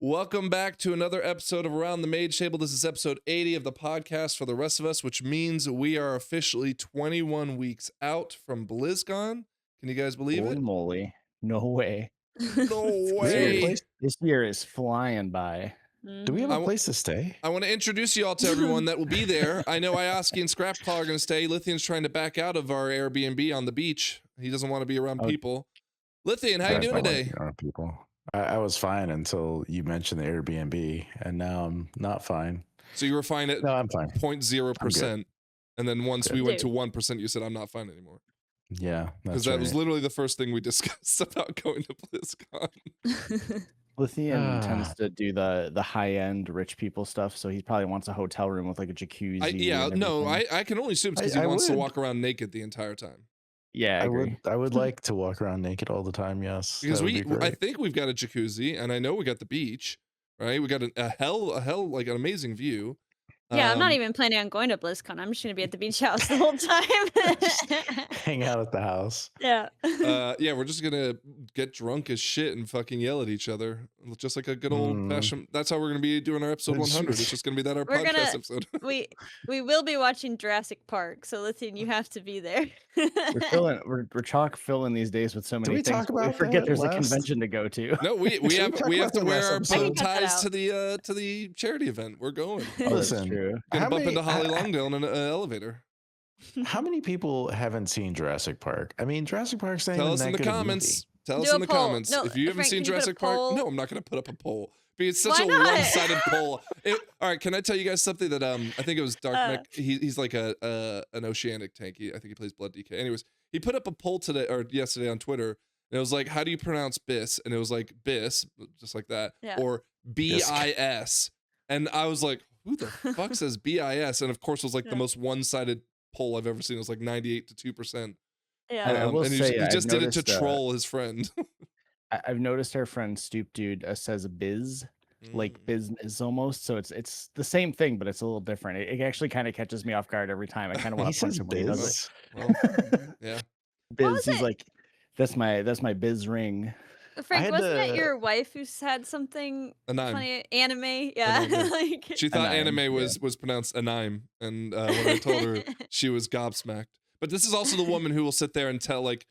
Welcome back to another episode of Around the Mage Table. This is episode 80 of the podcast for the rest of us, which means we are officially 21 weeks out from BlizzCon. Can you guys believe Holy it? moly. No way. No Weird. way. This year is flying by. Do we have a I- place to stay? I want to introduce you all to everyone that will be there. I know Ioski and Scrapclaw are going to stay. Lithian's trying to back out of our Airbnb on the beach. He doesn't want to be around people. Lithian, how you doing today? People. I was fine until you mentioned the Airbnb, and now I'm not fine. So you were fine at No, I'm fine. 0.0%. And then once we went to Dude. 1%, you said, I'm not fine anymore. Yeah, Because that's that was right. literally the first thing we discussed about going to BlizzCon. Lithian tends to do the high-end rich people stuff, so he probably wants a hotel room with like a jacuzzi. I can only assume it's because he I wants to would. walk around naked the entire time. Yeah, I agree. I would like to walk around naked all the time. Yes, Because that would be I great. think we've got a jacuzzi, and I know we got the beach, right? We got a hell, like an amazing view. Yeah, I'm not even planning on going to BlizzCon. I'm just gonna be at the beach house the whole time. hang out at the house. Yeah. Yeah, we're just gonna get drunk as shit and fucking yell at each other, just like a good old fashioned. That's how we're gonna be doing our episode 100. It's just gonna be that our We're podcast gonna- episode. we will be watching Jurassic Park, so Lithian, you have to be there. We're chock filling these days with so many we things. talk but we about forget that there's a last- convention to go to. No, we Should have we talk we have about to the wear last our episode? bow I can cut that ties out. to the charity event. We're going. Oh, that's Listen, true. Gonna How bump many- into Holly Longdale in an elevator. How many people haven't seen Jurassic Park? I mean, Jurassic Park's not Tell even us that in the good a comments. Tell Do us a in the poll. comments. No, If you haven't Frank, seen can you put a Jurassic Park, poll? no, I'm not going to put up a poll. Because it's such Why a not? one-sided poll. All right, can I tell you guys something that I think it was Dark Mech. He's like an oceanic tank. I think he plays Blood DK. Anyways, he put up a poll today or yesterday on Twitter. And it was like, how do you pronounce bis? And it was like bis, just like that, Yeah. or BIS. And I was like, who the fuck says BIS? And of course, it was like the Yeah. most one-sided poll I've ever seen. It was like 98 to 2%. Yeah. I will And he say, just I've did it to noticed, troll his friend. I've noticed our friend Stoop Dude says biz, like business almost. So it's the same thing, but it's a little different. It actually kind of catches me off guard every time. I kind of He want to punch says him when he does it. biz. Well, yeah. Biz. was He's it? like, that's my biz ring. Frank, had wasn't it to- your wife who had something Anime. funny anime? Yeah. Anime. like She thought Anime, anime was pronounced anime, and when I told her, she was gobsmacked. But this is also the woman who will sit there and tell like,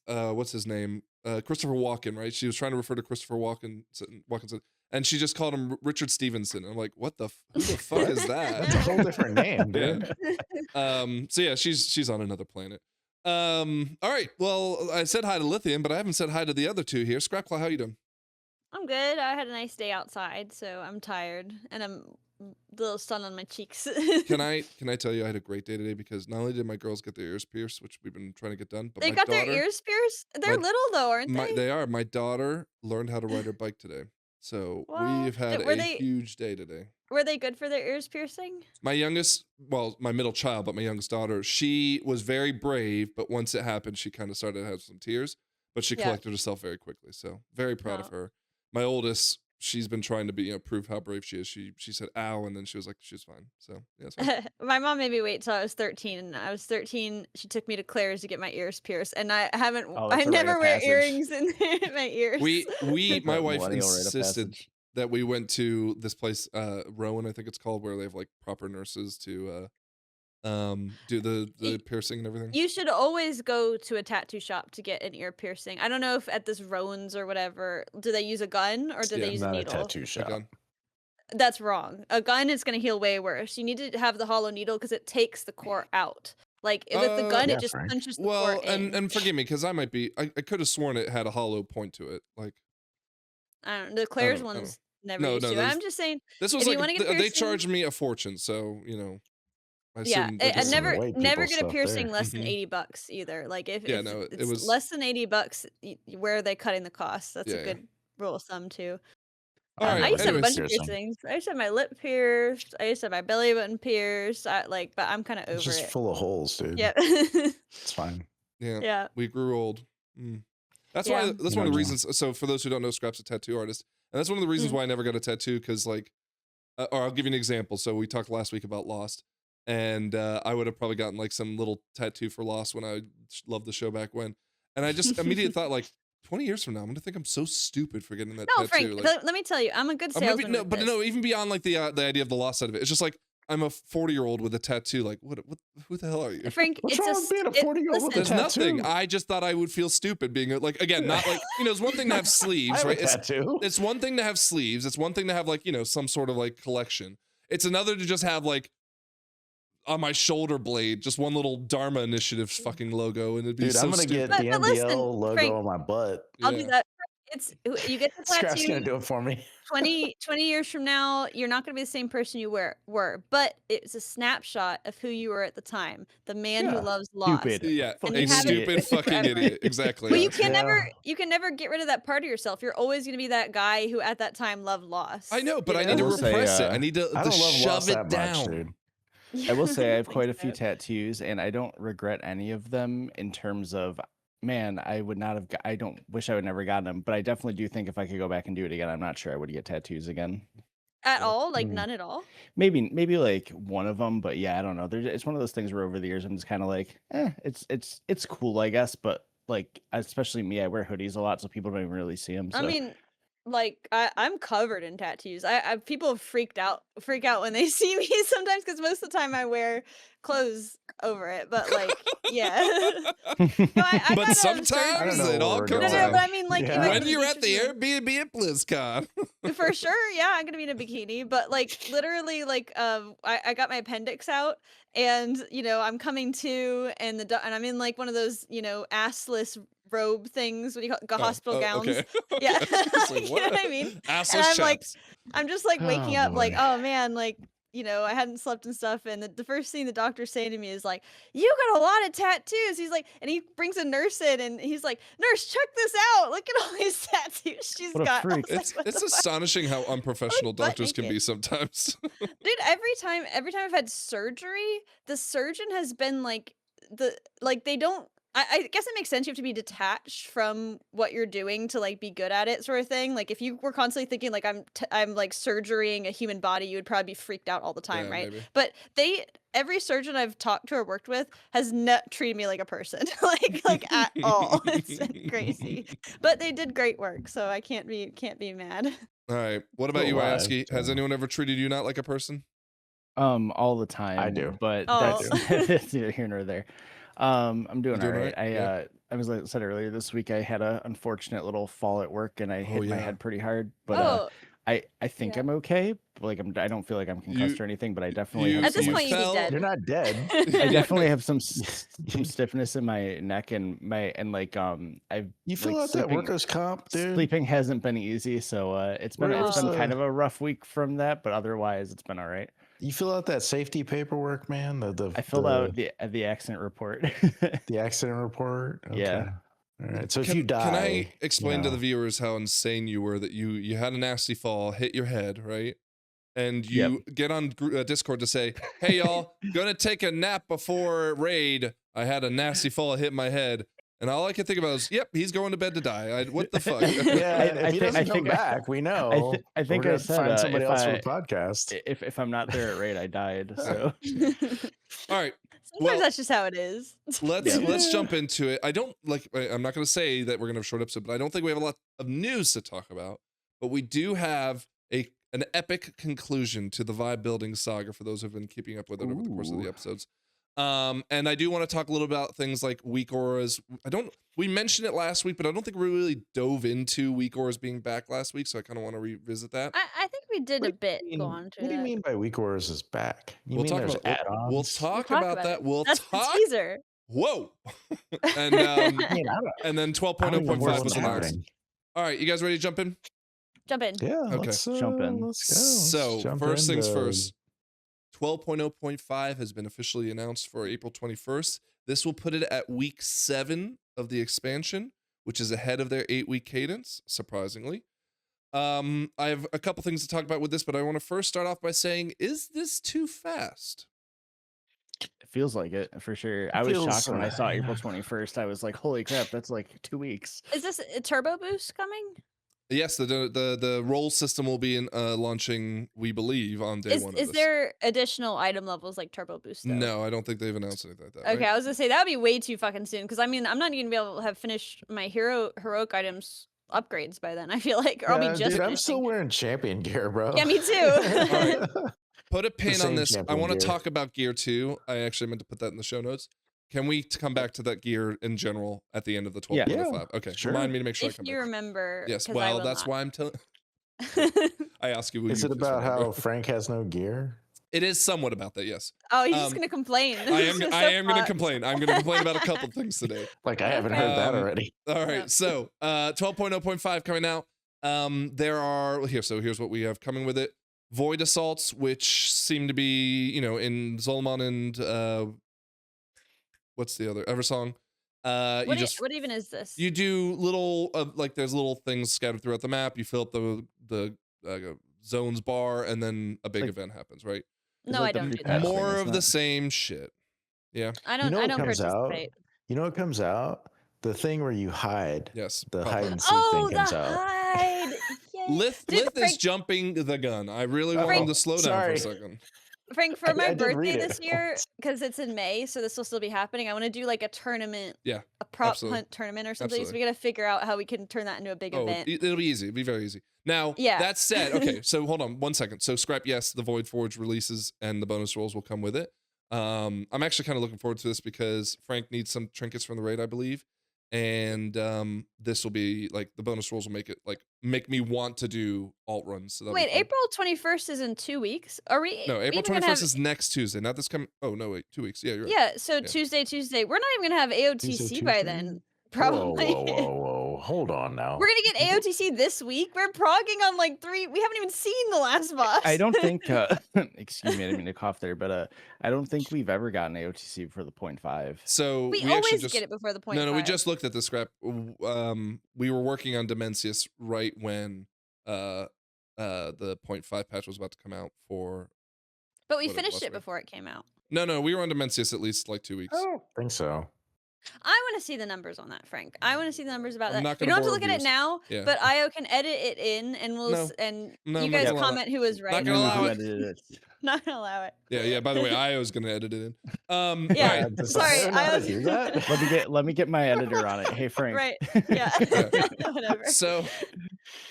what's his name, Christopher Walken, right? She was trying to refer to Christopher Walken, and she just called him Richard Stevenson. I'm like, what the? Who the fuck is That's a that? whole different name, dude. So yeah, she's on another planet. All right. Well, I said hi to Lithium, but I haven't said hi to the other two here. Scrapclaw, how you doing? I'm good. I had a nice day outside, so I'm tired and I'm a little sun on my cheeks. Can I tell you I had a great day today because not only did my girls get their ears pierced, which we've been trying to get done, but They my got daughter, their ears pierced? They're my- little though, aren't they? They are. My daughter learned how to ride her bike today, so What? we've had Were a they- huge day today. Were they good for their ears piercing? My youngest, well, my middle child, but my youngest daughter, she was very brave, but once it happened, she kind of started to have some tears, but she Yeah. collected herself very quickly. So very proud of Oh. her. My oldest, she's been trying to be, prove how brave she is. She said, ow, and then she was like, she's fine. So yeah, it's fine. My mom made me wait till I was 13. And I was 13. She took me to Claire's to get my ears pierced, and I haven't. Oh, I that's a rite of never wear passage. earrings in my ears. My That wife millennial rite of insisted passage. that we went to this place, Rowan, I think it's called, where they have like proper nurses to do the piercing and everything. You should always go to a tattoo shop to get an ear piercing. I don't know if at this Rowan's or whatever, do they use a gun or do Yeah, they use a Not a needle? tattoo A shop. gun. That's wrong. A gun is going to heal way worse. You need to have the hollow needle because it takes the core out. Like with the gun, yeah, it just Frank. punches the Well, core in. and forgive me because I could have sworn it had a hollow point to it. Like I don't know. The Claire's don't know. ones never No, used no, to. there's- I'm just saying. this was If you like wanna get a they piercing- charged me a fortune, so I Yeah, assume they're and just- some never white people never get a stuff piercing there. less than Mhm. $80 either. Like if Yeah, no, it it's was- less than $80, where are they cutting the cost? That's Yeah, a yeah. good rule of thumb too. All right, I used to have a anyways. bunch of piercings. I used to have my lip pierced. I used to have my belly button pierced. But I'm kind of over It's just it. full of holes, dude. Yeah. It's fine. Yeah, Yeah. we grew old. That's Yeah. why. That's one of the Yeah. reasons. So for those who don't know, Scrap's a tattoo artist, and that's one of the reasons why I never got a tattoo. Because like, or I'll give you an example. So we talked last week about Lost, and I would have probably gotten like some little tattoo for Lost when I loved the show back when, and I just immediately thought like, 20 years from now, I'm gonna think I'm so stupid for getting that No, tattoo. Frank, Like, let me tell you, I'm a good or maybe salesman. no, with but this. no, even beyond like the idea of the lost side of it, it's just like I'm a 40-year-old with a tattoo. Like, what? Who the hell are you? Frank, What's it's wrong with being a 40-year-old with a There's tattoo? nothing. I just thought I would feel stupid being like, again, not like, it's one thing to have I sleeves, have right? a tattoo. It's one thing to have sleeves. It's one thing to have like, some sort of like collection. It's another to just have like on my shoulder blade, just one little Dharma Initiative fucking logo, and it'd be Dude, so I'm gonna stupid. get the But listen, NDL logo Frank, on my butt. I'll do Yeah. that. You get the Scrapp's gonna tattoo. do it for me. 20 years from now, you're not going to be the same person you were, but it's a snapshot of who you were at the time, the man who Yeah. lost lost. Stupid. Yeah, And a you have it stupid with you fucking forever. idiot. Exactly. But yeah. you can never get rid of that part of yourself. You're always going to be that guy who at that time loved loss. I know, but you I need to I will say, repress it. I need to I don't love shove lost it that down. much, dude. I will say I've Thanks, quite a few Bev. tattoos, and I don't regret any of them in terms of, man, I would not have. I don't wish I would never gotten them, but I definitely do think if I could go back and do it again, I'm not sure I would get tattoos again. At all? Like Mm. none at all? Maybe like one of them, but yeah, I don't know. It's one of those things where over the years I'm just kind of like, it's cool, I guess, but like especially me, I wear hoodies a lot, so people don't even really see them. So. I mean, like I'm covered in tattoos. People freak out when they see me sometimes because most of the time I wear clothes over it. But like, yeah. No, I But got sometimes I don't know it all what we're comes No, out. but I mean, like, Yeah. if I When go to you're the at the beach Airbnb at BlizzCon. for sure, yeah, I'm gonna be in a bikini. But like, literally, like, I got my appendix out, and I'm coming to, and and I'm in like one of those, assless robe things. What do you call it? Hospital gowns? Okay. Yeah, It's like, you know what I what? mean. Assless And I'm like, chaps. I'm just like waking Oh, up, like, boy. oh man, like. I hadn't slept and stuff, and the first thing the doctor's saying to me is like, "You got a lot of tattoos." He's like, and he brings a nurse in, and he's like, "Nurse, check this out. Look at all these tattoos she's What a got." I freak. was like, "What It's the fuck?" astonishing how unprofessional butt doctors can be naked. sometimes. Dude, every time I've had surgery, the surgeon has been like they don't. I guess it makes sense. You have to be detached from what you're doing to like be good at it, sort of thing. Like if you were constantly thinking like I'm like surgerying a human body, you would probably be freaked out all the time, Yeah, right? maybe. But every surgeon I've talked to or worked with has not treated me like a person, like at all. It's been crazy, but they did great work, so I can't be mad. All right. What about Still you, alive, Aski? Has so- anyone ever treated you not like a person? All the time. do. But Oh. that's neither here nor there. I'm doing You all doing right. all right? Yeah. I was like I said earlier this week, I had a unfortunate little fall at work, and I hit my yeah. head pretty hard. But Oh, I think yeah. I'm okay. Like I don't feel like I'm concussed You- or anything, but I definitely you- have at this some, point, you'd be fell- dead. You're not dead. I definitely have some stiffness in my neck and like I've You fill like, out that sleeping- workers' comp, dude. Sleeping hasn't been easy, so it's been Where was kind the- of a rough week from that, but otherwise it's been all right. You fill out that safety paperwork, man. I filled out the accident report. the accident report. Okay. Yeah. All right. So if you die, Can I explain to know. the viewers how insane you were that you had a nasty fall, hit your head, right? And you get on Discord to say, "Hey y'all, gonna take a nap before raid. I had a nasty fall, hit my head." And all I could think about was, "Yep, he's going to bed to die." What the fuck? Yeah, if he doesn't come think- back, we know. I think We're I gonna said find somebody if else for the podcast. if I'm not there at raid, I died. So All right, Sometimes Well- that's just how it is. let's jump into it. I'm not going to say that we're going to have a short episode, but I don't think we have a lot of news to talk about. But we do have an epic conclusion to the Vibe Building Saga for those who've been keeping up with it over the course of the Ooh. episodes. And I do want to talk a little about things like WeakAuras. We mentioned it last week, but I don't think we really dove into WeakAuras being back last week, so I kind of want to revisit that. I think we did What a bit do you go mean- on to What do you that. mean by WeakAuras is back? You We'll mean talk there's about add-ons? we'll talk We'll about that. it. We'll That's talk. the teaser. Whoa. And I mean, I don't, and then I don't know 12.0.5 what's was announced. happening. All right, you guys ready to jump in? Jump in. Yeah, Okay. let's Jump in. Let's go. So Let's jump first things into- first, 12.0.5 has been officially announced for April 21st. This will put it at week 7 of the expansion, which is ahead of their 8-week cadence, surprisingly. I have a couple things to talk about with this, but I want to first start off by saying, is this too fast? it feels like it for sure. I was Feels, shocked when I saw yeah. April 21st. I was like, holy crap, that's like 2 weeks. Is this a turbo boost coming? Yes, the roll system will be launching, we believe, on day one of Is this. there additional item levels like turbo boost though? No, I don't think they've announced anything like that. Okay, Right? I was gonna say that would be way too fucking soon because I mean I'm not even gonna be able to have finished my heroic items upgrades by then. I feel like, or I'll be just dude, I'm finishing. still wearing champion gear, bro. Yeah, me too. Put a pin on same this. I champion want to gear. talk about gear too. I actually meant to put that in the show notes. Can we come back to that gear in general at the end of the 12.5? Yeah. Okay, Sure. remind me to make sure I If come you back. remember. Yes, 'cause I well, will that's not. why I'm telling. I ask you. Will Is you it please about remember? how Frank has no gear? It is somewhat about that. Yes. Oh, he's just gonna complain. I am. This is I so am going to fucked. complain. I'm going to complain about a couple things today. Like I haven't heard that already. All right. Yep. So 12.0.5 coming out. There are here. So here's what we have coming with it: void assaults, which seem to be in Zolomon and what's the other Eversong. What even is this? You do little there's little things scattered throughout the map. You fill up the zones bar, and then a big like- event happens. Right. No, like I the don't free do pass that. thing, More isn't of the it? same shit. Yeah. I don't. You know I what don't comes out? participate. You know what comes out? The thing where you hide. Yes. The pop hide up. and seek Oh, thing the comes out. hide. Yay. Lith Dude, is Frank, jumping the gun. I really want Oh, him to slow down for a sorry. second. Frank, for my I did birthday read it. this year, because it's in May, so this will still be happening. I want to do like a tournament, Yeah. a prop absolutely. hunt tournament or something. So Absolutely. we got to figure out how we can turn that into a big event. It'll be easy. It'll be very easy. Now, Yeah. that said, okay, so hold on 1 second. So Scrap, yes, the Void Forge releases and the bonus rolls will come with it. I'm actually kind of looking forward to this because Frank needs some trinkets from the raid, I believe. And this will be like the bonus rolls will make me want to do alt runs. So that'll be Wait, fun. April 21st is in 2 weeks. Are we? No, we April even gonna 21st have, is next Tuesday. Not this coming. Oh no, wait, 2 weeks. Yeah, you're right. Yeah, so Tuesday. We're not even gonna have AOTC by then. Probably. Whoa. Hold on now. We're gonna get AOTC this week. We're progging on like 3. We haven't even seen the last boss. I don't think. Excuse me, I didn't mean to cough there, but I don't think we've ever gotten AOTC for the 0.5. So we actually always just get it before the point. No, we just looked at the Scrap. We were working on Dimensius right when the 0.5 patch was about to come out for. But we what it finished was, it right? before it came out. No, we were on Dimensius at least like 2 weeks. I think so. I want to see the numbers on that, Frank. I want to see the numbers about I'm that. not We gonna don't have to bore look at it viewers. now, Yeah. but IO can edit it in, and we'll No. and No, you I'm not guys gonna allow comment who was right. gonna allow Who it. edited it. Not gonna allow it. Yeah. By the way, Io's gonna edit it in. Yeah. right. Sorry, I don't know how I to do that. Let me get my editor on it. Hey Frank. Right. Yeah. Whatever. So,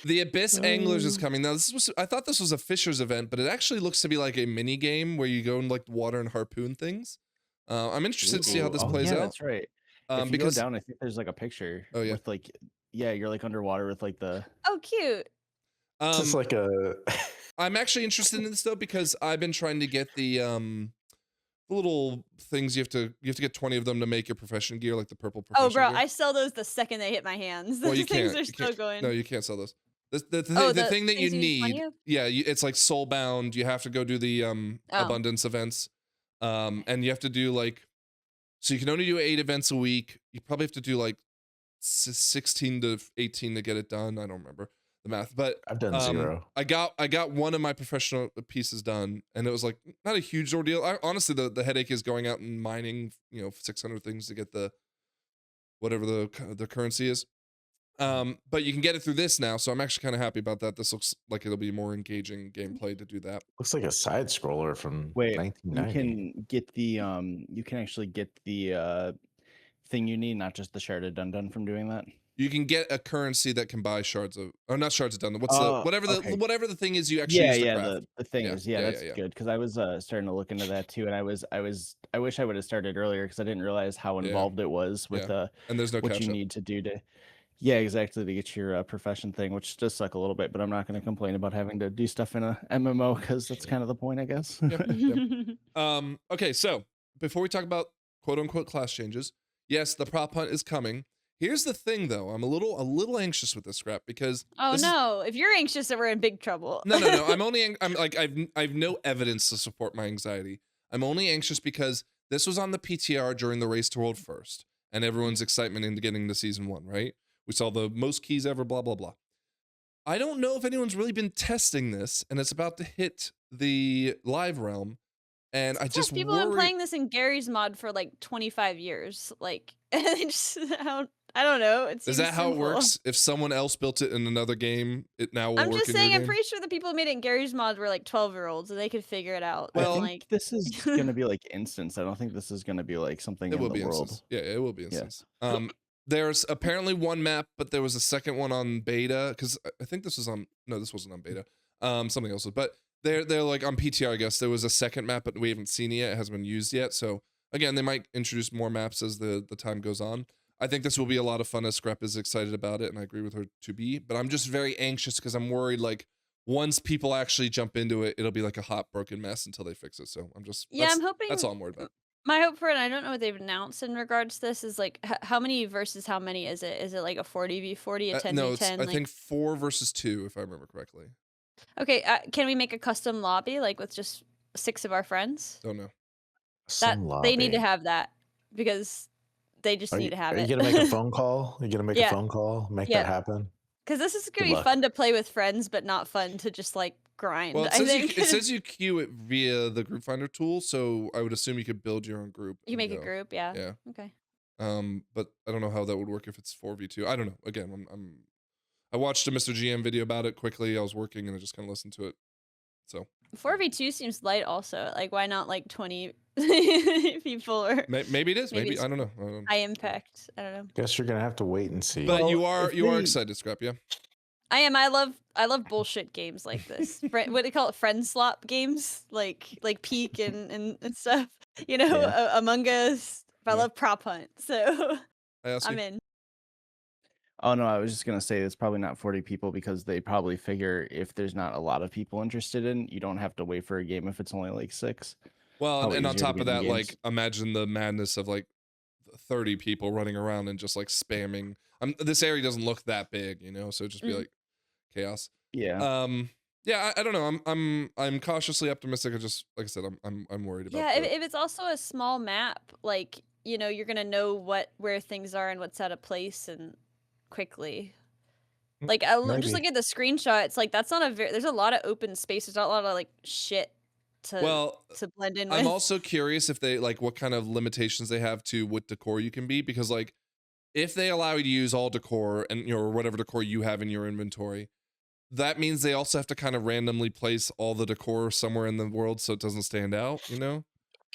the Abyss Anglers is coming now. I thought this was a Fisher's event, but it actually looks to be like a mini game where you go in like the water and harpoon things. I'm interested to see how this Oh, plays yeah, out. That's right. If you Because go down, I think there's like a picture. Oh, yeah. With like, yeah, you're like underwater with like the. Oh, cute. It's just like a. I'm actually interested in this though because I've been trying to get the little things you have to get 20 of them to make your profession gear, like the purple profession Oh, bro, gear. I sell those the second they hit my hands. Well, Those you things can't. are You still can't. going. No, you can't sell those. The thing that you things you need 20 need, of? yeah, it's like soulbound. You have to go do the abundance events, and you have to do like, so you can only do 8 events a week. You probably have to do like 16 to 18 to get it done. I don't remember the math, but I've done 0. I got one of my professional pieces done, and it was like not a huge ordeal. Honestly, the headache is going out and mining 600 things to get the whatever the currency is. But you can get it through this now, so I'm actually kind of happy about that. This looks like it'll be more engaging gameplay to do that. Looks like a side scroller from Wait, 1990. you can get the you can actually get the thing you need, not just the sharded dun from doing that. You can get a currency that can buy shards of, or not shards of dun. What's Oh, whatever okay. whatever the thing is you actually use to craft. The thing is, that's yeah. good because I was starting to look into that too, and I wish I would have started earlier because I didn't realize how involved it was with And there's no what catch you up. need to do to. Yeah, exactly, to get your profession thing, which does suck a little bit, but I'm not going to complain about having to do stuff in a MMO because that's kind of the point, I guess. Okay, so before we talk about quote unquote class changes, yes, the prop hunt is coming. Here's the thing, though. I'm a little anxious with this, Scrap, because Oh no! If you're anxious, then we're in big trouble. no. I'm like I've no evidence to support my anxiety. I'm only anxious because this was on the PTR during the Race to World First, and everyone's excitement into getting to season 1, right? We saw the most keys ever, blah blah blah. I don't know if anyone's really been testing this, and it's about to hit the live realm, and I just people have been worry. playing this in Gary's mod for like 25 years. Like, I I don't know. It Is seems that how it simple. works? If someone else built it in another game, it now will I'm work just in your saying, I'm game? pretty sure the people who made it in Gary's mod were like 12-year-olds and they could figure it out. I Well- and, think like, this is gonna be like instance. I don't think this is gonna be like something It in will the be world. instance. Yeah, it will be Yeah. instance. There's apparently one map, but there was a second one on beta because I think this was on. No, this wasn't on beta. Something else was, but they're like on PTR. I guess there was a second map, but we haven't seen it yet. It hasn't been used yet. So again, they might introduce more maps as the time goes on. I think this will be a lot of fun. As Scrap is excited about it, and I agree with her to be. But I'm just very anxious because I'm worried like once people actually jump into it, it'll be like a hot broken mess until they fix it. So I'm just yeah, I'm hoping. that's all I'm worried about. My hope for it, and I don't know what they've announced in regards to this, is like how many versus how many is it? Is it like a 40v40, a 10v10? No, it's I like, think 4 versus 2 if I remember correctly. okay, can we make a custom lobby like with just 6 of our friends? Don't know. That Some they need to lobby. have that because they just need to have Are it. you gonna make a phone call? Are you gonna make Yeah. a phone call? Make Yeah. that happen? Because this is Good gonna be luck. fun to play with friends, but not fun to just like grind. Well, it I says, think it says you queue it via the group finder tool, so I would assume you could build your own group. you and make a go. group, yeah. Yeah. Okay. But I don't know how that would work if it's 4v2. I don't know. Again, I watched a Mr. GM video about it quickly. I was working and I just kind of listened to it. So 4v2 seems light also. Like why not like 20 people or maybe it is. Maybe Maybe it's I don't know. high impact. I don't know. Guess you're gonna have to wait and see. But Well, you are if they- excited, Scrap. Yeah. I am. I love bullshit games like this. What do they call it? Friend slop games, like Peak and stuff. You know, Yeah. Among Us. I Yeah. love Prop Hunt, so I ask I'm you. in. Oh no, I was just gonna say it's probably not 40 people because they probably figure if there's not a lot of people interested in, you don't have to wait for a game if it's only like 6. Well, Probably and on easier to top get of in that, games. like imagine the madness of like 30 people running around and just like spamming. This area doesn't look that big, you know, so it'd just be Mm. like chaos. Yeah. Yeah, I don't know. I'm cautiously optimistic. I just like I said, I'm worried about. Yeah, if it's also a small map, like you know, you're gonna know where things are and what's out of place and quickly. Like just Maybe. looking at the screenshot, it's like that's not a very. There's a lot of open space. There's not a lot of like shit to to blend in with. I'm also curious if they like what kind of limitations they have to what decor you can be, because like if they allow you to use all decor and or whatever decor you have in your inventory, that means they also have to kind of randomly place all the decor somewhere in the world so it doesn't stand out, you know?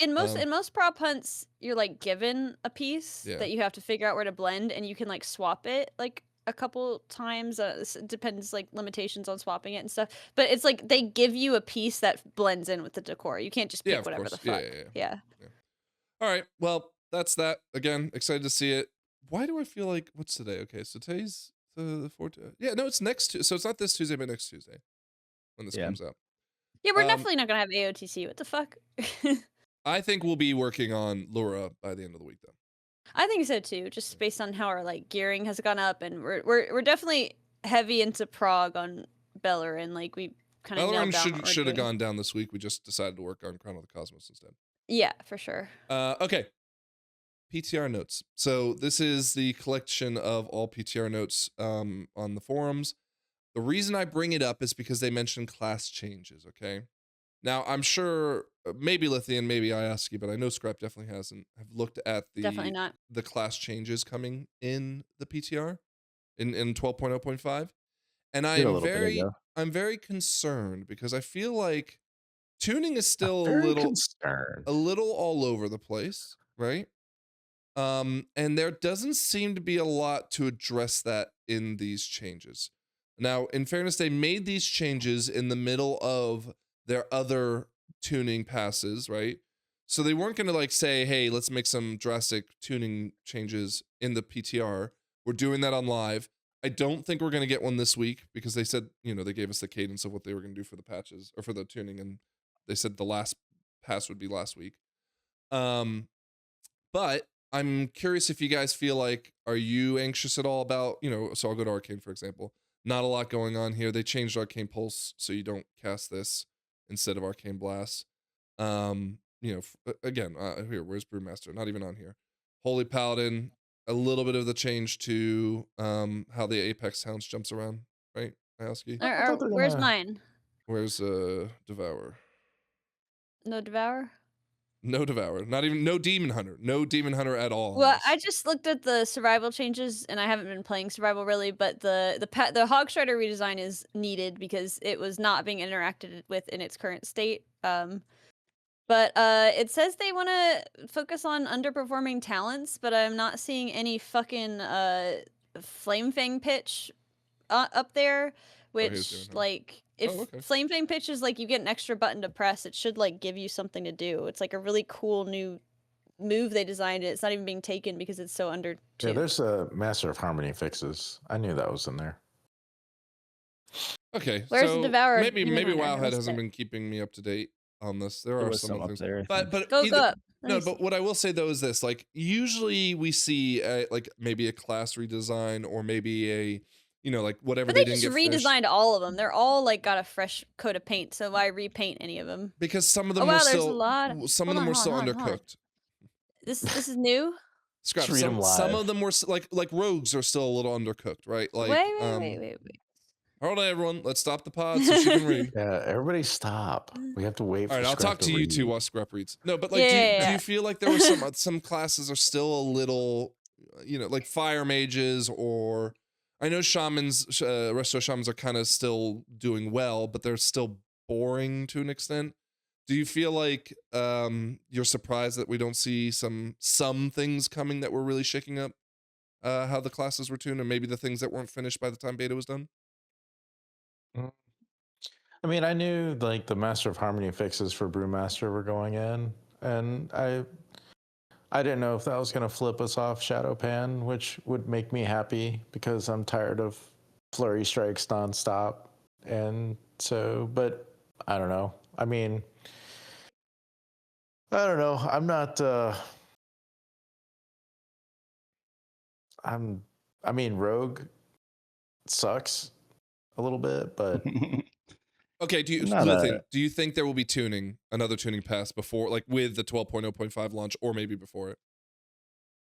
in most prop hunts, you're like given a piece Yeah. that you have to figure out where to blend, and you can like swap it like a couple times. It depends like limitations on swapping it and stuff. But it's like they give you a piece that blends in with the decor. You can't just pick Yeah, of whatever course. the fuck. Yeah. Yeah. All right. Well, that's that. Again, excited to see it. Why do I feel like what's today? Okay, so today's the 14th. Yeah, no, it's next Tuesday. So it's not this Tuesday, but next Tuesday when this Yeah. comes out. Yeah, we're Um, definitely not gonna have AOTC. What the fuck? I think we'll be working on Lura by the end of the week, though. I think so too, just based on how our like gearing has gone up, and we're definitely heavy into Prague on Bellerin. Like we kind of Valorant nailed down what we're should have doing. gone down this week. We just decided to work on Crown of the Cosmos instead. Yeah, for sure. Okay. PTR notes. So this is the collection of all PTR notes on the forums. The reason I bring it up is because they mentioned class changes, okay? Now, I'm sure maybe Lithian, maybe I ask you, but I know Scrap definitely hasn't have looked at Definitely not. the class changes coming in the PTR in 12.0.5. And Did a little bit ago. I'm very concerned because I feel like tuning is still Very concerned. a little all over the place, right? And there doesn't seem to be a lot to address that in these changes. Now, in fairness, they made these changes in the middle of their other tuning passes, right? So they weren't going to like say, hey, let's make some drastic tuning changes in the PTR. We're doing that on live. I don't think we're going to get one this week because they said, you know, they gave us the cadence of what they were going to do for the patches or for the tuning. And they said the last pass would be last week. But I'm curious if you guys feel like, are you anxious at all about, you know, so I'll go to Arcane, for example. Not a lot going on here. They changed Arcane Pulse so you don't cast this instead of Arcane Blast. You know, again, here, where's Brewmaster? Not even on here. Holy Paladin, a little bit of the change to how the Apex Hounds jumps around, right, Ioski? thought they were Where's gonna- mine? Where's Devour? No Devour? No Devourer. Not even no Demon Hunter. No Demon Hunter at all. Well, I just looked at the survival changes, and I haven't been playing survival really, but the Hog Strider redesign is needed because it was not being interacted with in its current state. But it says they want to focus on underperforming talents, but I'm not seeing any fucking Flame Fang pitch up there, which like if Flame Fang pitch is like you get an extra button to press, it should like give you something to do. It's like a really cool new move they designed. It's not even being taken because it's so under. Yeah, there's a Master of Harmony fixes. I knew that was in there. Okay, where's so the Devourer? maybe Wowhead hasn't been keeping me up to date on this. There are some things there, but go up. No, but what I will say though is this: like usually we see like maybe a class redesign or maybe a like whatever. But they didn't just get redesigned all of them. They're all like got a fresh coat of paint. So why repaint any of them? Because some of them wow, were there's still a lot. some of them were still undercooked. This is new. Scrap. Just read 'em Some live. of them were like rogues are still a little undercooked, right? Like Wait. Hold on, everyone. Let's stop the pod so she can read. Yeah, everybody stop. We have to wait for All right, I'll Scrap talk to you read. two while Scrap reads. No, but like, Yeah. do you feel like there were some classes are still a little, like fire mages or I know shamans, resto shamans are kind of still doing well, but they're still boring to an extent. Do you feel like you're surprised that we don't see some things coming that were really shaking up how the classes were tuned and maybe the things that weren't finished by the time beta was done? I mean, I knew like the Master of Harmony fixes for Brewmaster were going in, and I didn't know if that was going to flip us off Shadow Pan, which would make me happy because I'm tired of flurry strikes nonstop. And so, but I don't know. I mean, I don't know. I'm not. I mean, Rogue sucks a little bit, but okay. Do you think there will be another tuning pass before, like with the 12.0.5 launch, or maybe before it?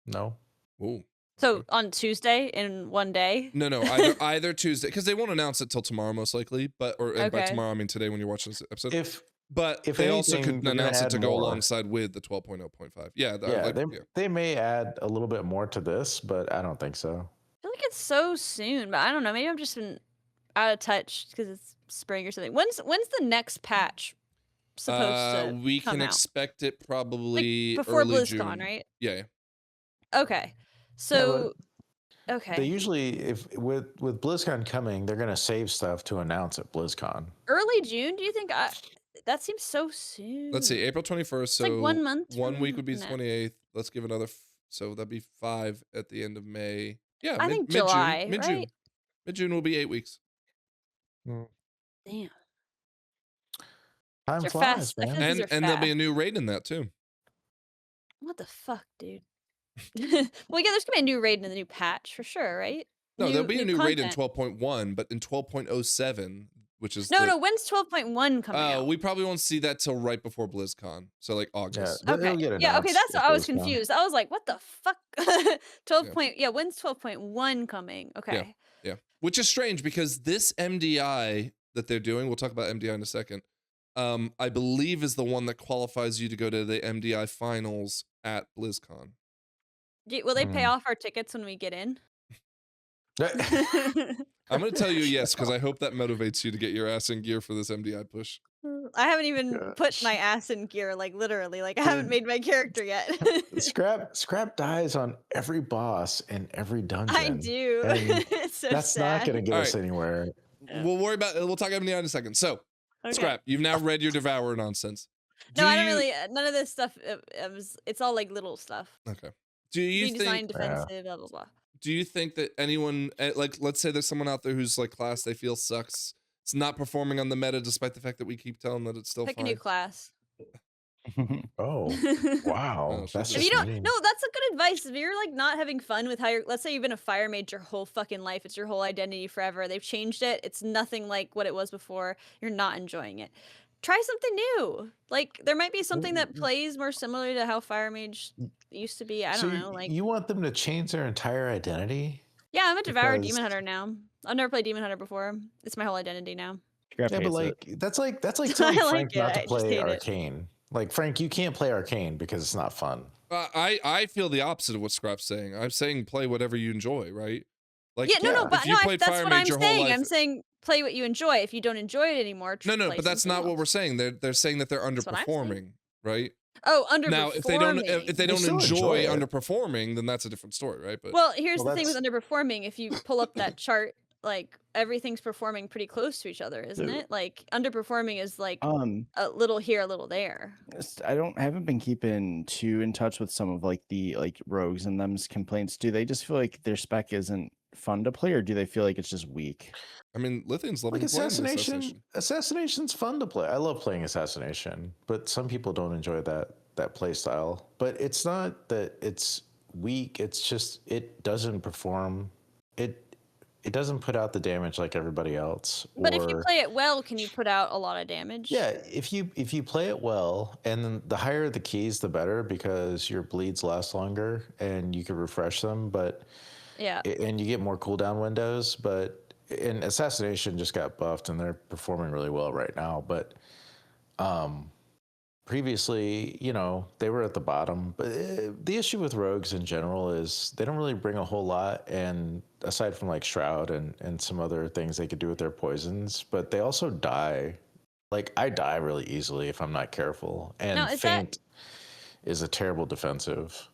no. Ooh. So on Tuesday in one day? No. Either Tuesday, because they won't announce it till tomorrow most likely. But by tomorrow I mean today when you're watching this episode. If they also could announce it to go alongside with the 12.0.5. Yeah. They may add a little bit more to this, but I don't think so. I feel like it's so soon, but I don't know. Maybe I'm just been out of touch because it's spring or something. When's the next patch supposed to we come can out? expect it probably Before early BlizzCon, June. right? Yeah. Okay. So okay. They usually, if with BlizzCon coming, they're gonna save stuff to announce at BlizzCon. Early June? Do you think? That seems so soon. Let's see, April 21st. So like 1 month. 1 week would be the 28th. Let's give another. So that'd be 5 at the end of May. Yeah, I think July. Mid-June. Right? Mid-June will be 8 weeks. Damn. Time They're flies, fast. man. And there'll be a new raid in that too. What the fuck, dude? Well, yeah, there's gonna be a new raid in the new patch for sure, right? No, there'll be a new raid in content. 12.1, but in 12.07, which is No. When's 12.1 coming out? we probably won't see that till right before BlizzCon. So like August. Yeah, Okay. get Yeah. Okay. announced That's at what I was BlizzCon. confused. I was like, what the fuck? 12 point. Yeah. When's 12.1 coming? Okay. Yeah. Which is strange because this MDI that they're doing, we'll talk about MDI in a second. I believe is the one that qualifies you to go to the MDI finals at BlizzCon. Will they pay off our tickets when we get in? I'm going to tell you yes, because I hope that motivates you to get your ass in gear for this MDI push. I haven't even put my ass in gear, like literally. Like I haven't made my character yet. Scrap dies on every boss in every dungeon. I do. And It's so that's sad. not going to get us anywhere. We'll talk MDI in a second. So, Okay. Scrap, you've now read your Devourer nonsense. No, I don't really. None of this stuff. It's all like little stuff. Okay. Do you Redesign, think defensive, blah blah blah. Do you think that anyone, like, let's say there's someone out there who's like class they feel sucks, it's not performing on the meta despite the fact that we keep telling that it's still Pick fine? a new class. Oh, wow. Oh, That's if If just you don't, mean. no, that's a good advice. If you're like not having fun with how you're, let's say you've been a fire mage your whole fucking life, it's your whole identity forever. They've changed it. It's nothing like what it was before. You're not enjoying it. Try something new. Like there might be something that plays more similar to how fire mage used to be. I don't know. Like you want them to change their entire identity? yeah, I'm a devoured because- demon hunter now. I've never played demon hunter before. It's my whole identity now. Yeah, but like that's like I telling like Frank it, not I to just play hate it. Arcane. Like Frank, you can't play Arcane because it's not fun. I feel the opposite of what Scrap's saying. I'm saying play whatever you enjoy, right? Like Yeah, no, Yeah. but if you played that's Fire what Mage I'm your whole saying. life, I'm saying play what you enjoy. If you don't enjoy it anymore, no, play but that's something not what we're else. saying. They're saying that they're That's what I'm saying. underperforming, right? Oh, Now, if they don't They still enjoy it. underperforming, then that's a different story, right? But Well, here's Well, the thing with that's- underperforming. If you pull up that chart, like everything's performing pretty close to each other, isn't Yeah. it? Like underperforming is like Um, a little here, a little there. haven't been keeping too in touch with some of like the rogues and them's complaints. Do they just feel like their spec isn't fun to play, or do they feel like it's just weak? I mean, Lithian's loving like playing Assassination. Assassination's fun to play. I love playing Assassination, but some people don't enjoy that play style. But it's not that it's weak. It's just it doesn't perform. It doesn't put out the damage like everybody else. But if you or- play it well, can you put out a lot of damage? Yeah, if you play it well, and then the higher the keys, the better, because your bleeds last longer and you can refresh them. But Yeah. and you get more cooldown windows. But in Assassination just got buffed, and they're performing really well right now. But previously, they were at the bottom. But the issue with rogues in general is they don't really bring a whole lot, and aside from like Shroud and some other things they could do with their poisons, but they also die. Like I die really easily if I'm not careful, and Now, is Faint is a terrible defensive.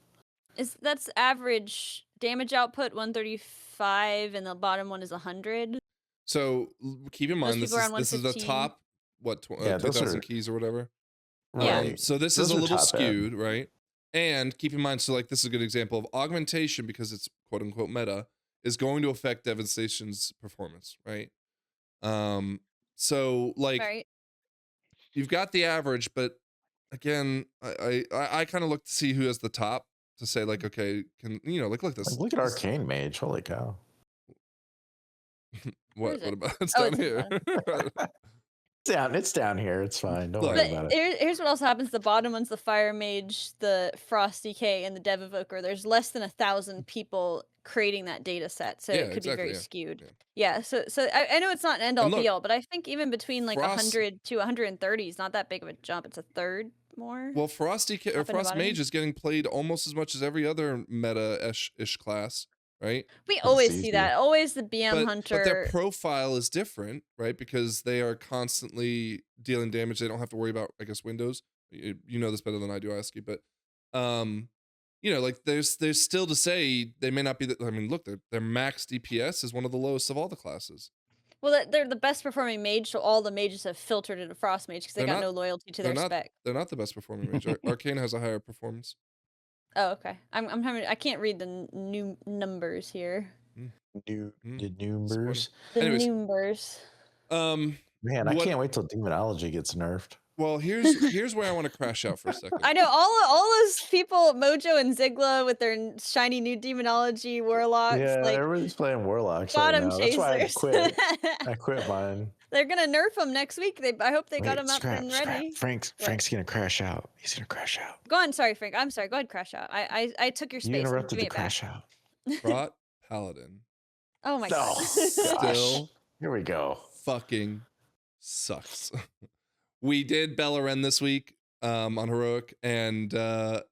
That's average damage output 135, and the bottom one is 100. So keep in mind people are on this is the 115. top Yeah, those 2,000 are- keys or whatever. Yeah. So this Those is a are little top end. skewed, right? And keep in mind, so like this is a good example of augmentation, because it's quote unquote meta, is going to affect Devastation's performance, right? So like Right. you've got the average, but again, I kind of look to see who has the top to say like, okay, can like look at this. Like, look at Arcane Mage. Holy cow. Where is What it? about it's Oh, down it's here? It's down here. It's fine. Don't Look. worry But about it. here's what also happens: the bottom one's the Fire Mage, the Frost DK, and the Dev Evoker. There's less than 1,000 people creating that data set, so Yeah, it could be very exactly, skewed. yeah. Yeah. So I know it's not an end all And look, be all, but I think even between like Frost- 100 to 130 is not that big of a jump. It's a third more. Well, Frost DK or Top and Frost bottom. Mage is getting played almost as much as every other meta-ish class, right? We always easy. see that. Always the BM But Hunter. their profile is different, right? Because they are constantly dealing damage. They don't have to worry about, I guess, windows. You know this better than I do, Aski. But like there's still to say they may not be. I mean, look, their max DPS is one of the lowest of all the classes. Well, they're the best performing mage, so all the mages have filtered into Frost Mage because they They're got not- no loyalty to their spec. They're not the best performing mage. Arcane has a higher performance. Oh, okay. I'm having. I can't read the new numbers here. The Mm. numbers. The Anyways. numbers. Man, I What- can't wait till Demonology gets nerfed. Well, here's where I want to crash out for a second. I know all those people, Mojo and Zigla, with their shiny new demonology warlocks. Yeah, like everybody's playing Warlocks bottom right now. That's why I chasers. quit. I quit mine. They're gonna nerf them next week. I hope they got Wait, them up and ready. Frank's gonna crash out. He's gonna crash out. Go on, sorry, Frank. I'm sorry. Go ahead, crash out. I took your space. You I'm interrupted giving the it back. crash out. Prot Paladin Oh my No. god. Gosh. still Here we go. fucking sucks. We did Beleren this week on heroic, and I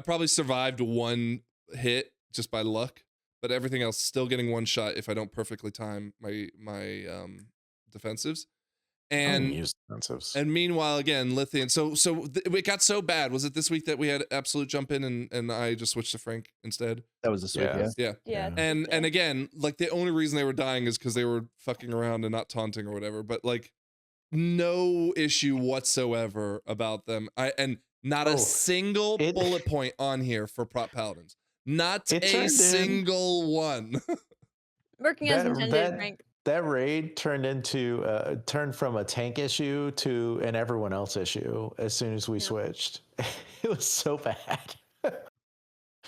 probably survived one hit just by luck, but everything else still getting one shot if I don't perfectly time my defensives. And use defensives. and meanwhile, again, Lithian. So it got so bad. Was it this week that we had absolute jump in and I just switched to Frank instead? That was this week, Yeah. yeah. Yeah. Yeah. And again, like the only reason they were dying is because they were fucking around and not taunting or whatever. But like, no issue whatsoever about them. And not a single bullet point on here for prop paladins. Not It a turned in- single one. Working as intended, Frank. That raid turned from a tank issue to an everyone else issue as soon as we switched. It was so bad.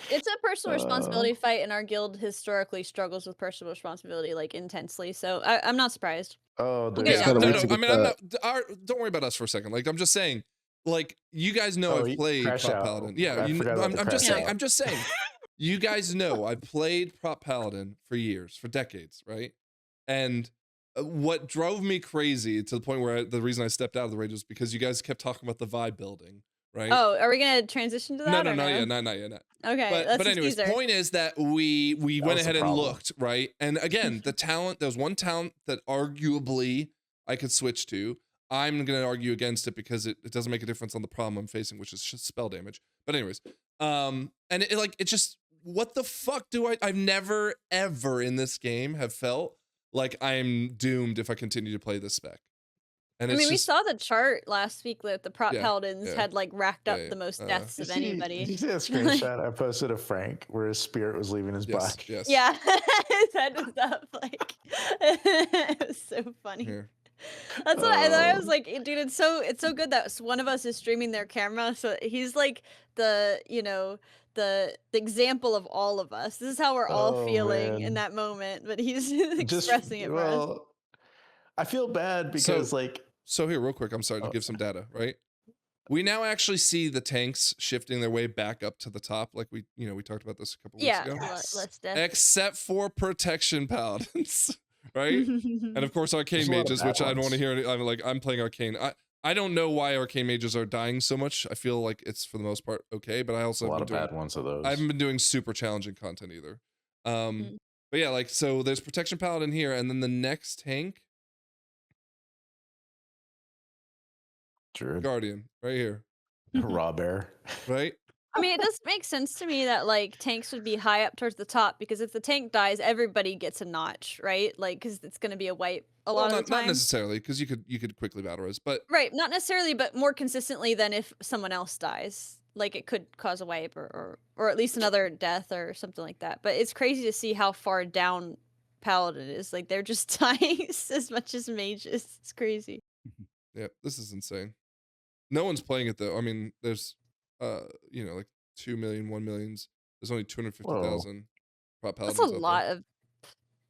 It's a personal responsibility fight, and our guild historically struggles with personal responsibility like intensely. So I'm not surprised. Oh, Okay, there's Yeah, gotta no, wait no. to I get mean, I'm the- not. Don't worry about us for a second. Like, I'm just saying. Like, you guys know Oh, I've played Crash Prop Out. Paladin. Yeah, I forgot about the I'm just Crash saying. Out. I'm just saying. You guys know I've played Prop Paladin for years, for decades, right? And what drove me crazy to the point where the reason I stepped out of the raid was because you guys kept talking about the vibe building, right? Oh, are we gonna transition to that? No, or not yet, not yet. Okay, that's But a anyways, teaser. point is that we went was the ahead and problem. looked, right? And again, the talent, there was one talent that arguably I could switch to. I'm gonna argue against it because it doesn't make a difference on the problem I'm facing, which is just spell damage. But anyways, and it just, what the fuck I've never ever in this game have felt like I'm doomed if I continue to play this spec. And I it's mean, we just, saw the chart last week that the prop Yeah, paladins yeah, had like racked up yeah, the most yeah. deaths of anybody. Did you see that screenshot I posted of Frank where his spirit was leaving his yes, body? yes. Yeah, his head was up. Like, it was so funny. Here. That's what I was like, dude. It's so good that one of us is streaming their camera, so he's like the the example of all of us. This is how we're all Oh, feeling man. in that moment, but he's expressing it for us. Well, I feel bad because like So here, real quick, I'm sorry to give some data, right? We now actually see the tanks shifting their way back up to the top, like we talked about this a couple weeks Yeah, ago. less death. Except for protection paladins, right? And of course, arcane There's a lot of mages, bad which I don't want to ones. hear. I'm playing arcane. I don't know why arcane mages are dying so much. I feel like it's for the most part okay, but I also a lot have of been doing, bad ones of those. I haven't been doing super challenging content either. Mm. But yeah, like, so there's protection paladin here, and then the next tank, Druid. guardian, right here, Raw bear. right? I mean, it does make sense to me that like tanks would be high up towards the top because if the tank dies, everybody gets a notch, right? Like, because it's going to be a wipe a lot of the time. Not necessarily, because you could quickly battle res, but Right, not necessarily, but more consistently than if someone else dies. Like it could cause a wipe or at least another death or something like that. But it's crazy to see how far down Paladin is. Like they're just dying as much as mages. It's crazy. yeah, this is insane. No one's playing it though. I mean, there's like 2 million, 1 millions. There's only 250,000 prop That's paladins. a out lot of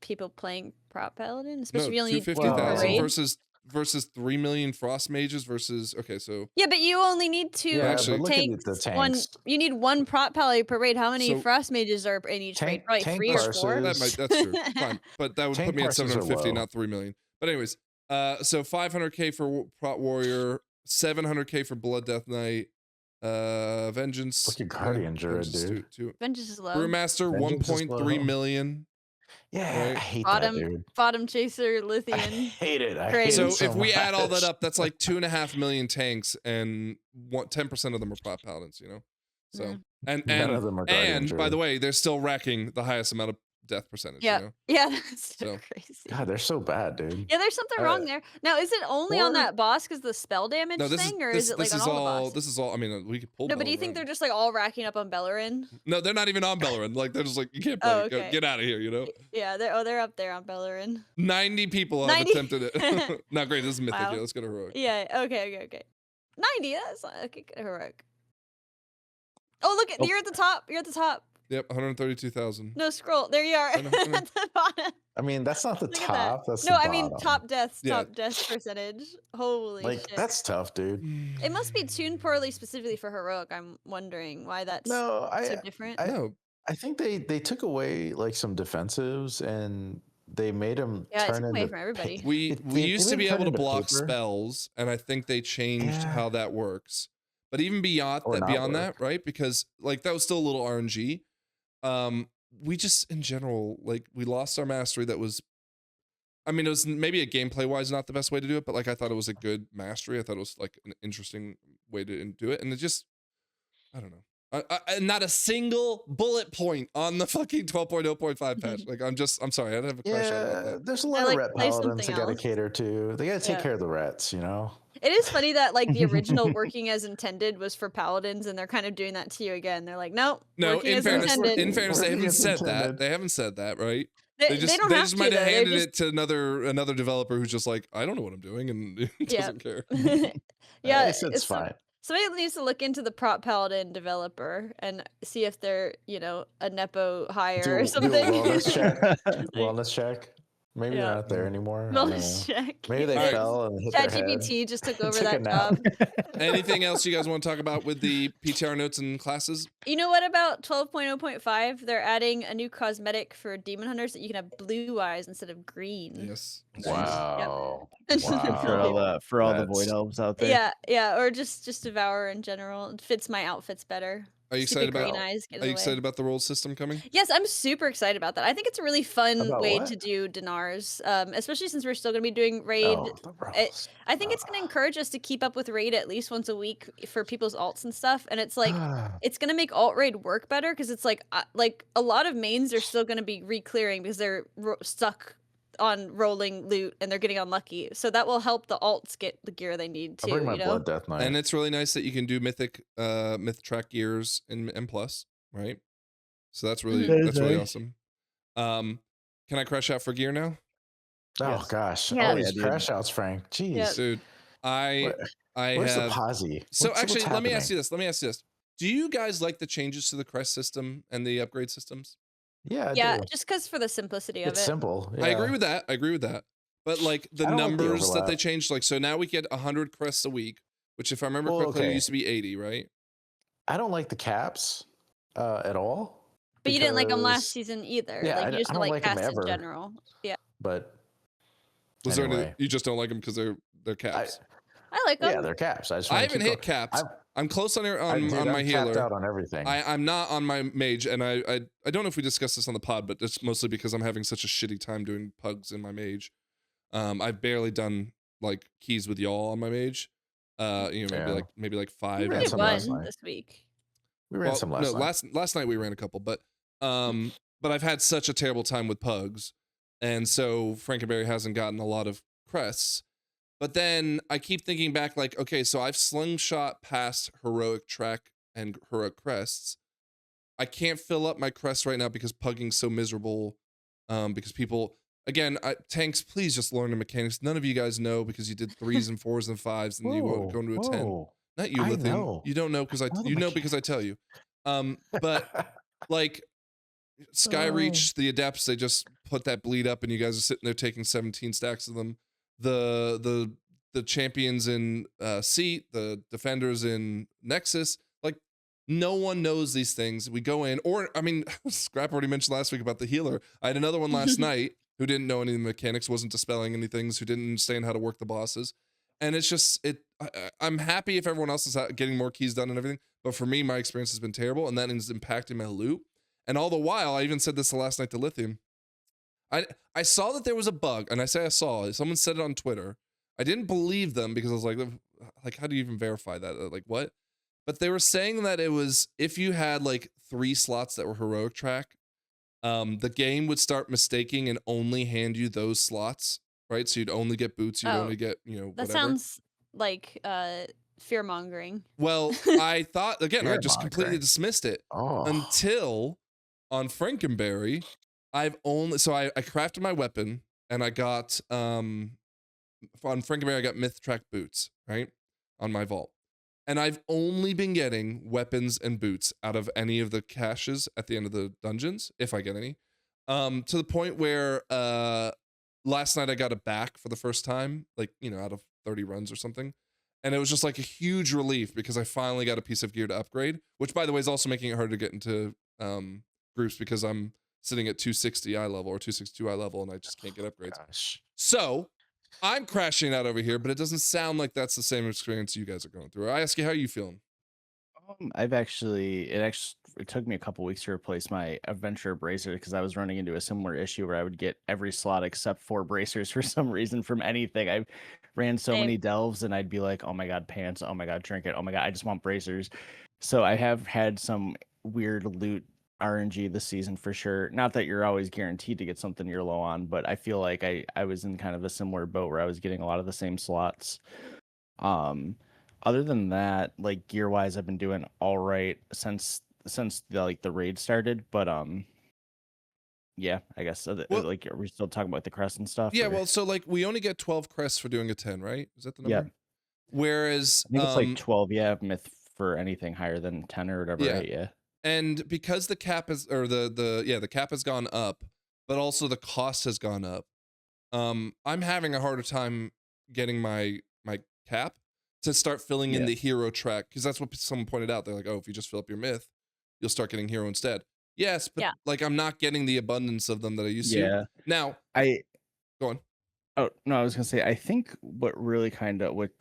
people playing prop Paladin, there. especially if you only need 250,000 raid. versus 3 million frost mages versus so Yeah, but you only need two Yeah, Actually- but look at tanks. the One, tanks. you need one prop Paladin per raid. How many So- frost mages are in each raid? Tank- Probably tank 3 or 4. versus- that's true. Fine. But that would Tank put me at prices are 750, low. not 3 million. But anyways, so 500k for prop warrior, 700k for blood death knight, vengeance. Look at Guardian Druid, Vengeance dude. Vengeance is low. Brewmaster, Vengeance is 1.3 low. million. Yeah, Right. I hate Bottom- that, dude. Bottom chaser, I Lithian. hate it. I Great. hate So it so if we add all that much. up, that's like 2.5 million tanks, and 10% of them are prop paladins. So Yeah. and None of them are Guardian and by Druid. the way, they're still racking the highest amount of death percentage. Yeah. Yeah, that's so So- crazy. God, they're so bad, dude. Yeah, there's something wrong there. Now, is it only on or- that boss because the spell damage No, this thing, or is is it like on all the bosses? this is all. I mean, we could pull. No, but do you think they're just like all racking up on Bellerin? No, they're not even on Bellerin. Like they're just like, you can't play. Oh, Go- okay. Get out of here. Yeah, they're up there on Bellerin. 90 people have 90? attempted it. Not great. This is mythic. Wow. Yeah, let's go to heroic. Yeah. Okay. 90. That's okay. Heroic. Oh, look! Oh. You're at the top. You're at the top. Yep, 132,000. No, scroll. There you are. I know, I know. At the bottom. I mean, that's not the Look at top. that. That's No, the I mean bottom. top deaths. Yeah. Top death percentage. Holy Like shit! that's tough, dude. It must be tuned poorly specifically for heroic. I'm wondering why that's No, so different. No, I think they took away like some defensives and they made them Yeah, it turn took away into from everybody. we they used to made be them turn able to into block paper. spells, and I think they changed Yeah. how that works. But even beyond Or not that, work. right? Because like that was still a little RNG. We just in general, like, we lost our mastery. That was, I mean, it was maybe a gameplay wise not the best way to do it, but like I thought it was a good mastery. I thought it was like an interesting way to do it, and it just, I don't know. Not a single bullet point on the fucking 12.0.5 patch. Like I'm sorry, I have a crash out about Yeah, that. there's a lot of like, ret play paladins something they gotta else. cater to. They gotta take Yeah. care of the rets, you know. It is funny that like the original working as intended was for paladins, and they're kind of doing that to you again. They're like, nope, No, working in as fairness, intended. they Working haven't as said that. intended. They haven't said that, right? They They don't have just to, might have though. They're handed just- it to another developer who's just like, I don't know what I'm doing, and doesn't care. Yeah, it's so- fine. Somebody needs to look into the prop paladin developer and see if they're, a nepo hire or Do a something. wellness check. Wellness check. Maybe Yeah. they're not there anymore. I don't know. Wellness check. Maybe they Alright. fell and hit their head. ChatGPT just took over Took a that nap. job. Anything else you guys want to talk about with the PTR notes and classes? You know what about 12.0.5? They're adding a new cosmetic for demon hunters that you can have blue eyes instead of green. Yes. Wow. Good for all Wow. the void That's- elves out there. Yeah, or just Devour in general. It fits my outfits better. Are you Stupid excited about? green eyes get in Are you the way. excited about the role system coming? Yes, I'm super excited about that. I think it's a really fun About way what? to do Dinars, especially since we're still going to be doing raid. Oh, the It- rolls. I think it's going to encourage us to keep up with raid at least once a week for people's alts and stuff. And it's like it's going to make alt raid work better because it's like a lot of mains are still going to be re-clearing because they're stuck on rolling loot and they're getting unlucky. So that will help the alts get the gear they need I'll too. bring my You know? Blood Death Knight. And it's really nice that you can do myth track gears in M+, right? So that's really That is that's really nice. awesome. Can I crash out for gear now? Oh Yes. gosh. Yeah. All these Yeah, dude. crash outs, Frank. Jeez. Yeah. Dude, I Where's the have posse? So What's actually, let me ask happening? you this. Do you guys like the changes to the crest system and the upgrade systems? Yeah, I Yeah, do. just because for the simplicity of It's it. simple. I Yeah. agree with that. But like the I don't like the numbers that they overlap. changed, like so now we get 100 crests a week, which if I remember Well, correctly, it okay. used to be 80, right? I don't like the caps at all. But you didn't like them last because- season either. Yeah, Like you just I don't don't like like 'em cast in ever. general. Yeah, But Was there any, anyway, you just don't like them because they're I, caps? I like them. yeah, they're caps. I, just I wanna haven't keep hit going. caps. I'm close on I'm my tapped healer. out on everything. I'm not on my mage, and I don't know if we discussed this on the pod, but it's mostly because I'm having such a shitty time doing pugs in my mage. I've barely done like keys with y'all on my mage. You know, Yeah. maybe like We 5. ran We did some one last night. this week. We ran some last no, night. last night we ran a couple, but I've had such a terrible time with pugs, and so Frankenberry hasn't gotten a lot of crests. But then I keep thinking back, like, okay, so I've slingshot past heroic track and heroic crests. I can't fill up my crests right now because pugging's so miserable. Because people, again, tanks, please just learn the mechanics. None of you guys know because you did 3s and 4s and 5s, and you won't go into a 10. Whoa. Not you, I Lithium. know. You don't know because I know the you know because I tell you. But like Skyreach, the adepts, they just put that bleed up, and you guys are sitting there taking 17 stacks of them. The champions in Seat, the defenders in Nexus, like no one knows these things. We go in, or I mean, Scrap already mentioned last week about the healer. I had another one last night who didn't know any of the mechanics, wasn't dispelling any things, who didn't understand how to work the bosses. And it's just I'm happy if everyone else is getting more keys done and everything, but for me, my experience has been terrible, and that is impacting my loot. And all the while, I even said this the last night to Lithium. I saw that there was a bug, and I say I saw it. Someone said it on Twitter. I didn't believe them because I was like, how do you even verify that? Like, what? But they were saying that it was if you had like 3 slots that were heroic track, the game would start mistaking and only hand you those slots, right? So you'd only get boots, you'd only get, you know, That whatever. sounds like fear mongering. Well, I thought, again, I just completely Fear-mongering. dismissed it Oh. until on Frankenberry, I crafted my weapon, and I got on Frankenberry I got myth track boots, right, on my vault, and I've only been getting weapons and boots out of any of the caches at the end of the dungeons, if I get any, to the point where last night I got it back for the first time, like, you know, out of 30 runs or something. And it was just like a huge relief because I finally got a piece of gear to upgrade, which by the way is also making it harder to get into groups because I'm sitting at 260 eye level or 262 eye level and I just can't get upgrades. Gosh. So I'm crashing out over here, but it doesn't sound like that's the same experience you guys are going through. I ask you, how are you feeling? It took me a couple weeks to replace my adventure bracer because I was running into a similar issue where I would get every slot except 4 bracers for some reason from anything. I ran so Same. many delves and I'd be like, oh my god, pants, oh my god, trinket, oh my god, I just want bracers. So I have had some weird loot RNG this season for sure. Not that you're always guaranteed to get something you're low on, but I feel like I was in kind of a similar boat where I was getting a lot of the same slots. Other than that, like gear wise, I've been doing all right since the raid started. But yeah, I guess Well- like are we still talking about the crest and stuff? Yeah, or- well, so like we only get 12 crests for doing a 10, right? Is that the number? Yeah. Whereas I think it's like 12. Yeah, myth for anything higher than 10 or whatever. Yeah. Right? Yeah. and because the cap is, or the cap has gone up, but also the cost has gone up. I'm having a harder time getting my cap to start filling in Yeah. the hero track, because that's what someone pointed out. They're like, oh, if you just fill up your myth, you'll start getting hero instead. Yes, but Yeah. like I'm not getting the abundance of them that I used to. Yeah. Now, I go on. Oh, no, I was gonna say, I think what really kind of what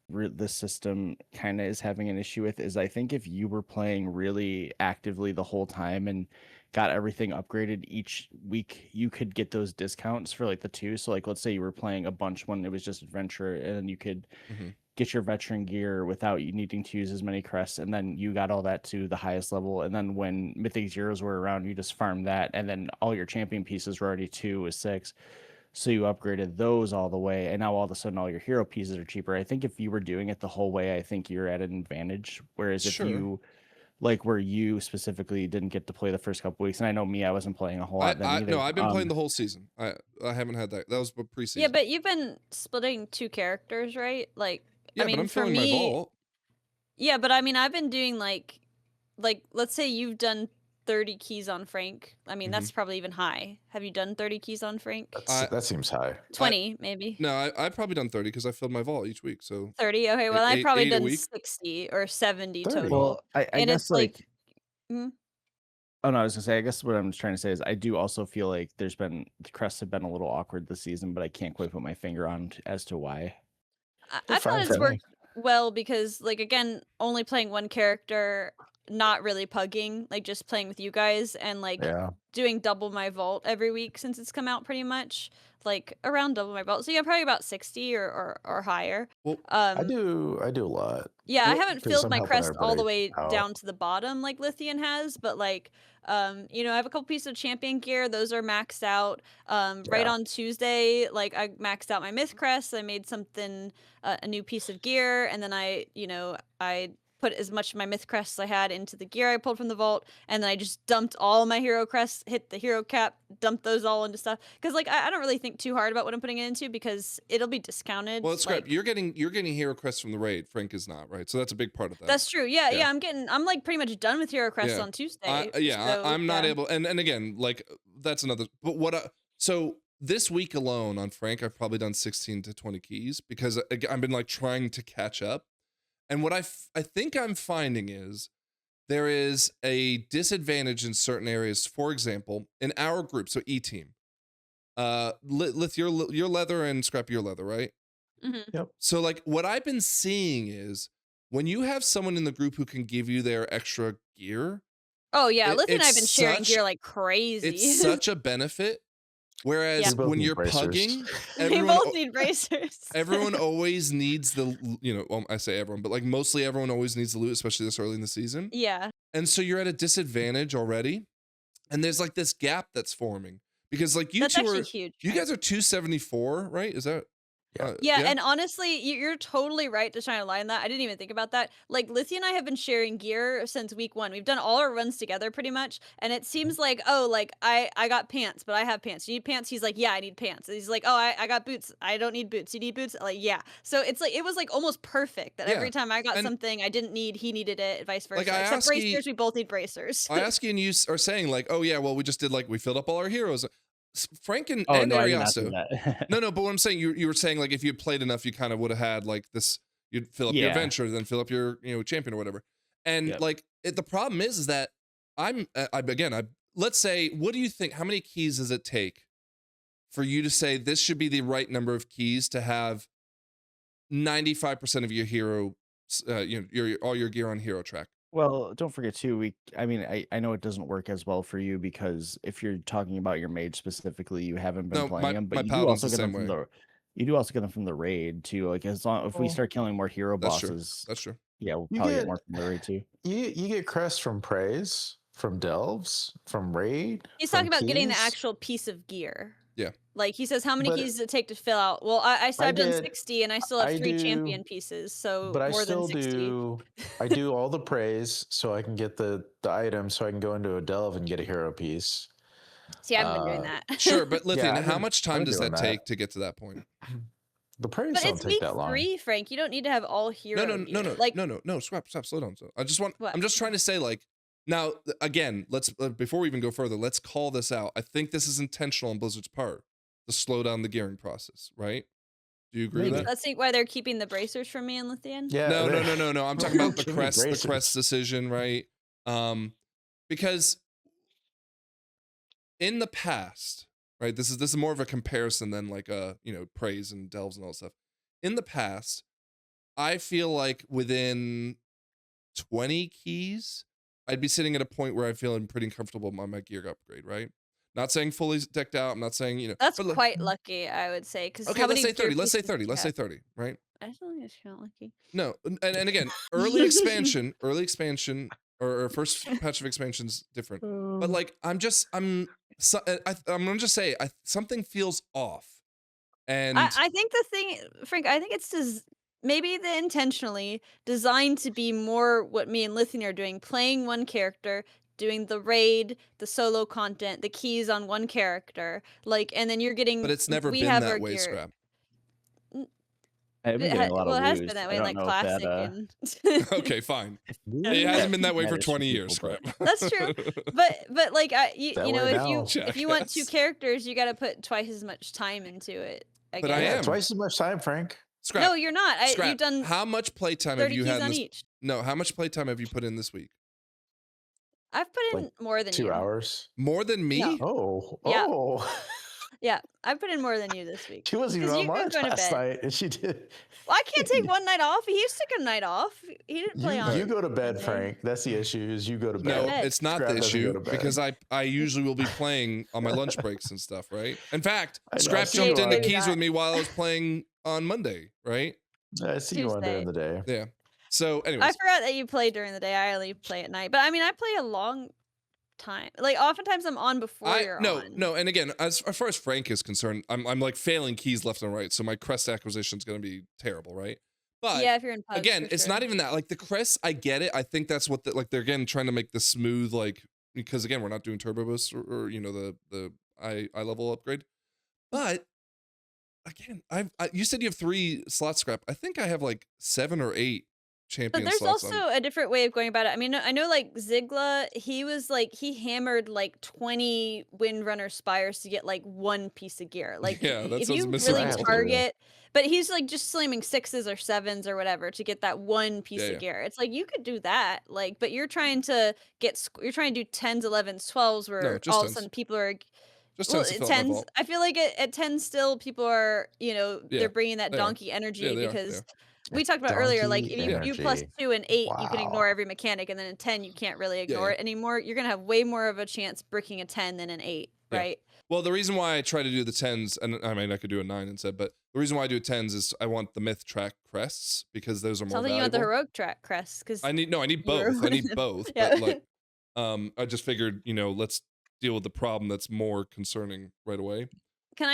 the system kind of is having an issue with is I think if you were playing really actively the whole time and got everything upgraded each week, you could get those discounts for like the two. So like, let's say you were playing a bunch when it was just adventure, and you could Mhm. get your veteran gear without you needing to use as many crests, and then you got all that to the highest level, and then when mythic zeros were around, you just farmed that, and then all your champion pieces were already 2 with 6. So you upgraded those all the way, and now all of a sudden all your hero pieces are cheaper. I think if you were doing it the whole way, I think you're at an advantage. Whereas if Sure. you, like where you specifically didn't get to play the first couple weeks, and I know me, I wasn't playing a whole lot then either. No, I've been playing the whole season. I haven't had that. That was preseason. Yeah, but you've been splitting 2 characters, right? Like, yeah, I mean, but I'm for filling me, my vault. yeah, but I mean, I've been doing like let's say you've done 30 keys on Frank. I mean, that's probably even high. Have you done 30 keys on Frank? That seems high. 20, maybe. No, I've probably done 30 because I filled my vault each week. So 30. Okay, well, I've eight- probably 8 a done week? 60 or 70 30. total. Well, I and guess it's like, oh no, I was gonna say, I guess what I'm trying to say is I do also feel like the crests have been a little awkward this season, but I can't quite put my finger on as to why. I thought fine it's for me. worked well because, like, again, only playing one character, not really pugging, like just playing with you guys, and like Yeah. doing double my vault every week since it's come out, pretty much like around double my vault. So yeah, probably about 60 or higher. Well, I do a lot. Yeah, I Well, haven't 'cause filled I'm my helping crest all the everybody way out. down to the bottom like Lithian has, but like, you know, I have a couple pieces of champion gear. Those are maxed out. Right Yeah. on Tuesday, like I maxed out my myth crest. I made something, a new piece of gear, and then I put as much of my myth crests as I had into the gear I pulled from the vault, and then I just dumped all my hero crests, hit the hero cap, dumped those all into stuff. Because like I don't really think too hard about what I'm putting it into because it'll be discounted. well, it's crap. like, You're getting hero crests from the raid. Frank is not, right? So that's a big part of that. That's true. Yeah, Yeah. I'm like pretty much done with hero crests Yeah. on Tuesday. I'm not yeah. able, and again, like that's another. But so this week alone on Frank, I've probably done 16 to 20 keys because I've been like trying to catch up. And what I think I'm finding is there is a disadvantage in certain areas. For example, in our group, so E team, Lith, your leather and Scrap your leather, right? Mhm. So like what I've been seeing is when you have someone in the group who can give you their extra gear, Oh yeah, It- Lizzie and I have it's been sharing such- gear like crazy. it's such a benefit. Whereas We both when need you're bracers. pugging, we everyone, both need bracers. everyone always needs the, well, I say everyone, but like mostly everyone always needs the loot, especially this early in the season. Yeah. And so you're at a disadvantage already. And there's like this gap that's forming because like you That's two actually are, huge. you right? guys are 274, right? Is that? Yeah. Yeah, and honestly, you're totally right to shine a light on that. I didn't even think about that. Like, Lithia and I have been sharing gear since week 1. We've done all our runs together pretty much, and it seems like, oh, like, I got pants, but I have pants. You need pants? He's like, yeah, I need pants. And he's like, oh, I got boots. I don't need boots. You need boots? Like, yeah. So it's like, it was like almost perfect that Yeah, every time I got and- something I didn't need, he needed it, and vice versa. Like, I Except ask you- bracers, we both need bracers. I ask you and you are saying like, oh yeah, well we just did like, we filled up all our heroes. Frank and Oh no, I did not Ariasto. do that. No, but what I'm saying, you were saying like if you had played enough, you kind of would have had like this. You'd fill up your Yeah. adventure, then fill up your champion or whatever. And Yep. like the problem is that let's say, what do you think? How many keys does it take for you to say this should be the right number of keys to have 95% of your hero, all your gear on hero track? Well, don't forget too, I know it doesn't work as well for you because if you're talking about your mage specifically, you haven't been No, playing them, my but you do paladin's also the get them same from way. you do also get them from the raid too. Like as long if we Well, start killing more hero That's true. bosses, That's true. yeah, we'll You probably get get- more from the raid too. You get crests from praise, from delves, from raid. He's from talking about getting the keys. actual piece of gear. Yeah. Like he says, how many But- keys does it take to fill out? Well, I said I I've done did- 60 and I still have I 3 do- champion pieces, so But I more still than 60. I do all the praise so I can get the item so I can go into a delve and get a hero piece. See, I haven't been doing Uh, that. Sure, but Lithian, I've how been- much I've time been does doing that that. take to get to that point? The praise But don't it's take week that long. 3, Frank. You don't need to have all hero gear. Like, no, stop, slow down. I'm What? just trying to say like, now again, let's before we even go further, let's call this out. I think this is intentional on Blizzard's part. to slow down the gearing process, right? Do you agree with Maybe. that? Let's see why they're keeping the bracers from me and Lithian. Yeah. No. I'm talking about the Give me crest bracers. decision, right? Because in the past, right? This is more of a comparison than like praise and delves and all that stuff. In the past, I feel like within 20 keys, I'd be sitting at a point where I feel I'm pretty comfortable on my gear upgrade, right? Not saying fully decked out. I'm not saying, That's but quite lucky, I would say. Because okay, let's say 30. Let's say 30. Let's say 30, right? I don't think it's not lucky. No, and again, early expansion, or first patch of expansion's different. But like, I'm gonna just say something feels off, and I think the thing, Frank, I think it's maybe the intentionally designed to be more what me and Lithian are doing, playing one character, doing the raid, the solo content, the keys on one character, like, and then you're getting. but it's never we been have that our way, gear. Scrap. I've been getting a lot Well, of it has woos. been that I way in don't like know if classic that, and. Okay, fine. Yeah. It hasn't been that way for matters 20 some years, people, Scrap. That's true, but like you That know, way if you want 2 Jackass. characters, you got to put twice as much time into it. But I Yeah, am. twice as much time, Frank. Scrap. No, you're not. Scrap. You've done How much playtime 30 have you keys had in on this? each. No, how much playtime have you put in this week? I've put in Like more than 2 you. hours. More than me? No. Oh. Yeah. Oh. Yeah, I've put in more than you this week. She wasn't even 'Cause on you've been March going to last bed. night, and she did. Well, I can't take one night off. He used to take a night off. He didn't play on. You go to bed, Monday. Frank. That's the issue. Is you go to No, bed. bed. it's not Scrap the doesn't go issue to bed. because I usually will be playing on my lunch breaks and stuff, right? In fact, I know, I Scrap see jumped you into on it. keys with me while I was playing on Monday, right? I see you on during the day. Yeah. So, I anyways, forgot that you play during the day. I only play at night. But I mean, I play a long time. Like oftentimes I'm on before you're on. No, and again, as far as Frank is concerned, I'm like failing keys left and right, so my crest acquisition is going to be terrible, right? But Yeah, if you're in pugs, again, for it's sure. not even that. Like the crest, I get it. I think that's what they're again trying to make this smooth, like because again, we're not doing turbo boost or the eye level upgrade. But again, you said you have 3 slot, Scrap. I think I have like 7 or 8 champion But there's slots. also a different way of going about it. I mean, I know like Zigla, he was like he hammered like 20 Windrunner spires to get like 1 piece of gear. Like Yeah, that if sounds you miserable. really I have to. target, but he's like just slamming 6s or 7s or whatever to get that 1 piece Yeah, of yeah. gear. It's like you could do that, like, but you're trying to you're trying to do 10s, 11s, 12s where just all of a 10s. sudden people are. Just Well, tends to fill out my 10s. vault. I feel like at 10 still people are, Yeah, they're bringing that they are. donkey energy Yeah, they are, because we talked about earlier, like if you plus Donkey 2 and 8, you can Wow. ignore every mechanic, and then in 10 you can't really ignore yeah. it anymore. You're gonna have way more of a chance bricking a 10 than an 8, Yeah. right? Well, the reason why I try to do the 10s, and I mean I could do a 9 instead, but the reason why I do 10s is I want the myth track crests because those are more Sounds like valuable. you want the heroic track crest because I need both. I need both. Yeah. But like, I just figured, let's deal with the problem that's more concerning right away. can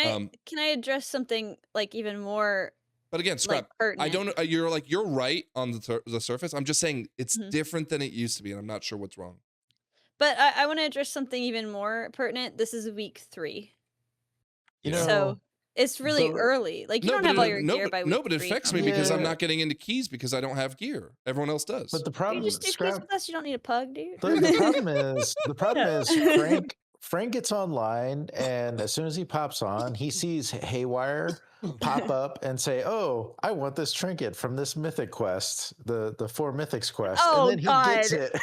I address something like even more But again, like Scrap, pertinent? I don't. You're right on the surface. I'm just saying it's Mhm. different than it used to be, and I'm not sure what's wrong. But I want to address something even more pertinent. This is week 3, You Yeah. know, so it's really but- early. Like you No, don't but have all it- your no, gear but- by week no, but it 3. affects me because I'm Yeah. not getting into keys because I don't have gear. Everyone else does. but the You problem, just do keys Scrap, with us. You don't need a pug, dude. the problem is Frank gets online, and as soon as he pops on, he sees Haywire pop up and say, "Oh, I want this trinket from this mythic quest, the 4 mythics quest," Oh, and then he gets God. it.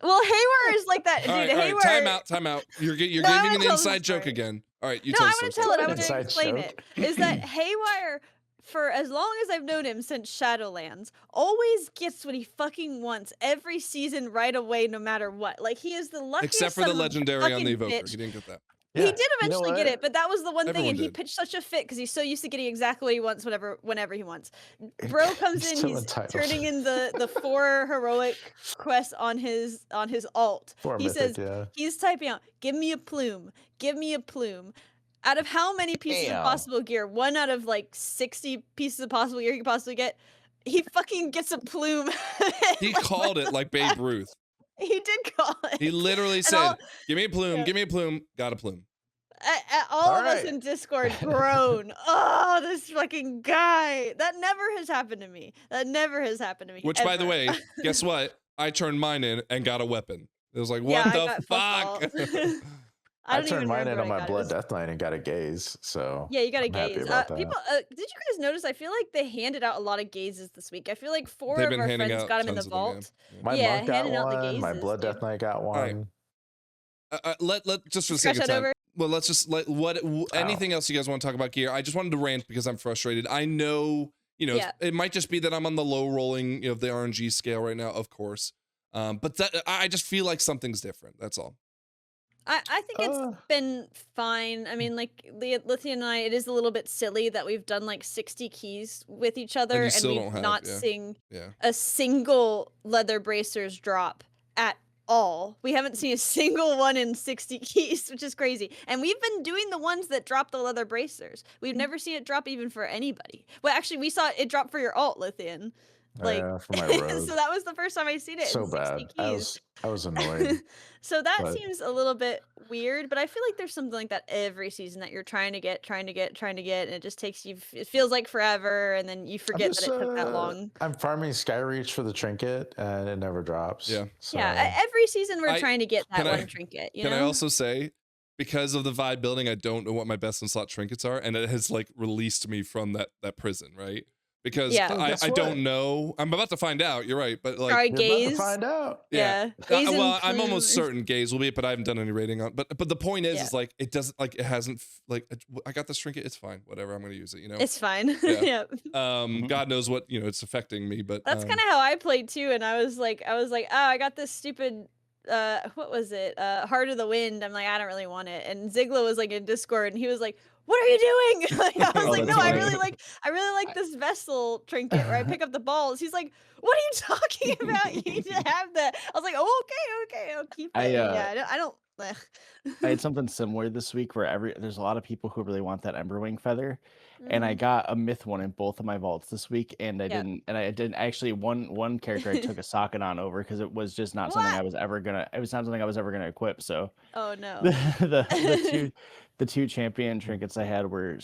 Well, Haywire is like that, dude. all right, Haywire. time out. You're No, I giving wanna an tell the inside joke story. again. All right, you No, tell I the want to story. tell it. I An want to inside explain joke. it. Is that Haywire, for as long as I've known him since Shadowlands, always gets what he fucking wants every season right away, no matter what. Like he is the luckiest. Except for son the of a legendary on the fucking Evoker. bitch. He didn't get that. He Yeah, did you know eventually get what? it, but that was the one thing, Everyone and he did. pitched such a fit because he's so used to getting exactly what he wants, whenever he wants. Bro comes He's in, so he's entitled. turning in the 4 heroic quests on his alt. 4 He mythic, says yeah. he's typing out, "Give me a plume, give me a plume." Out of how many pieces of Damn. possible gear? 1 out of like 60 pieces of possible gear you could possibly get. He fucking gets a plume. He Like, called it like Babe Ruth. He did call it. He literally And said, all- "Give me a plume, Yeah. give me a plume." Got a plume. All of us Alright. in Discord groan. Oh, this fucking guy. That never has happened to me. That never has happened to me. Which, by the ever. way, guess what? I turned mine in and got a weapon. It was like, Yeah, what I the got fuck fuck? I I don't even turned mine in remember on what I my got. It blood was death knight and got a gaze. So Yeah, you got a I'm happy gaze. about that. People, did you guys notice? I feel like they handed out a lot of gazes this week. I feel like 4 They've of been our handing friends out got them in the tons of them, yeah. vault. Yeah. My Yeah, monk got handing out the one. My gazes, blood death dude. knight got right. one. Let just for the Scratch sake of that time. over. Well, let's just anything else you guys want to talk about gear. I just wanted to rant because I'm frustrated. I know, Yeah. it might just be that I'm on the low rolling, of the RNG scale right now, of course. But that I just feel like something's different. That's all. I think it's been fine. I mean, like Lithium and I, it is a little bit silly that we've done like 60 keys with each other you and still we've don't have, not yeah. seen Yeah. a single leather bracers drop at all. We haven't seen a single one in 60 keys, which is crazy. And we've been doing the ones that drop the leather bracers. We've never seen it drop even for anybody. Well, actually, we saw it drop for your alt, Lithium. Like, Yeah, for my road. so that was the first time I seen it So in 60 bad. keys. I was annoyed. So that but- seems a little bit weird, but I feel like there's something like that every season that you're trying to get, and it just takes you, it feels like forever, and then you forget that it took that long. I'm farming Skyreach for the trinket, and it never drops. Yeah. So. Yeah, every season we're trying to get that can I- one trinket, you Can know? I also say, because of the vibe building, I don't know what my best in slot trinkets are, and it has like released me from that prison, right? Because Yeah. Well, guess I what? don't know. I'm about to find out. You're right, but like, Sorry, You're about to gaze. find out. Yeah. Gaze and well, I'm almost plume. certain gaze will be it, but I haven't done any rating on. But the point is, Yeah. is like it doesn't like it hasn't like I got this trinket. It's fine. Whatever. I'm gonna use it. It's fine. Yeah. Yeah. God knows what it's affecting me, but That's kind of how I played too, and I was like, oh, I got this stupid what was it? Heart of the Wind. I'm like, I don't really want it. And Zigla was like in Discord and he was like, what are you doing? Like, I was Oh, like, that's no, I funny. really like this vessel trinket where I pick up the balls. He's like, what are you talking about? You need to have that. I was like, oh, okay, I'll keep it. Yeah, I don't. I had something similar this week where there's a lot of people who really want that Emberwing feather, and I got a myth one in both of my vaults this week, and I didn't actually one character I took a socket on over because it was just not something I was ever gonna equip. So Oh no. the two champion trinkets I had were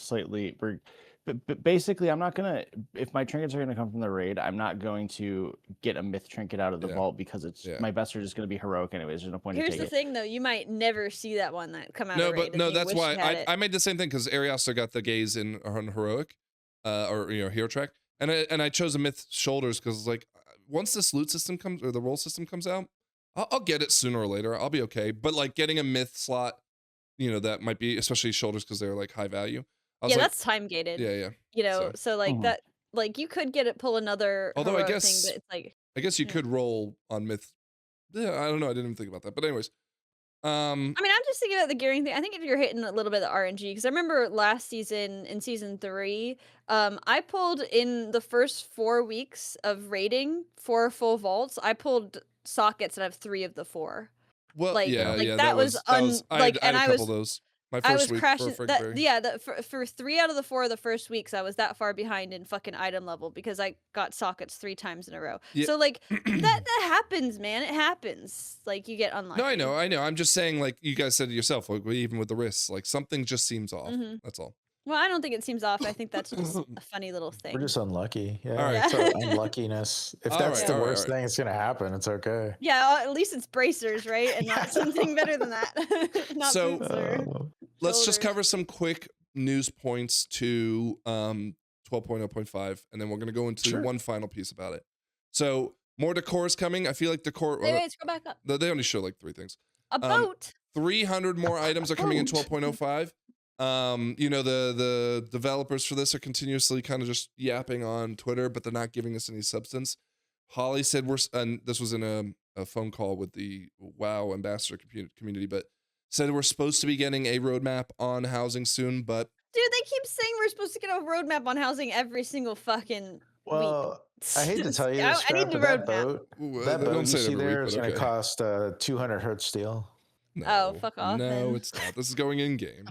but basically I'm not gonna, if my trinkets are gonna come from the raid, I'm not going to get a myth trinket out of the vault because my bests are just gonna be heroic anyways. There's no point in Here's taking the thing though, you might never see that one that come out no, of raid. but no, if you that's wish why you had I made the same thing because Ariaster got the gaze on heroic, or hero track, and I chose a myth shoulders because like once this loot system comes or the roll system comes out, I'll get it sooner or later. I'll be okay. But like getting a myth slot, that might be especially shoulders because they're like high value. Yeah, that's time gated. Yeah. You know, so like that, like you could pull another. Although I heroic guess thing, but it's like I guess you could roll on myth. Yeah, I don't know. I didn't even think about that. But anyways, I mean, I'm just thinking about the gearing thing. I think if you're hitting a little bit of RNG, because I remember last season in season 3, I pulled in the first 4 weeks of raiding 4 full vaults. I pulled sockets and I have 3 of the 4. well, yeah, that was I had a couple of those. My first I was week crashing. for For 3 out of the 4 of the first weeks, I was that far behind in fucking item level because I got sockets 3 times in a row. Yeah. So like that happens, man. It happens. Like you get unlucky. No, I know. I'm just saying, like you guys said it yourself, like even with the wrists, like something just seems off. That's all. Well, I don't think it seems off. I think that's just a funny little thing. We're just unlucky. Yeah. All right. So unluckiness. If that's the worst thing that's gonna happen, it's okay. Yeah, at least it's bracers, right? And not something better than that. Not So, boots or let's just shoulders. cover some quick news points to 12.0.5, and then we're gonna go into one final piece about it. So more decor is coming. I feel like decor. Wait, scroll back up. They only show like 3 things. A boat. 300 more items are coming in 12.05. The developers for this are continuously kind of just yapping on Twitter, but they're not giving us any substance. Holly said and this was in a phone call with the WoW ambassador community, but said we're supposed to be getting a roadmap on housing soon, but Dude, they keep saying we're supposed to get a roadmap on housing every single fucking Well, I hate to tell you this, I need the that roadmap. boat, that boat you see there is going to cost 200 hertz steel. no, Oh, fuck off, No, then. it's not. This is going in game.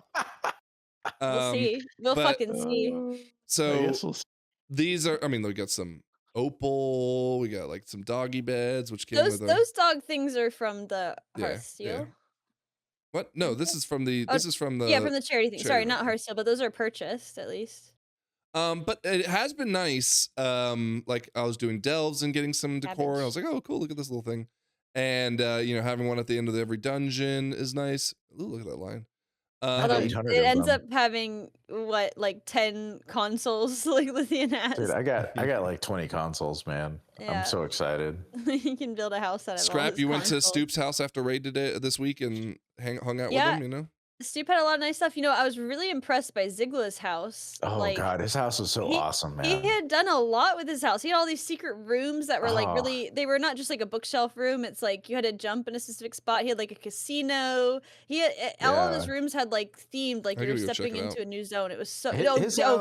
We'll see. We'll fucking see. So these are, we got some opal, we got like some doggy beds, which came with Those dog things are from the Hearthsteel. Yeah. What? No, this is from the from the from the charity thing. Sorry, charity not thing. Hearthsteel, but those are purchased at least. But it has been nice. Like I was doing delves and getting some decor, and I was like, oh, cool, look at this little thing. And having one at the end of every dungeon is nice. Ooh, look at that line. Although 800 it of ends them. up having what, like 10 consoles, like Lithian has. Dude, I got like 20 consoles, man. Yeah. I'm so excited. You can build a house out of all Scrap, his you went to consoles. Stoop's house after raid today this week and hung out Yeah. with him, Stoop had a lot of nice stuff. I was really impressed by Ziggler's house. Oh god, his house was so awesome, man. He had done a lot with his house. He had all these secret rooms that were like really, they were not just like a bookshelf room. It's like you had to jump in a specific spot. He had like a casino. He had all of his rooms had like themed, like you were stepping into a new zone. It was so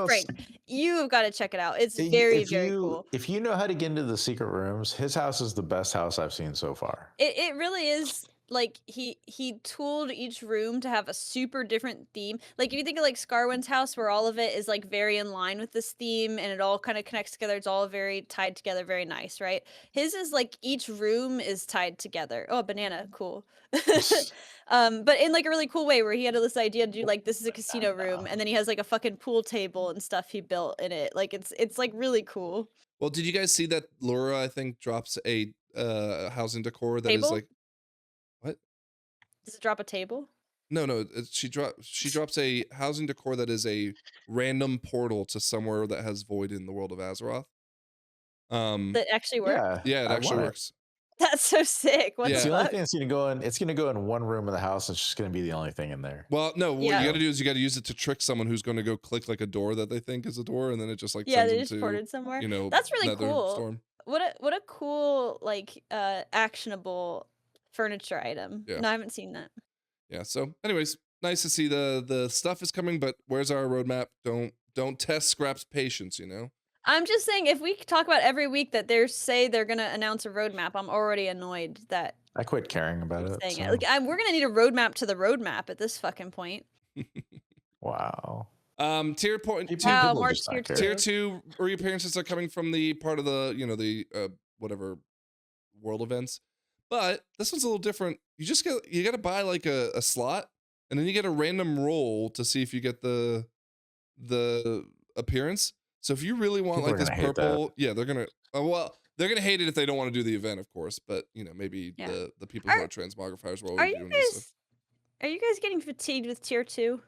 Frank, you've got to check it out. It's very cool. If you know how to get into the secret rooms, his house is the best house I've seen so far. It really is. Like he tooled each room to have a super different theme. Like if you think of like Scarwin's house, where all of it is like very in line with this theme and it all kind of connects together. It's all very tied together, very nice, right? His is like each room is tied together. Oh, a banana, cool. But in like a really cool way, where he had this idea to do like, this is a casino room, and then he has like a fucking pool table and stuff he built in it. Like it's like really cool. Well, did you guys see that Laura, I think, drops a housing decor that is like, what? Does it drop a table? No. She drops a housing decor that is a random portal to somewhere that has void in the world of Azeroth. That actually works. Yeah, it actually works. That's so sick. What It's the the only fuck? thing that's gonna go in. It's gonna go in one room of the house. It's just gonna be the only thing in there. Well, no. What you got to do is you got to use it to trick someone who's going to go click like a door that they think is a door, and then it just like sends they them just to, ported somewhere. you know, that's really Nether cool. Storm. What a cool like actionable furniture item. Yeah. No, I haven't seen that. Yeah. So, anyways, nice to see the stuff is coming, but where's our roadmap? Don't test Scrap's patience, you know. I'm just saying, if we talk about every week that they're gonna announce a roadmap, I'm already annoyed that I quit caring about it. saying So. it. Like, we're gonna need a roadmap to the roadmap at this fucking point. Wow. Tier point. Wow, March tier 2 reappearances are coming from the part of the the whatever world events, but this one's a little different. You got to buy like a slot, and then you get a random roll to see if you get the appearance. So if you really want People like this purple, they're gonna they're gonna hate it if they don't want to do the event, of course. But maybe the people who are transmogrifiers will always be doing this stuff. Are you guys getting fatigued with tier 2?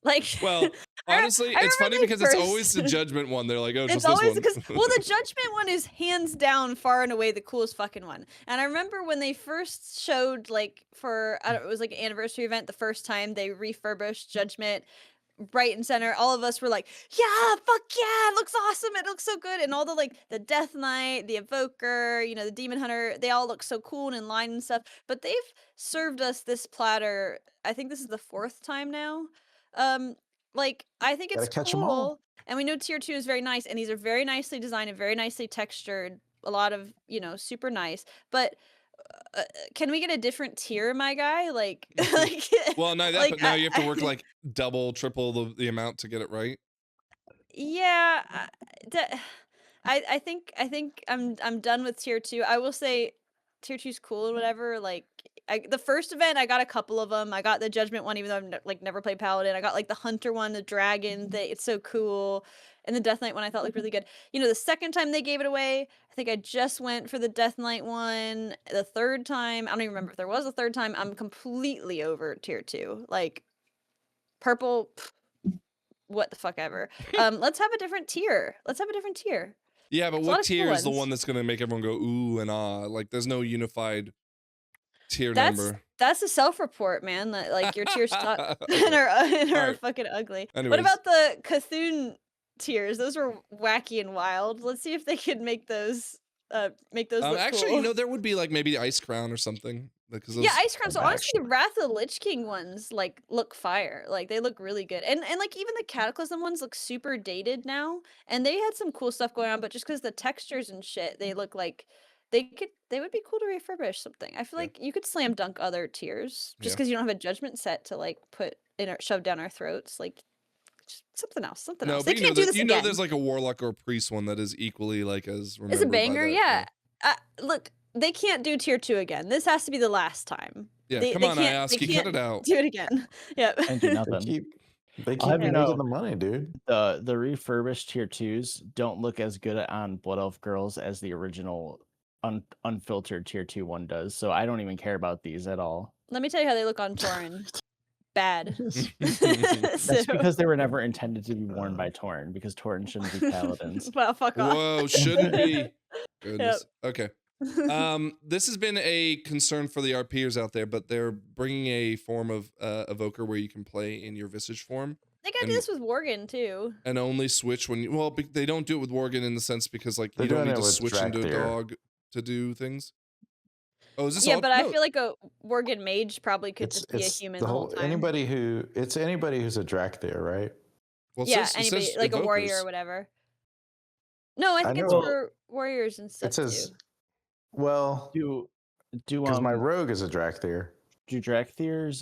Like, well, honestly, it's funny because it's always the judgment one. They're like, oh, it's always because the judgment one is hands down far and away the coolest fucking one. And I remember when they first showed like it was like an anniversary event, the first time they refurbished Judgment right and center, all of us were like, yeah, fuck yeah, it looks awesome, it looks so good. And all the Death Knight, the Evoker, the Demon Hunter, they all look so cool and in line and stuff. But they've served us this platter, I think this is the 4th time now. Like, I think it's cool, and we know tier 2 is very nice, and these are very nicely designed and very nicely textured, a lot of super nice. But can we get a different tier, my guy? Like, well, no, but now you have to work like double, triple the amount to get it right. Yeah, I think I'm done with tier 2. I will say tier 2's cool and whatever. Like, the first event, I got a couple of them. I got the Judgment one, even though I've never played Paladin. I got like the Hunter one, the Dragon. It's so cool. And the Death Knight one I thought looked really good. The second time they gave it away, I think I just went for the Death Knight one. The third time, I don't even remember if there was a third time. I'm completely over tier 2. Like, purple, what the fuck ever. Let's have a different tier. Yeah, but what tier is the one that's gonna make everyone go ooh and ah? Like, there's no unified tier number. That's a self-report, man. Like, your tiers suck and are fucking ugly. Anyways. What about the Cthulhu tiers? Those were wacky and wild. Let's see if they could make those look actually, cool. there would be like maybe Ice Crown or something. Because Ice Crown. So honestly, Wrath of the Lich King ones like look fire. Like, they look really good, and like even the Cataclysm ones look super dated now. And they had some cool stuff going on, but just because the textures and shit, they look like they would be cool to refurbish something. I feel like you could slam dunk other tiers just because you don't have a Judgment set to like put in or shove down our throats. Like, just something else. No, They but can't do this again. there's like a Warlock or a Priest one that is equally like as It's a banger, look, they can't do tier 2 again. This has to be the last time. Yeah, come on, I ask you, cut it out. Do it again. Yep. And do nothing. They keep making the money, dude. The refurbished tier 2s don't look as good on Blood Elf Girls as the original unfiltered tier 2 one does. So I don't even care about these at all. Let me tell you how they look on Tauren. Bad. That's So, because they were never intended to be worn by Tauren, because Tauren shouldn't be paladins. well, fuck off. Whoa, shouldn't be. Goodness. Okay. This has been a concern for the RPers out there, but they're bringing a form of evoker where you can play in your visage form. They gotta do this with Worgen too. And only switch when you, well, they don't do it with Worgen in the sense because like you don't need to switch into a dog to do things. Oh, is this Yeah, but I feel like a Worgen mage probably could just be a human the whole time. Anybody who's a Drakthir, right? Well, yeah, anybody like a warrior or whatever. No, I think it's for warriors and stuff. It says, too. Well, because my rogue is a Drakthir. Do Drakthir's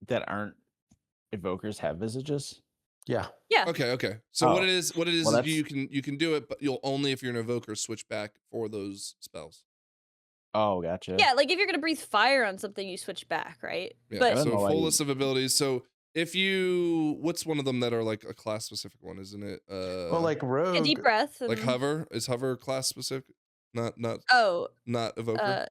that aren't evokers have visages? Yeah. Okay. So what it is you can do it, but you'll only if you're an evoker switch back for those spells. Oh, gotcha. Yeah, like if you're gonna breathe fire on something, you switch back, right? Yeah, but so full list of abilities. So if you, what's one of them that are like a class specific one, isn't it? Well, like rogue. A deep breath. Like hover is hover class specific, not evoker.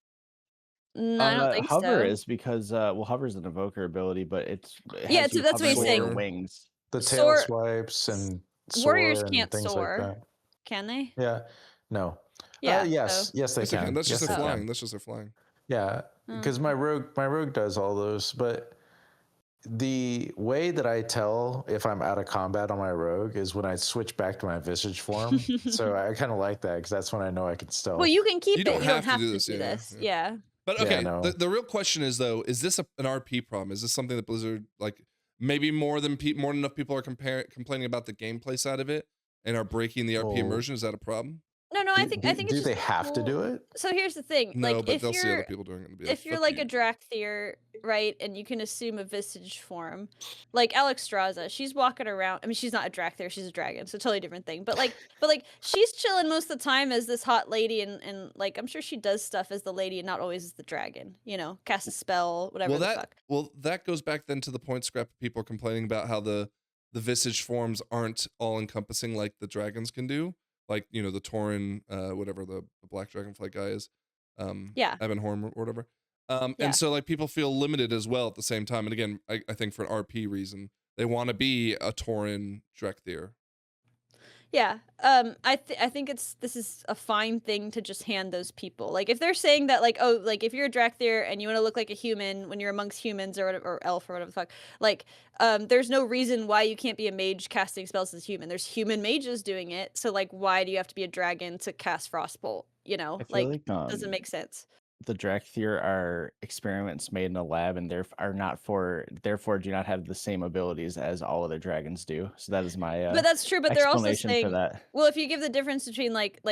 No, I don't think hover so. is because hover is an evoker ability, but it so that's what he's saying. Wings. The tail swipes and warriors can't things soar, like that. Can they? Yeah, no. Yeah. Yes, they can. That's just their flying. That's just their flying. Yeah, because my rogue does all those, but the way that I tell if I'm out of combat on my rogue is when I switch back to my visage form. So I kind of like that because that's when I know I can stealth. Well, you can keep it. You don't have to do this. Yeah. But okay, the real question is though, is this an RP problem? Is this something that Blizzard like maybe more than enough people are complaining about the gameplay side of it and are breaking the RP immersion? Is that a problem? No, I think it's do they have to do it? So here's the thing. No, like, but they'll see other people doing it. If you're like a Drakthir, right, and you can assume a visage form, like Alexstrasza, she's walking around. I mean, she's not a Drakthir, she's a dragon, so totally different thing. But she's chilling most of the time as this hot lady, and like I'm sure she does stuff as the lady and not always as the dragon. You know, cast a spell, whatever the fuck. Well, that goes back then to the point scrap of people complaining about how the visage forms aren't all encompassing like the dragons can do. Like, you know, the Tauren, whatever the black dragonfly guy is, Ebenhorn or whatever. And so like people feel limited as well at the same time. And again, I think for an RP reason, they want to be a Tauren Drakthir. Yeah, I think this is a fine thing to just hand those people. Like if they're saying that, like, oh, like if you're a Drakthir and you want to look like a human when you're amongst humans or whatever, or elf or whatever the fuck, like, there's no reason why you can't be a mage casting spells as human. There's human mages doing it, so like, why do you have to be a dragon to cast Frostbolt? You know, like doesn't make sense. The Drakthir are experiments made in a lab, and therefore do not have the same abilities as all other dragons do. So that is my but that's true. But they're also saying, for that. Well, if you give the difference between like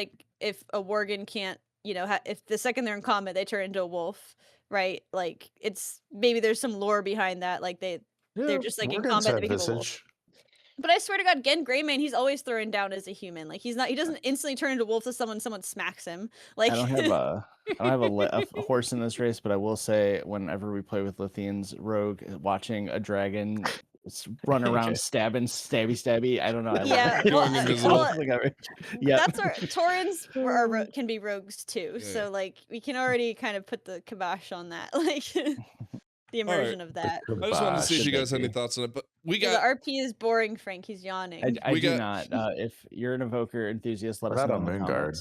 if a Worgen can't, you know, if the second they're in combat they turn into a wolf, right? Like it's maybe there's some lore behind that. Like they're just like in combat they become a wolf. But I swear to God, Gen Greymane, he's always thrown down as a human. Like he doesn't instantly turn into a wolf if someone smacks him. Like I don't have a horse in this race, but I will say whenever we play with Lithian's rogue, watching a dragon run around stabby, I don't know. Yeah, yeah. That's our Taurens can be rogues too. Yeah. So like we can already kind of put the kibosh on that. Like the immersion of that. I just wanted to see if you guys had any thoughts on it, but we got the RP is boring. Frank, he's yawning. I do not. If you're an evoker enthusiast, let us know. Moonguard.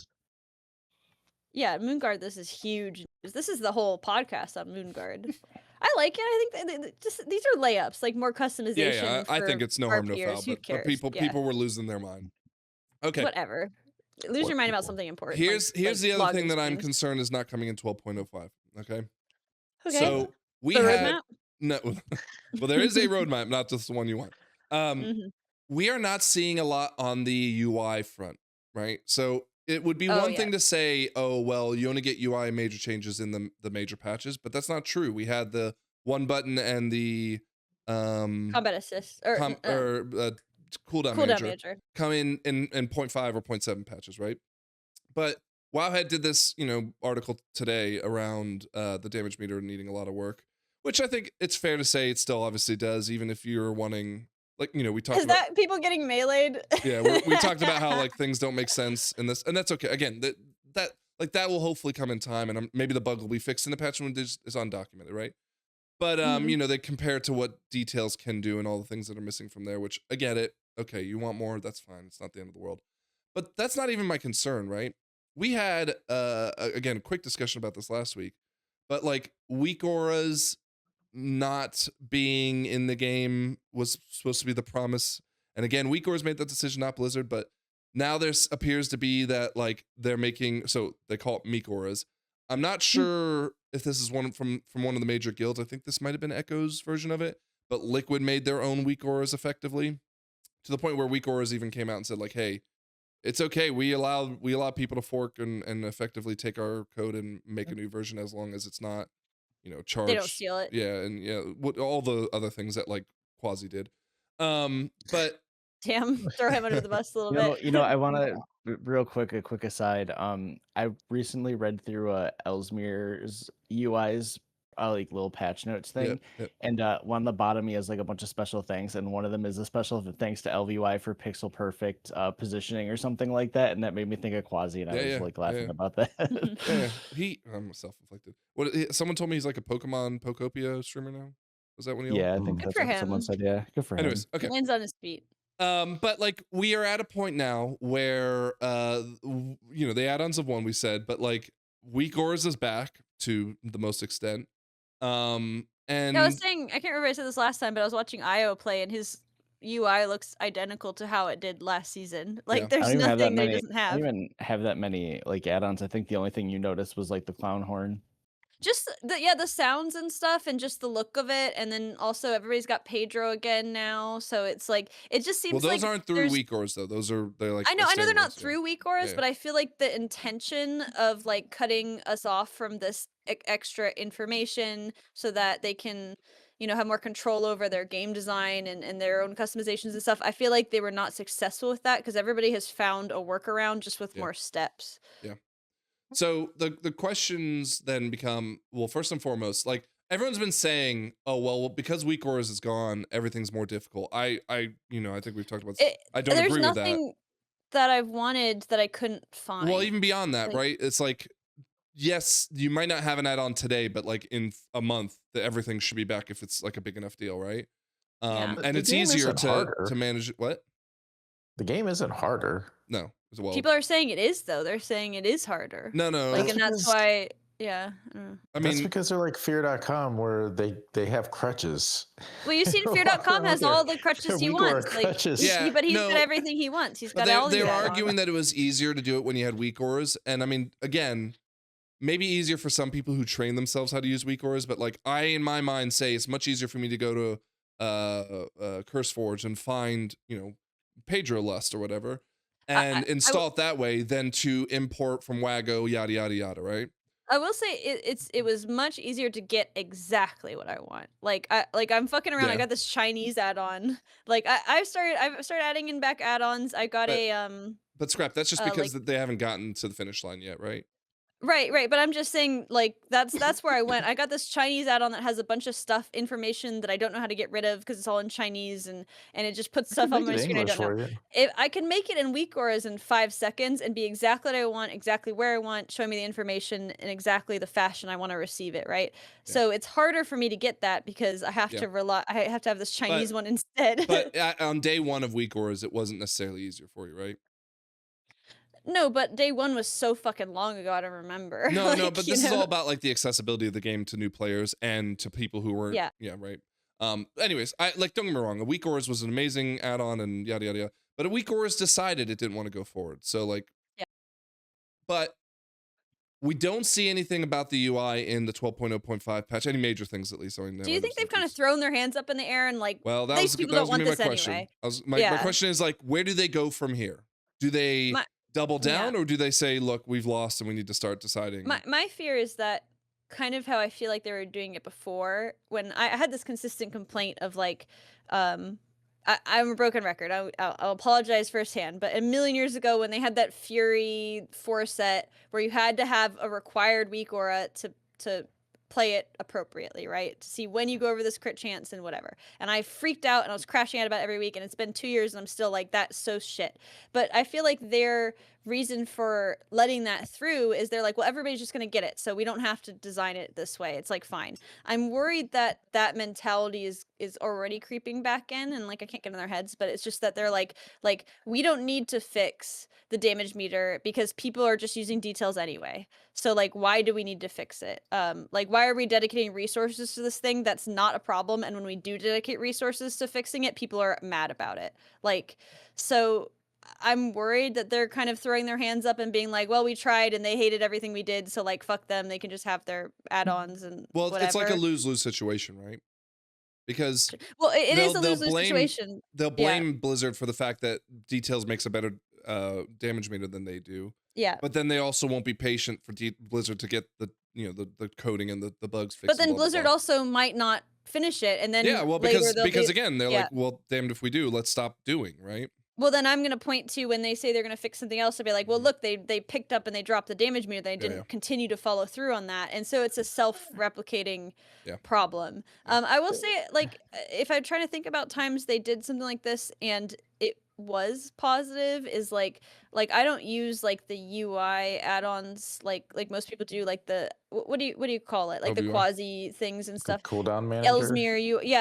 Yeah, Moonguard. This is huge. This is the whole podcast on Moonguard. I like it. I think these are layups, like more customization. Yeah, I think it's no harm, no foul. But people were losing their mind. Okay, whatever. Lose your mind about something important. Here's the other thing that I'm concerned is not coming in 12.05. Okay. So we had no. Well, there is a roadmap, not just the one you want. We are not seeing a lot on the UI front, right? So it would be one thing to say, oh, well, you only get UI major changes in the major patches, but that's not true. We had the one button and the combat assist or cooldown manager come in 0.5 or 0.7 patches, right? But Wowhead did this, article today around the damage meter needing a lot of work, which I think it's fair to say it still obviously does, even if you're wanting, we talked about that people getting meleeed. Yeah, we talked about how things don't make sense in this, and that's okay. Again, that like that will hopefully come in time, and maybe the bug will be fixed in the patch when it's undocumented, right? But Mhm. you know, they compare it to what details can do and all the things that are missing from there, which I get it. Okay, you want more, that's fine. It's not the end of the world. But that's not even my concern, right? We had again, a quick discussion about this last week, but like WeakAuras not being in the game was supposed to be the promise. And again, WeakAuras made that decision, not Blizzard, but now there's appears to be that like they're making, so they call it MeekAuras. I'm not sure if this is one from one of the major guilds. I think this might have been Echo's version of it, but Liquid made their own WeakAuras effectively, to the point where WeakAuras even came out and said like, hey, it's okay. We allow people to fork and effectively take our code and make a new version as long as it's not, you know, They don't charged. steal it. Yeah, and yeah, what all the other things that like Quasi did. But Damn, throw him under the bus a little bit. I want to real quick, a quick aside. I recently read through Ellesmere's UI's like little patch notes thing, and one on the bottom he has like a bunch of special thanks, and one of them is a special thanks to LVY for pixel perfect positioning or something like that, and that made me think of Quasi, and I was like laughing about that. I'm self-inflicted. Someone told me he's like a Pokemon Pokopia streamer now. Was that one of y'all? Yeah, I think Good that's for what someone him. said. Yeah, good for him. Anyways, okay. Lands on his feet. But like we are at a point now where you know, the add-ons of one we said, but like WeakAuras is back to the most extent. And Yeah, I was saying, I can't remember if I said this last time, but I was watching Io play, and his UI looks identical to how it did last season. Like, Yeah. there's I don't even have that nothing that he many. doesn't I have. don't even have that many like add-ons. I think the only thing you noticed was like the clown horn. Just the sounds and stuff, and just the look of it, and then also everybody's got Pedro again now, so it's like it just well, seems those like aren't through there's WeakAuras though. They're like I know they're not standalones, yeah. through WeakAuras, Yeah. but I feel like the intention of like cutting us off from this extra information so that they can, you know, have more control over their game design and their own customizations and stuff. I feel like they were not successful with that because everybody has found a workaround just with more steps. Yeah. So the questions then become, well, first and foremost, like everyone's been saying, oh well, because WeakAuras is gone, everything's more difficult. I you know, I think we've talked about this. I don't There's agree with that. nothing that I've wanted that I couldn't find. Well, even beyond that, Like- right? It's like, yes, you might not have an add-on today, but like in a month, everything should be back if it's like a big enough deal, right? Yeah. And The it's game easier isn't to harder. manage. What? The game isn't harder. No. Well, People are saying it is though. They're saying it is harder. no. Like, and that's because- why. Yeah. I don't know. I That's mean, because they're like fear.com where they have crutches. Well, you've seen Fear.com has all the crutches he WeakAuras wants. Like, crutches. Yeah, but he's no. got everything he wants. He's got they, all they're these add-ons. arguing that it was easier to do it when you had WeakAuras, and I mean, again, maybe easier for some people who train themselves how to use WeakAuras, but like I, in my mind, say it's much easier for me to go to CurseForge and find, you know, Pedro Lust or whatever, and install it that way than to import from Wago, yada yada yada, right? I will say it was much easier to get exactly what I want. Like I'm fucking around. Yeah. I got this Chinese add-on. Like I've started adding in back add-ons. I got But scrap. That's just because like- they haven't gotten to the finish line yet, right? Right, but I'm just saying, like, that's where I went. I got this Chinese add-on that has a bunch of information that I don't know how to get rid of because it's all in Chinese, and it just puts stuff on my screen I don't know. If I can make it in WeakAuras in 5 seconds and be exactly what I want, exactly where I want, show me the information in exactly the fashion I want to receive it, right? Yeah. So it's harder for me to get that because I have to rely. I have to have this Chinese one instead. But on day one of WeakAuras, it wasn't necessarily easier for you, right? No, but day one was so fucking long ago, I don't remember. No, like, no, but this is all about like the accessibility of the game to new players and to people who weren't. Yeah, right. Anyways, I like, don't get me wrong, a WeakAuras was an amazing add-on and yada yada yada. But a WeakAuras decided it didn't want to go forward. So like, but we don't see anything about the UI in the 12.0.5 patch, any major things at least. I mean, do you think they've kind of thrown their hands up in the air and like, well, these people don't want this question. Anyway? My question is like, where do they go from here? Do they double down or do they say, look, we've lost and we need to start deciding? My fear is that kind of how I feel like they were doing it before, when I had this consistent complaint of like, I'm a broken record. I'll apologize firsthand, but a million years ago when they had that Fury 4 set where you had to have a required WeakAura to play it appropriately, right? To see when you go over this crit chance and whatever. And I freaked out and I was crashing out about every week, and it's been 2 years and I'm still like, that's so shit. But I feel like they're reason for letting that through is they're like, well, everybody's just going to get it, so we don't have to design it this way. It's like, fine. I'm worried that that mentality is already creeping back in, and like I can't get in their heads, but it's just that they're like we don't need to fix the damage meter because people are just using details anyway. So like, why do we need to fix it? Like, why are we dedicating resources to this thing that's not a problem? And when we do dedicate resources to fixing it, people are mad about it. Like, so I'm worried that they're kind of throwing their hands up and being like, well, we tried and they hated everything we did, so like, fuck them. They can just have their add-ons and Well, whatever. it's like a lose-lose situation, right? Because well, it is a they'll lose-lose situation. They'll blame Blizzard for the fact that Details makes a better damage meter than they do. Yeah. But then they also won't be patient for Blizzard to get the the coding and the bugs fixed. But then blah, blah, Blizzard blah. also might not finish it, and then well, because again, they're like, well, damned if we do. Let's stop doing, right? Well, then I'm going to point to when they say they're going to fix something else, I'll be like, well, look, they picked up and they dropped the damage meter. They didn't continue to follow through on that. And so it's a self-replicating problem. I will say, like, if I'm trying to think about times they did something like this and it was positive, is like I don't use like the UI add-ons like most people do, like the what do you call it, like the quasi things and stuff, cooldown manager, Ellesmere,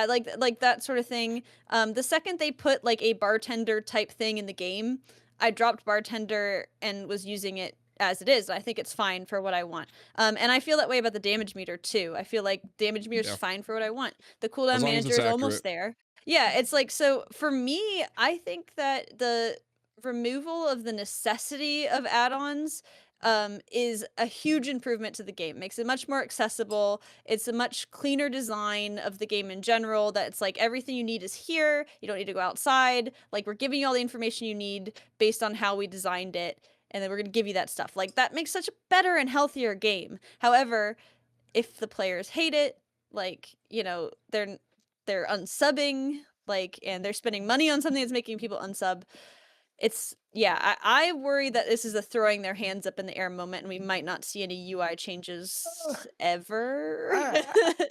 like that sort of thing. The second they put like a bartender type thing in the game, I dropped bartender and was using it as it is. I think it's fine for what I want. And I feel that way about the damage meter too. I feel like damage meter is fine for what I want. The cooldown manager is almost there. Yeah, it's like, so for me, I think that the removal of the necessity of add-ons is a huge improvement to the game. Makes it much more accessible. It's a much cleaner design of the game in general, that it's like everything you need is here. You don't need to go outside. Like, we're giving you all the information you need based on how we designed it, and then we're going to give you that stuff. Like, that makes such a better and healthier game. However, if the players hate it, like, they're unsubbing, like, and they're spending money on something that's making people unsub. It's I worry that this is a throwing their hands up in the air moment, and we might not see any UI changes ever.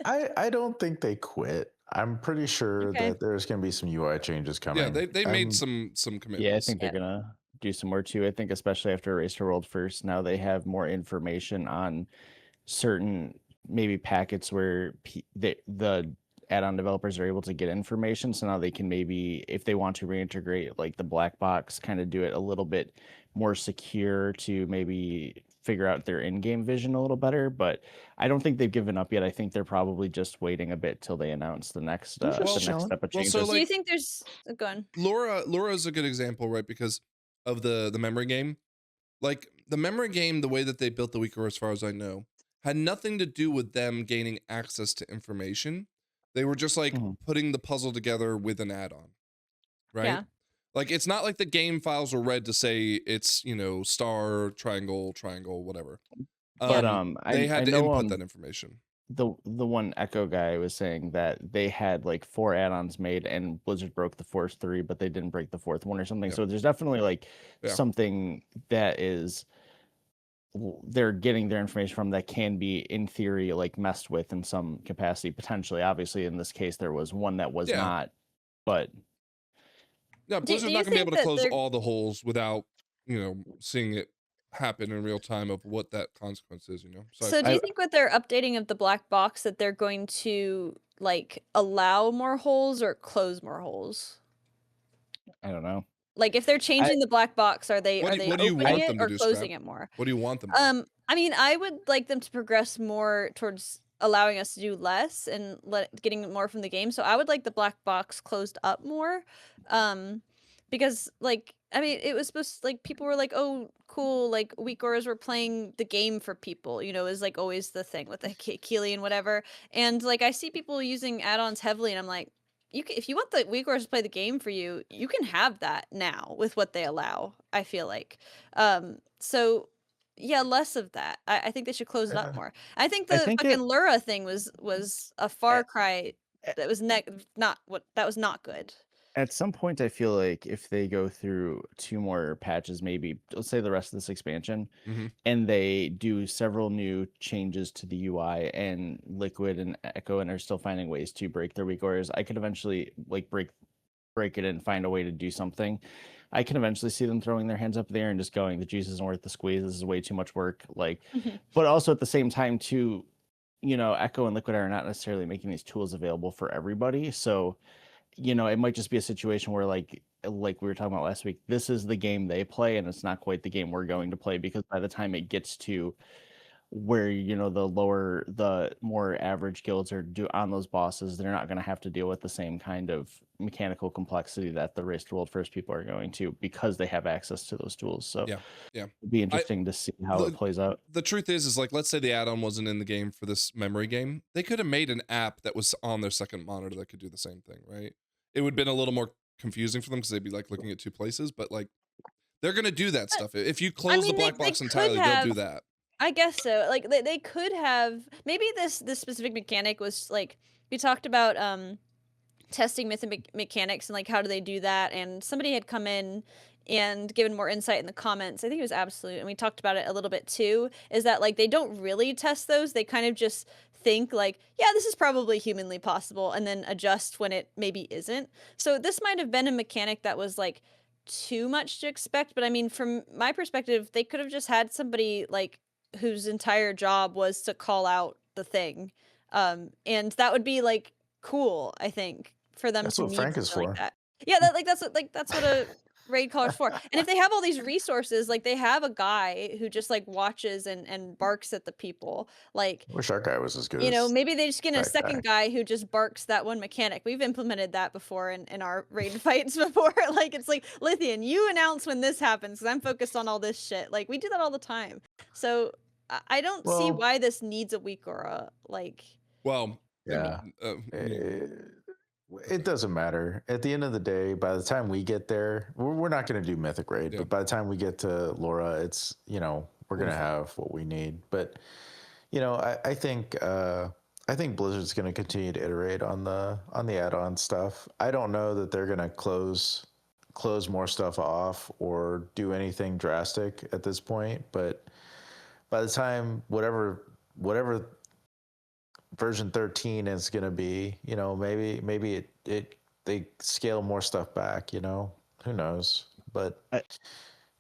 I don't think they quit. I'm pretty sure that there's going to be some UI changes coming. Yeah, they made some commitments. Yeah, I think they're gonna do some more too. I think especially after Erase Your World First, now they have more information on certain maybe packets where the add-on developers are able to get information, so now they can maybe, if they want to reintegrate like the black box, kind of do it a little bit more secure to maybe figure out their in-game vision a little better. But I don't think they've given up yet. I think they're probably just waiting a bit till they announce the next step of changes. So, do you think there's go on? Laura is a good example, right? Because of the memory game. Like, the memory game, the way that they built the WeakAuras, as far as I know, had nothing to do with them gaining access to information. They were just like putting the puzzle together with an add-on, right? Yeah. Like, it's not like the game files were read to say it's, star, triangle, whatever. But they had to input that information. The one Echo guy was saying that they had like 4 add-ons made, and Blizzard broke the fourth 3, but they didn't break the 4th one or something. So there's definitely like something that is they're getting their information from that can be, in theory, like messed with in some capacity, potentially. Obviously, in this case, there was one that was not, but yeah, Blizzard's not gonna be able to close all the holes without, seeing it happen in real time of what that consequence is, So do you think with their updating of the black box that they're going to like allow more holes or close more holes? I don't know. Like, if they're changing the black box, are they opening it or closing it more? What do you want them to do? I mean, I would like them to progress more towards allowing us to do less and getting more from the game. So I would like the black box closed up more. Because, like, I mean, it was supposed to, like, people were like, oh, cool, like, WeakAuras were playing the game for people, is like always the thing with the Keely and whatever. And, like, I see people using add-ons heavily, and I'm like, if you want the WeakAuras to play the game for you, you can have that now with what they allow, I feel like. So yeah, less of that. I think they should close it up more. I think the fucking Lura thing was a far cry. That was not good. At some point, I feel like if they go through 2 more patches, maybe let's say the rest of this expansion, and they do several new changes to the UI, and Liquid and Echo and are still finding ways to break their WeakAuras, I could eventually like break it and find a way to do something I can eventually see them throwing their hands up there and just going, the juice isn't worth the squeeze. This is way too much work. Like, but also at the same time too, Echo and Liquid are not necessarily making these tools available for everybody. So, it might just be a situation where like we were talking about last week, this is the game they play and it's not quite the game we're going to play, because by the time it gets to where the more average guilds are on those bosses, they're not going to have to deal with the same kind of mechanical complexity that the Race to World First people are going to, because they have access to those tools. So yeah, it'd be interesting to see how it plays out. The truth is like, let's say the add-on wasn't in the game for this memory game, they could have made an app that was on their second monitor that could do the same thing, right? It would have been a little more confusing for them because they'd be like looking at two places, but like they're gonna do that stuff. If you close the black box entirely, they'll do that. I guess so. Like they could have, maybe this specific mechanic was like, we talked about testing mythic mechanics and like how do they do that, and somebody had come in and given more insight in the comments. I think it was Absolute, and we talked about it a little bit too, is that like they don't really test those. They kind of just think like, yeah, this is probably humanly possible, and then adjust when it maybe isn't. So this might have been a mechanic that was like too much to expect, but I mean, from my perspective, they could have just had somebody like whose entire job was to call out the thing, and that would be like cool, I think, for them That's to what need Frank is something for. like that. Yeah, that's what a raid caller's for. And if they have all these resources, like they have a guy who just like watches and barks at the people, like, Wish our guy was as good as maybe they just get a that second guy who just barks that one mechanic. We've implemented that before in our raid fights before. Like, it's like, Lithian, you announce when this happens because I'm focused on all this shit. Like, we do that all the time. So I don't see why this needs a WeakAura. Like, well, yeah. It doesn't matter. At the end of the day, by the time we get there, we're not going to do Mythic Raid, but by the time we get to Laura, it's, we're going to have what we need. But, I think Blizzard's going to continue to iterate on the add-on stuff. I don't know that they're going to close more stuff off or do anything drastic at this point, but by the time whatever version 13 is going to be, maybe they scale more stuff back, who knows, but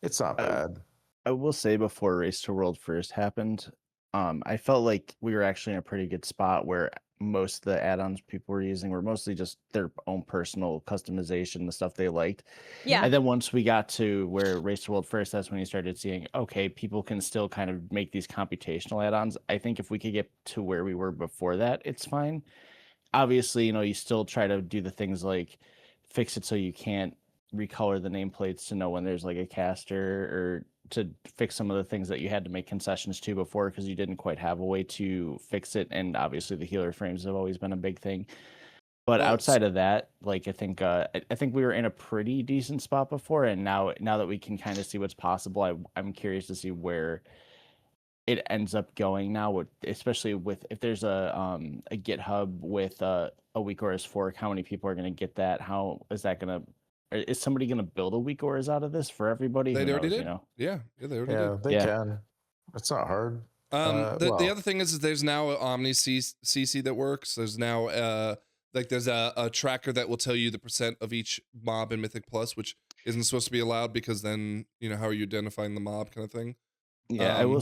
it's not bad. I will say, before Race to World First happened, I felt like we were actually in a pretty good spot where most of the add-ons people were using were mostly just their own personal customization, the stuff they liked. yeah. And then once we got to where Race to World First, that's when you started seeing, okay, people can still kind of make these computational add-ons. I think if we could get to where we were before that, it's fine. Obviously, you still try to do the things like fix it so you can't recolor the nameplates to know when there's like a caster, or to fix some of the things that you had to make concessions to before because you didn't quite have a way to fix it. And obviously the healer frames have always been a big thing. But outside of that, like, I think we were in a pretty decent spot before, and now that we can kind of see what's possible, I'm curious to see where it ends up going now, especially with, if there's a GitHub with a WeakAuras fork, how many people are going to get that? How is that going to? Is somebody going to build a WeakAuras out of this for everybody? They already did. Yeah, they already did. They can. It's not hard. The other thing is there's now an Omni CC that works. There's now there's a tracker that will tell you the percent of each mob in Mythic Plus, which isn't supposed to be allowed, because then how are you identifying the mob, kind of thing. Yeah, I will.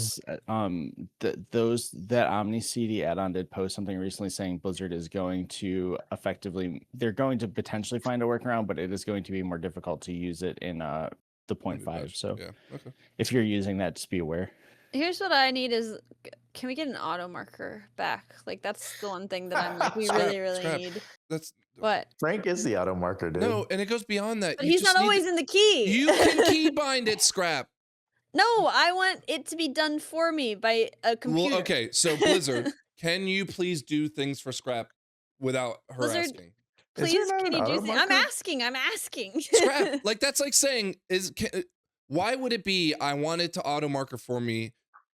That Omni CD add-on did post something recently saying Blizzard is going to they're going to potentially find a workaround, but it is going to be more difficult to use it in the 0.5. So yeah, okay. If you're using that, just be aware. Here's what I need is, can we get an auto marker back? Like, that's the one thing that I'm like, we really need. That's what? Frank is the auto marker, dude. No, and it goes beyond that. But he's not always in the key. You can keybind it, Scrap. No, I want it to be done for me by a computer. Well, okay, so Blizzard, can you please do things for Scrap without her Blizzard, asking? Please, can you do things? I'm asking. Scrap, like, that's like saying, why would it be, I want it to auto marker for me?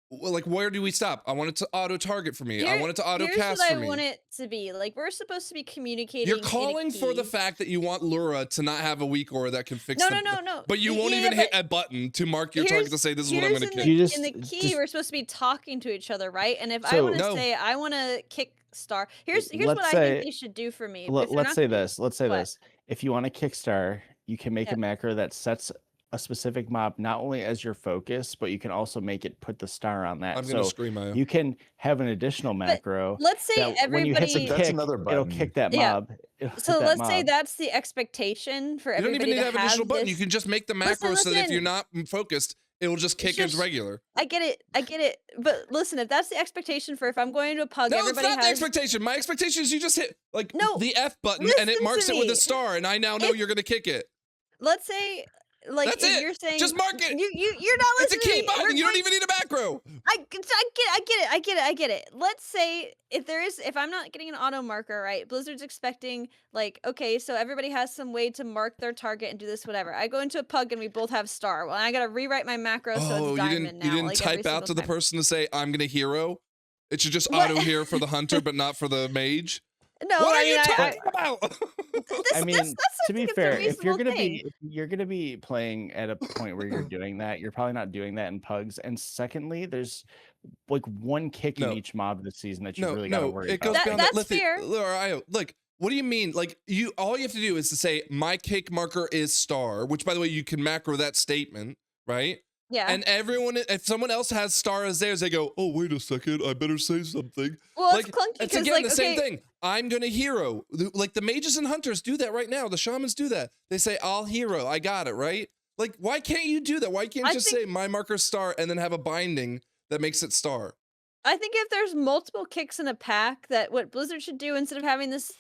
Well, like, where do we stop? I want it to auto target for me. I want it to auto cast for me. Here's what I want it to be. Like, we're supposed to be communicating. You're calling for the fact that you want Lura to not have a WeakAura that can fix No. But you won't even hit a button to mark your target to say, this is what I'm going to kill. In the key, we're supposed to be talking to each other, right? And if I want to say, I want to kick star, here's what I think they should do for me. Let's say this. If you want to kick star, you can make Yeah. a macro that sets a specific mob not only as your focus, but you can also make it put the star on that. I'm gonna So scream Maya. you can have an additional macro let's say that when you hit the everybody. That's kick, another it'll button. kick that Yeah. mob. It'll hit So that let's say mob. that's the expectation for You don't everybody even need to have an additional button. this. You can just make the macro so that if listen. you're not focused, it will just kick as just- regular. I get it. But listen, if that's the expectation for if I'm going to a pug, No, it's everybody not the has. expectation. My expectation is you just hit like No, the F button and it listen marks to it with a me. star, and I now know If- you're gonna kick it. Let's say, like, That's if it. you're saying Just mark it. you're not It's a listening. key to me. We're button. You don't going- even need a macro. I get it. Let's say if I'm not getting an auto marker, right? Blizzard's expecting like, okay, so everybody has some way to mark their target and do this, whatever. I go into a pug and we both have star. Well, I gotta rewrite my macro so Oh, it's diamond now. you didn't like, every type out single to the time. person to say I'm gonna hero. It should just What? auto hero for the hunter, but not for the mage. No, What I are mean, you I talking about? I mean, that's to be it's a fair, if you're reasonable gonna thing. be if you're gonna be playing at a point where you're doing that, you're probably not doing that in pugs. And secondly, there's like one kick in No. each mob this season that you No, really gotta no, worry it goes about. beyond That's that. fair. Look, what do you mean? Like all you have to do is to say my kick marker is star, which by the way you can macro that statement, right? Yeah. And everyone, if someone else has star as theirs, they go, oh wait a second, I better say something. Well, like, it's clunky it's because again like the same okay, thing. I'm gonna hero. Like the mages and hunters do that right now. The shamans do that. They say I'll hero. I got it right. Like why can't you do that? Why can't you I just say my marker's star and then have a binding that makes it star? I think if there's multiple kicks in a pack, that what Blizzard should do instead of having this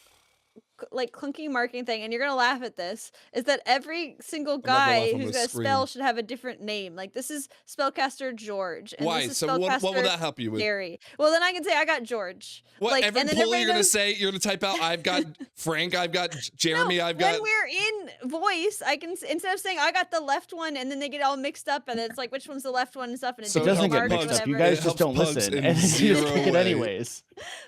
like clunky marking thing, and you're gonna laugh at this, is that every single not gonna laugh, guy I'm who's gonna got a spell scream. should have a different name. Like this is spellcaster George, and Why? this is So spellcaster what will that help you with? Gary. Well, then I can say I got George. What Like, every and then pull everybody you're gonna knows- say? You're gonna type out I've got Frank, I've got Jeremy, No, I've got. when we're in voice, I can instead of saying I got the left one, and then they get all mixed up, and it's like which one's the left one and stuff, and So it it doesn't helps get pugs. mixed up. You whatever. guys It just helps don't pugs listen, in and you zero just pick it way. anyways.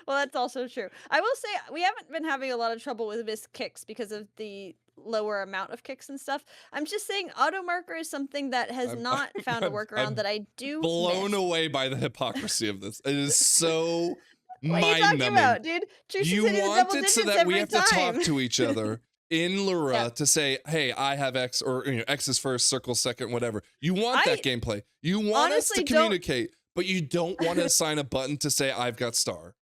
Well, that's also true. I will say we haven't been having a lot of trouble with missed kicks because of the lower amount of kicks and stuff. I'm just saying auto marker is something that has not found a I'm workaround that I do blown miss. away by the hypocrisy of this. It is so What are you talking mind-numbing. about, dude? Trish You is hitting the want double it so digits that we every have to time. talk to each other in Lura Yeah. to say, hey, I have X, or X is first, circle second, whatever. You want that gameplay. You want us to honestly don't- communicate, but you don't want to assign a button to say I've got star.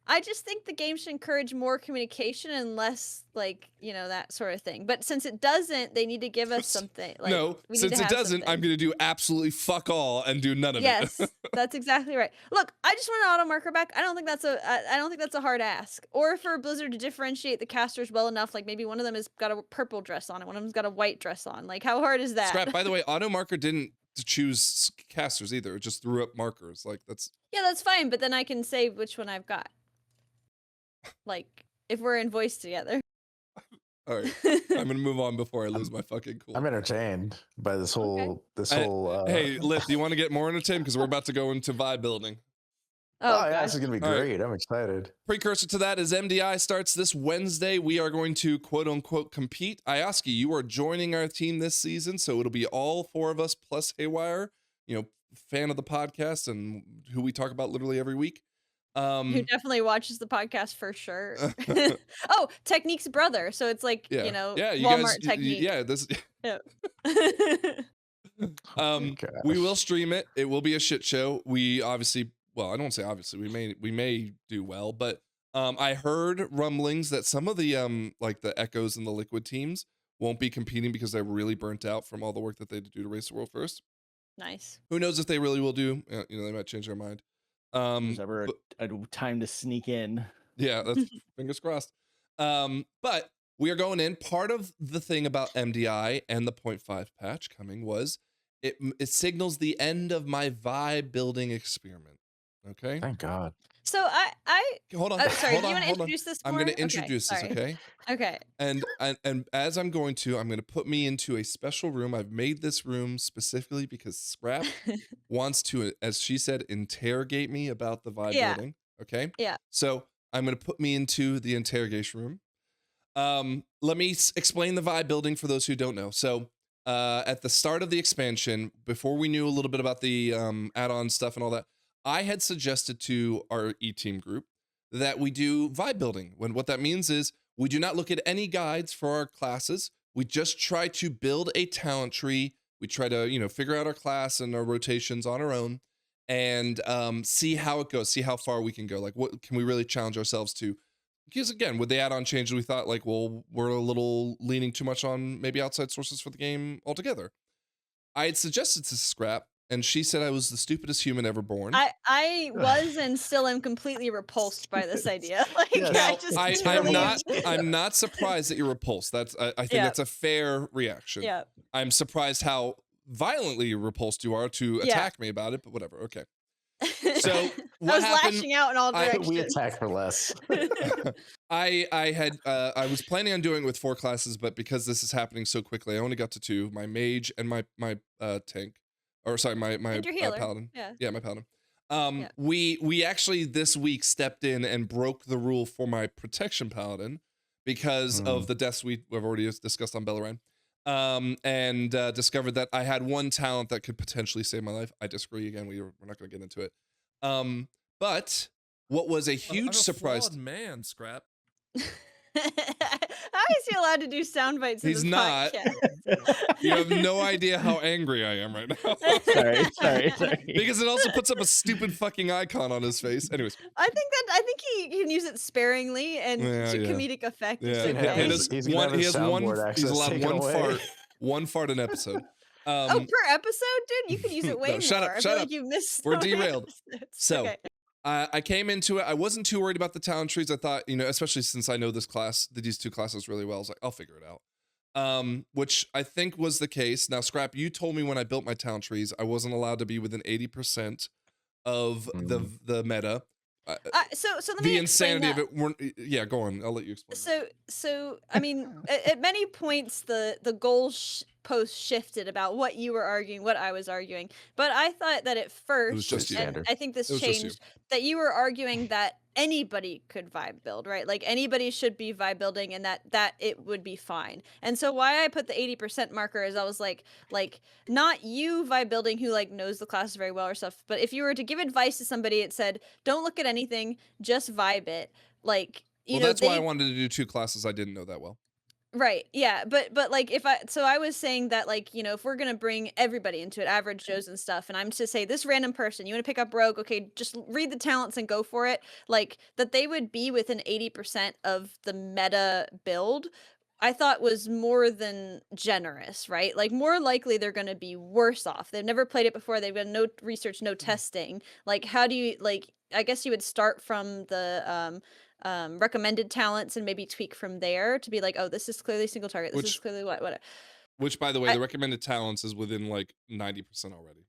I just think the game should encourage more communication and less like, that sort of thing. But since it doesn't, they need to give us something. Like, No, we need since to it have doesn't, I'm something. going to do absolutely fuck all and do none of Yes, it. that's exactly right. Look, I just want an auto marker back. I don't think that's a hard ask. Or for Blizzard to differentiate the casters well enough, like maybe one of them has got a purple dress on and one of them's got a white dress on. Like how hard is that? Scrap, by the way, auto marker didn't choose casters either. It just threw up markers. Like that's Yeah, that's fine, but then I can say which one I've got. Like if we're in voice together. all right. I'm gonna move on before I lose my fucking cool. I'm entertained by this whole Hey, Lip, do you want to get more entertained? Because we're about to go into vibe building. Oh, Oh, yeah, gosh. this is gonna be All right. great. I'm excited. Precursor to that is MDI starts this Wednesday. We are going to quote unquote compete. Ayasuki, you are joining our team this season, so it'll be all four of us plus Haywire, fan of the podcast and who we talk about literally every week. Who definitely watches the podcast for sure. Oh, Technique's brother. So it's like, yeah, you Walmart guys, Technique. yeah, this. Yeah. Gosh. We will stream it. It will be a shit show. We obviously, well, I don't say obviously. We may do well, but I heard rumblings that some of the like the Echoes and the Liquid teams won't be competing because they're really burnt out from all the work that they had to do to race the world first. Nice. Who knows if they really will do? They might change their mind. There's ever but- a time to sneak in. Yeah, that's fingers crossed. But we are going in. Part of the thing about MDI and the 0.5 patch coming was it signals the end of my vibe building experiment. Okay. Thank God. So I Hold on. sorry, hold do you on, want to hold on. introduce this I'm more? going to introduce this, sorry. okay? Okay. And as I'm going to put me into a special room. I've made this room specifically because Scrap wants to, as she said, interrogate me about the vibe Yeah. building. Okay. Yeah. So I'm going to put me into the interrogation room. Let me explain the vibe building for those who don't know. So at the start of the expansion, before we knew a little bit about the add-on stuff and all that, I had suggested to our E-team group that we do vibe building. What that means is we do not look at any guides for our classes. We just try to build a talent tree. We try to, figure out our class and our rotations on our own and see how it goes, see how far we can go. Like, what can we really challenge ourselves to? Because again, with the add-on changes, we thought like, well, we're a little leaning too much on maybe outside sources for the game altogether. I had suggested to Scrap, and she said I was the stupidest human ever born. I was and still am completely repulsed by this idea. Like, Yes. Now, I just I'm really not. I'm not surprised that you're repulsed. I think Yeah. that's a fair reaction. Yeah. I'm surprised violently repulsed you are to Yeah. attack me about it, but whatever. Okay. So I what was happened? lashing out in all directions. We attack for less. I was planning on doing it with 4 classes, but because this is happening so quickly, I only got to 2: my mage and my tank, or sorry, my And your healer. paladin. Yeah. My paladin. Yeah. We actually this week stepped in and broke the rule for my protection paladin because of the deaths we've already discussed on Bellarine. And discovered that I had one talent that could potentially save my life. I disagree again. We're not going to get into it. But what was a huge surprise? Flawed man, Scrap. How is he allowed to do sound bites? He's in the not. podcast? You have no idea how angry I am right now. sorry. Because it also puts up a stupid fucking icon on his face. Anyways, I think he can use it sparingly and Yeah, to yeah. comedic effect. It's yeah, He'd okay. have his- he's gonna have his soundboard access he's allowed taken away. one fart an episode. Oh, per episode, dude, you could use it way No, more. shut up, I shut feel up. like you missed. We're so many derailed. episodes. So, Okay. I came into it. I wasn't too worried about the talent trees. I thought, especially since I know these 2 classes really well, I was like, I'll figure it out. Which I think was the case. Now, Scrap, you told me when I built my talent trees, I wasn't allowed to be within 80% of the meta. So let me The explain insanity that. of it. Yeah, go on. I'll let you explain. So I mean, at many points the goal post shifted about what you were arguing, what I was arguing. But I thought that at first, just you. and I think this It was just you. changed, that you were arguing that anybody could vibe build, right? Like anybody should be vibe building, and that it would be fine. And so why I put the 80% marker is I was like not you vibe building who like knows the classes very well or stuff, but if you were to give advice to somebody, it said don't look at anything, just vibe it. Like That's why I wanted to do 2 classes I didn't know that well. Right. Yeah. But like I was saying that like, if we're going to bring everybody into it, average Joes and stuff, and I'm to say this random person, you want to pick up Rogue, okay, just read the talents and go for it. Like that they would be within 80% of the meta build, I thought was more than generous, right? Like more likely they're going to be worse off. They've never played it before. They've done no research, no testing. Like how do you I guess you would start from the recommended talents and maybe tweak from there to be like, oh, this is clearly single target. This is clearly what. Which, by the way, the recommended talents is within like 90% already.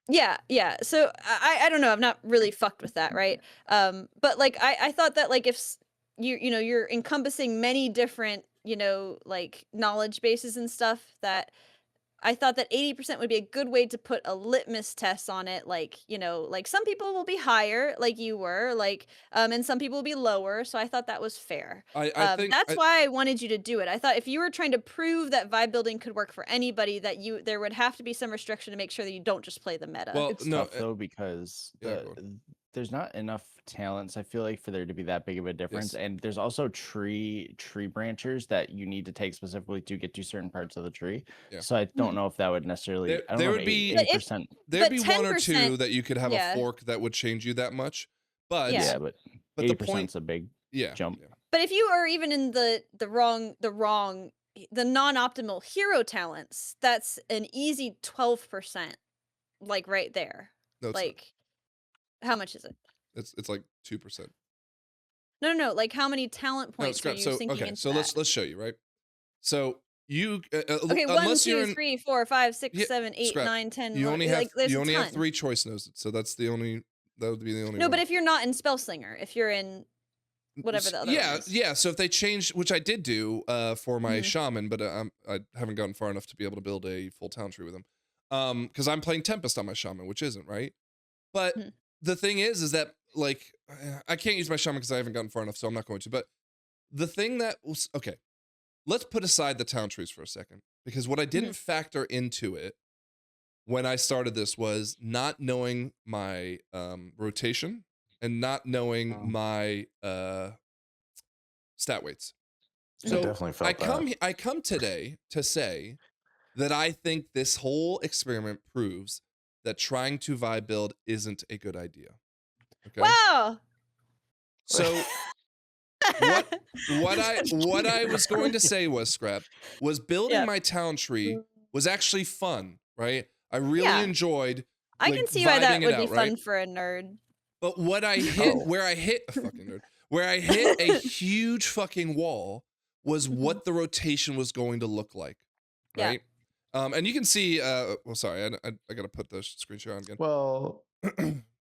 Yeah. So I don't know. I've not really fucked with that, right? But like I thought that like if you're encompassing many different like knowledge bases and stuff, that I thought that 80% would be a good way to put a litmus test on it. Like, like some people will be higher, like you were, like, and some people will be lower. So I thought that was fair. I think that's why I wanted you to do it. I thought if you were trying to prove that vibe building could work for anybody, that there would have to be some restriction to make sure that you don't just play the meta. Well, It's no, tough though because yeah, there's not enough talents, I feel like, for there to be that big of a difference. Yes. And there's also tree branchers that you need to take specifically to get to certain parts of the tree. Yeah. So I don't know if that would necessarily There- I don't there know would if be- 80%. there'd but be 1 or 2 10%, that you could have yeah. a fork that would change you that much. But Yeah. Yeah, but but the 80% point, is a big yeah, jump. yeah. But if you are even in the non-optimal hero talents, that's an easy 12%, like right there. No, it's not. Like, how much is it? It's like 2%. No. Like, how many talent No, points are scrap. you So sinking okay, into so that? let's show you, right? So you Okay, 1, unless you're 2, in 3, 4, 5, 6, Yeah, 7, 8, scrap. 9, 10. you only have like, there's you a only have ton. 3 choice nodes, so that would be the only No, one. but if you're not in Spellslinger, if you're in whatever the other yeah, one is. yeah. So if they change, which I did do for my Mhm. shaman, but I haven't gotten far enough to be able to build a full town tree with him. Because I'm playing Tempest on my shaman, which isn't right. But Mhm. the thing is that like I can't use my shaman because I haven't gotten far enough, so I'm not going to. But the thing that was okay, let's put aside the town trees for a second, because what I didn't factor into it when I started this was not knowing my rotation and not knowing my stat weights. I So definitely felt that. I come today to say that I think this whole experiment proves that trying to vibe build isn't a good idea. Okay. Wow. So what I was going to say was, Scrap, was building Yep. my town tree was actually fun, right? I really Yeah. enjoyed I like can see why that vibing it would be out, right? fun for a nerd. But what I hit, Oh. where I hit a fucking nerd, where I hit a huge fucking wall was what the rotation was going to look like, Yeah. right? And you can see, well, sorry, I gotta put the screen share on again. Well,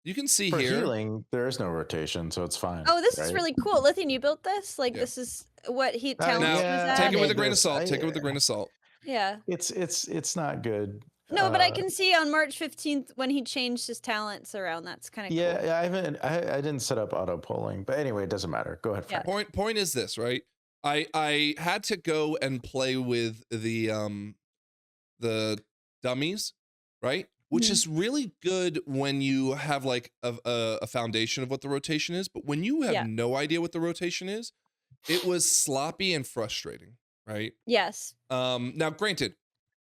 You can see for here. healing, there is no rotation, so it's fine. Oh, this is right? really cool. Lithium, you built this? Like Yeah. this is what he Now, talents was yeah, Take it with I a added? grain of this- salt. I- Take it with a grain of salt. Yeah. It's not good. No, but I can see on March 15th when he changed his talents around. That's kind of Yeah, cool. yeah, I didn't set up auto polling, but anyway, it doesn't matter. Go ahead, Yeah. Frank. Point is this, right? I had to go and play with the dummies, right? Which Mhm. is really good when you have like a foundation of what the rotation is, but when you have Yeah. no idea what the rotation is, it was sloppy and frustrating, right? Yes. Now granted,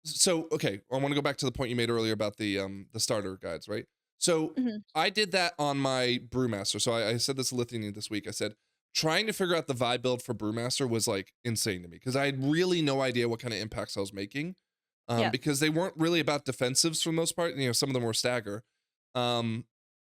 so okay, I want to go back to the point you made earlier about the starter guides, right? So Mhm. I did that on my Brewmaster. So I said this to Lithium this week. I said trying to figure out the vibe build for Brewmaster was like insane to me because I had really no idea what kind of impacts I was making. Yeah. Because they weren't really about defensives for the most part. You know, some of them were stagger.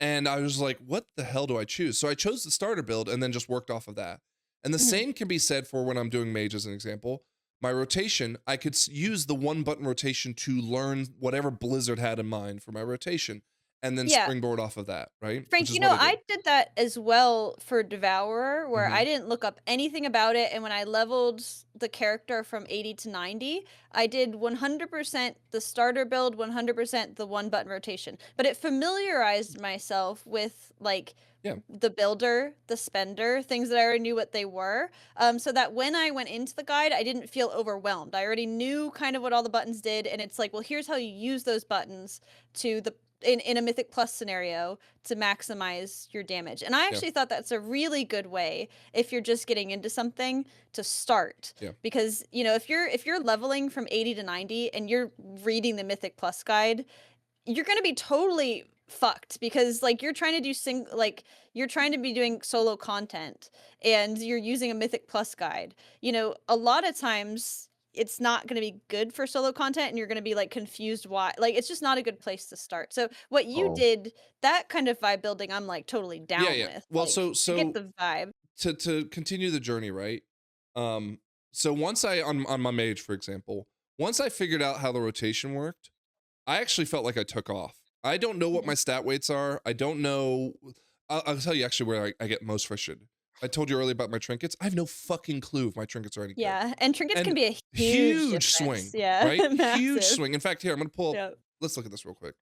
And I was like, what the hell do I choose? So I chose the starter build and then just worked off of that. And the Mhm. same can be said for when I'm doing Mage as an example. My rotation, I could use the one button rotation to learn whatever Blizzard had in mind for my rotation and then Yeah. springboard off of that, right? Frank, Which is you know, what I I did that as well for Devourer, where Mhm. I didn't look up anything about it. And when I leveled the character from 80 to 90, I did 100% the starter build, 100% the one button rotation. But it familiarized myself with like Yeah. the builder, the spender, things that I already knew what they were. So that when I went into the guide, I didn't feel overwhelmed. I already knew kind of what all the buttons did. And it's like, well, here's how you use those buttons to the in a Mythic Plus scenario to maximize your damage. And I actually thought that's a really good way if you're just getting into something to start. Yeah. Because, you know, if you're leveling from 80 to 90 and you're reading the Mythic Plus guide, you're going to be totally fucked because like you're trying to do you're trying to be doing solo content and you're using a Mythic Plus guide. You know, a lot of times it's not going to be good for solo content and you're going to be like confused why, like it's just not a good place to start. So what you Oh. did, that kind of vibe building, I'm like totally down Yeah. with. Well, like, so to get the vibe. to continue the journey, right? So once I on my Mage, for example, once I figured out how the rotation worked, I actually felt like I took off. I don't know what my stat weights are. I don't know. I'll tell you actually where I get most frustrated. I told you earlier about my trinkets. I have no fucking clue if my trinkets are any good. Yeah, and trinkets And can be a huge swing. difference. Yeah, Right? Huge massive. swing. In fact, here, I'm going to pull up. Yep. Let's look at this real quick.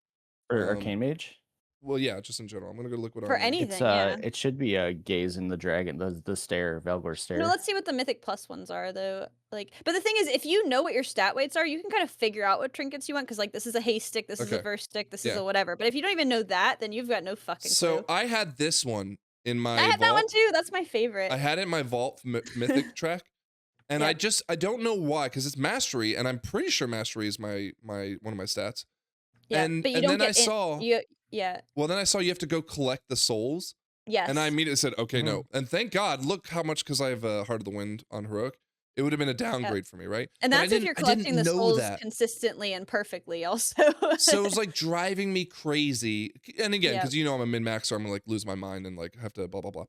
Or Arcane Mage. Well, yeah, just in general. I'm going to go to Liquid For Armor. anything, It's yeah. it should be a gaze in the dragon, the stare, Velgor stare. No, let's see what the Mythic Plus ones are, though. Like, but the thing is, if you know what your stat weights are, you can kind of figure out what trinkets you want. Because like, this is a haste stick, this is a Okay. verse stick, this is Yeah. a whatever. But if you don't even know that, then you've got no fucking So clue. I had this one in my I had vault. that one too. That's my favorite. I had it in my vault mythic track. And Yep. I don't know why, because it's mastery, and I'm pretty sure mastery is my one of my stats. Yeah, and but you and don't then get I saw yeah. well, then I saw you have to go collect the souls. Yes. And I immediately said, okay, no. And thank God, look how much, because I have Heart of the Wind on Heroic, it would have been a downgrade for me, right? And But I that's if didn't- you're I didn't collecting the know souls that. consistently and perfectly, also. So it was like driving me crazy. And again, Yep. because you know I'm a min-max, so I'm gonna like lose my mind and like have to blah blah blah.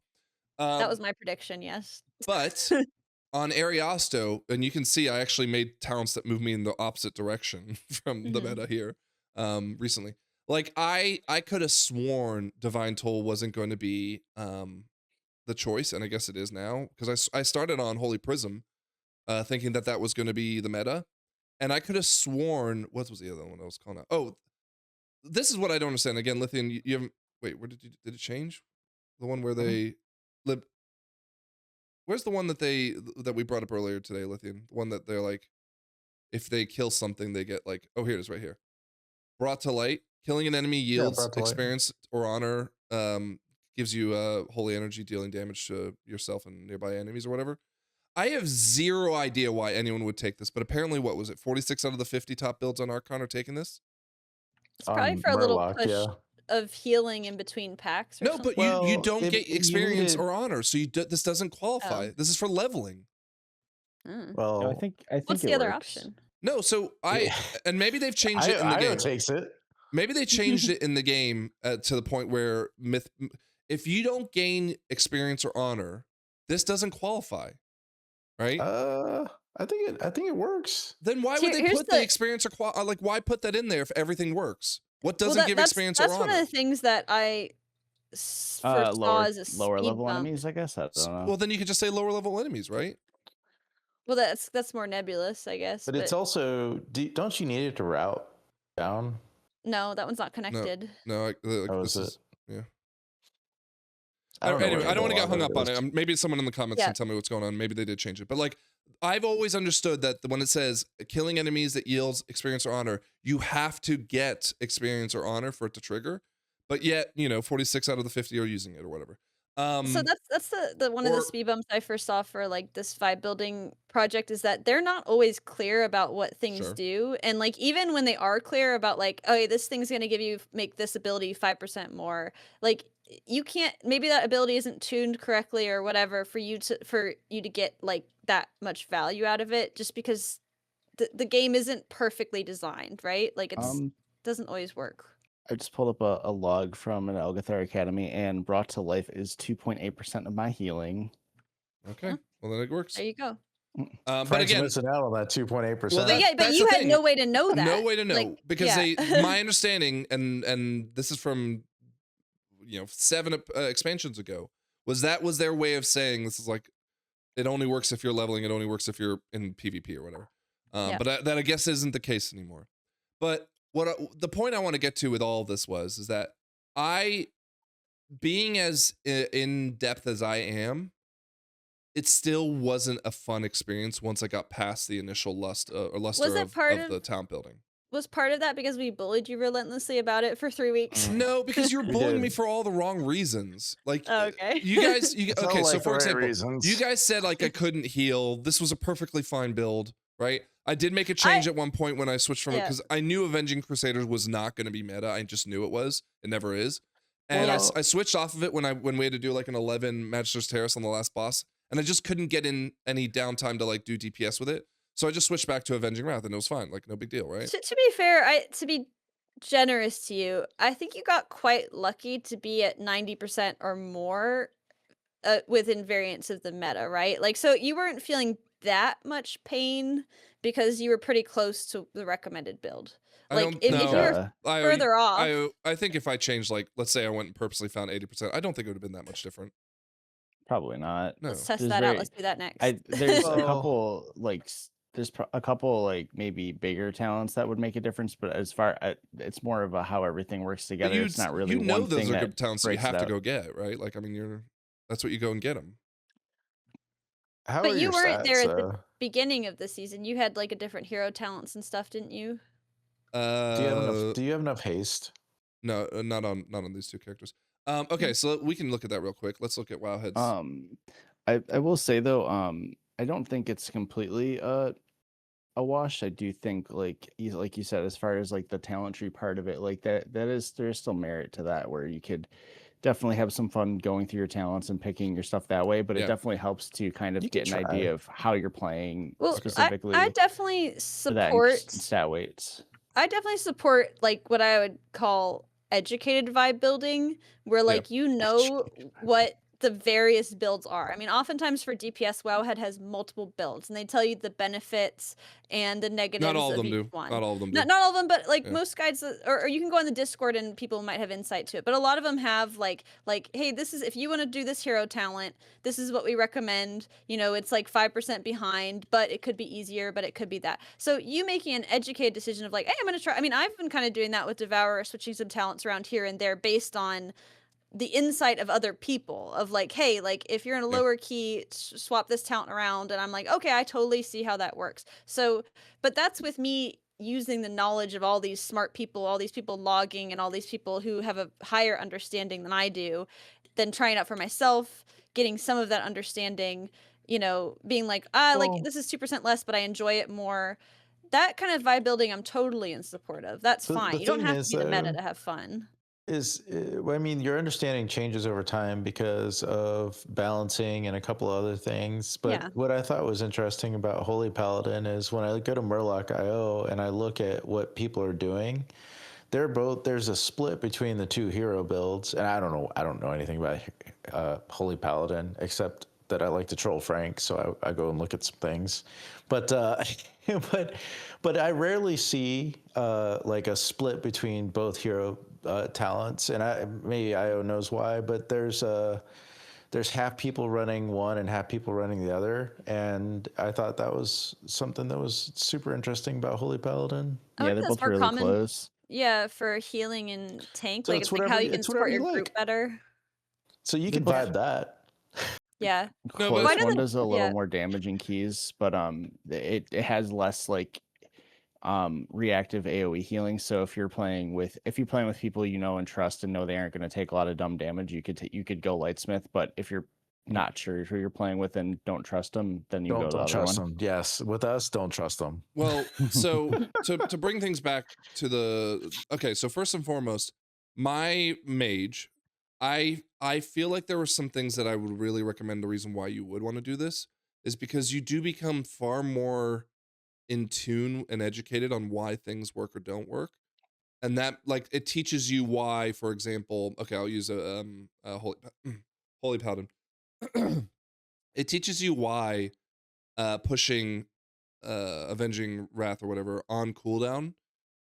That was my prediction. Yes. But on Ariosto, and you can see I actually made talents that move me in the opposite direction from the Mhm. meta here recently. Like I could have sworn Divine Toll wasn't going to be the choice, and I guess it is now, because I started on Holy Prism thinking that was going to be the meta, and I could have sworn, what was the other one I was calling out? Oh, this is what I don't understand. Again, Lithium, you haven't, wait, where did it change? The one where they live. Where's the one that we brought up earlier today, Lithium? The one that they're like, if they kill something, they get like, oh, here it is right here. Brought to light. Killing an enemy yields Brought to Light. experience or honor, gives you holy energy, dealing damage to yourself and nearby enemies or whatever. I have zero idea why anyone would take this, but apparently, what was it? 46 out of the 50 top builds on Archon are taking this. It's probably for a little Murloc, push yeah. of healing in between packs or No, something. but you Well, don't get you experience needed- or honor, so this doesn't qualify. Oh. This is for leveling. Mm. Well, No, I think What's it the other works. option? No, so and maybe they've changed it in the Io game. takes it. Maybe they changed it in the game to the point where if you don't gain experience or honor, this doesn't qualify, right? I think it works. Then why See, would they here's put the the- experience or like why put that in there if everything works? What Well, doesn't give experience that's or one honor? of the things that I first saw as a Lower speed level bump. enemies, I guess. I don't know. Well, then you could just say lower level enemies, right? Well, that's more nebulous, I guess. But it's also, don't you need it to route down? no, that one's not connected. No, Oh, this is is it? I don't know anyway, where I don't want to the get hung log up on is. it. Maybe someone in the comments Yeah. can tell me what's going on. Maybe they did change it. But like, I've always understood that when it says killing enemies that yields experience or honor, you have to get experience or honor for it to trigger. But yet, 46 out of the 50 are using it or whatever. So that's the one of the or- speed bumps I first saw for like this vibe building project is that they're not always clear about what things Sure. do, and like even when they are clear about like, oh, this thing's gonna make this ability 5% more, like you can't, maybe that ability isn't tuned correctly or whatever for you to get like that much value out of it, just because the game isn't perfectly designed, right? Like it's doesn't always work. I just pulled up a log from an Elgathar Academy, and brought to life is 2.8% of my healing. Okay, well then it works. There you go. But Frank's again, missing out on that 2.8%. Well, But yeah, but that's you the had thing. no way to know that. no way to know Like, because yeah. my understanding and this is from 7 expansions ago was their way of saying this is like it only works if you're leveling, it only works if you're in PvP or whatever. Yeah. But that I guess isn't the case anymore. But the point I want to get to with all of this is that being as in depth as I am, it still wasn't a fun experience once I got past the initial luster of the town building. Was part of that because we bullied you relentlessly about it for 3 weeks? No, because you're We bullying did. me for all the wrong reasons. Like, Oh, okay. you guys, It's not okay, so like the for right example, reasons. you guys said like I couldn't heal. This was a perfectly fine build, right? I did make a change at one point when I switched from it Yeah. because I knew Avenging Crusaders was not going to be meta. I just knew it was. It never is. And Well- I switched off of it when we had to do like an 11 Magister's Terrace on the last boss, and I just couldn't get in any downtime to like do DPS with it. So I just switched back to Avenging Wrath, and it was fine. Like no big deal, right? To be fair, to be generous to you, I think you got quite lucky to be at 90% or more within variants of the meta, right? Like, so you weren't feeling that much pain because you were pretty close to the recommended build. I Like, don't if you know. were further off. I think if I changed, like, let's say I went and purposely found 80%, I don't think it would have been that much different. Probably not. No. Let's test There's that out. very- Let's do that next. There's Well- a couple a couple like maybe bigger talents that would make a difference, but as far it's more of a how everything works But together. It's not really you know one those thing are that good talents that you breaks it have to out. go get, right? Like, I mean, that's what you go and get them. How But are you your weren't there stats, at the beginning of the season. You had like a different hero talents and stuff, didn't you? do you have enough haste? No, not on these two characters. Okay, so we can look at that real quick. Let's look at Wowheads. I will say though, I don't think it's completely a wash. I do think like you said, as far as like the talent tree part of it, like there's still merit to that, where you could definitely have some fun going through your talents and picking your stuff that way, but Yeah. it definitely helps to kind of You get could an try. idea of how you're playing Well, specifically I definitely for that support. stat weights. I definitely support like what I would call educated vibe building, where like you know what the various builds are. I mean, oftentimes for DPS, Wowhead has multiple builds, and they tell you the benefits and the negatives Not all of of them each do. one. Not all of them do. Not all of them, but like Yeah. most guides, or you can go on the Discord and people might have insight to it. But a lot of them have like, hey, this is if you want to do this hero talent, this is what we recommend. You know, it's like 5% behind, but it could be easier, but it could be that. So you making an educated decision of like, hey, I'm going to try. I mean, I've been kind of doing that with Devourer, switching some talents around here and there based on the insight of other people of like, hey, like if you're in a lower key, swap this talent around. And I'm like, okay, I totally see how that works. So, but that's with me using the knowledge of all these smart people, all these people logging, and all these people who have a higher understanding than I do, then trying it out for myself, getting some of that understanding, you know, being like, like Well, this is 2% less, but I enjoy it more. That kind of vibe building, I'm totally in support of. That's fine. the You don't thing have to is, be the meta though, to have fun. is I mean, your understanding changes over time because of balancing and a couple other things. But Yeah. what I thought was interesting about Holy Paladin is when I go to Murloc.io and I look at what people are doing, there's a split between the two hero builds, and I don't know anything about Holy Paladin except that I like to troll Frank, so I go and look at some things, but but I rarely see like a split between both hero talents, and maybe IO knows why, but there's half people running one and half people running the other, and I thought that was something that was super interesting about Holy Paladin. I Yeah, think they're that's both more really common. close. Yeah, for healing and tank. So Like it's like how you can it's whatever support you your group like. better. So you The can both- vibe that. Yeah. No, Close but Why one doesn't does a little yeah. more damaging keys, but it has less like reactive AoE healing. So if you're playing with people you know and trust and know they aren't going to take a lot of dumb damage, you could go Lightsmith. But if you're not sure who you're playing with and don't trust them, then you go the Don't other trust one. them. Yes, with us, don't trust them. well, so to bring things back to the okay, so first and foremost, my mage, I feel like there were some things that I would really recommend. The reason why you would want to do this is because you do become far more in tune and educated on why things work or don't work, and that like it teaches you why. For example, okay, I'll use a holy paladin. It teaches you why pushing avenging wrath or whatever on cooldown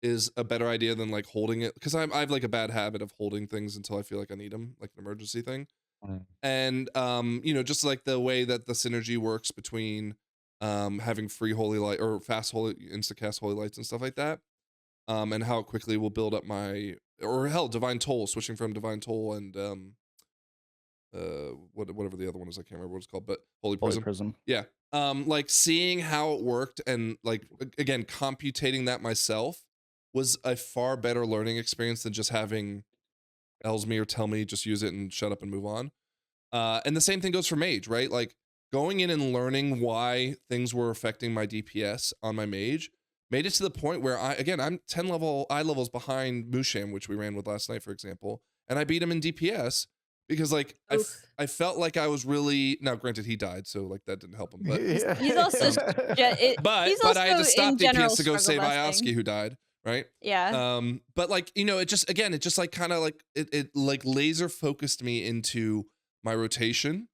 is a better idea than like holding it, because I have like a bad habit of holding things until I feel like I need them, like an emergency thing. Mm. And you know, just like the way that the synergy works between having free holy light or fast holy insta cast holy lights and stuff like that, and how quickly will build up my, or hell, divine toll, switching from divine toll and whatever the other one is, I can't remember what it's called, but holy Holy prism. Prism. Yeah. Like seeing how it worked and like again computating that myself was a far better learning experience than just having Ellesmere tell me just use it and shut up and move on. And the same thing goes for Mage, right? Like going in and learning why things were affecting my DPS on my Mage made it to the point where I'm 10 eye levels behind Musham, which we ran with last night, for example, and I beat him in DPS because like Oof. I felt like I was really, now granted he died, so like that didn't help him, but He's also but I had to stop in general DPS to go save struggle Ioski, busting. who died, right? Yeah. But like, you know, it just like kind of like it like laser focused me into my rotation.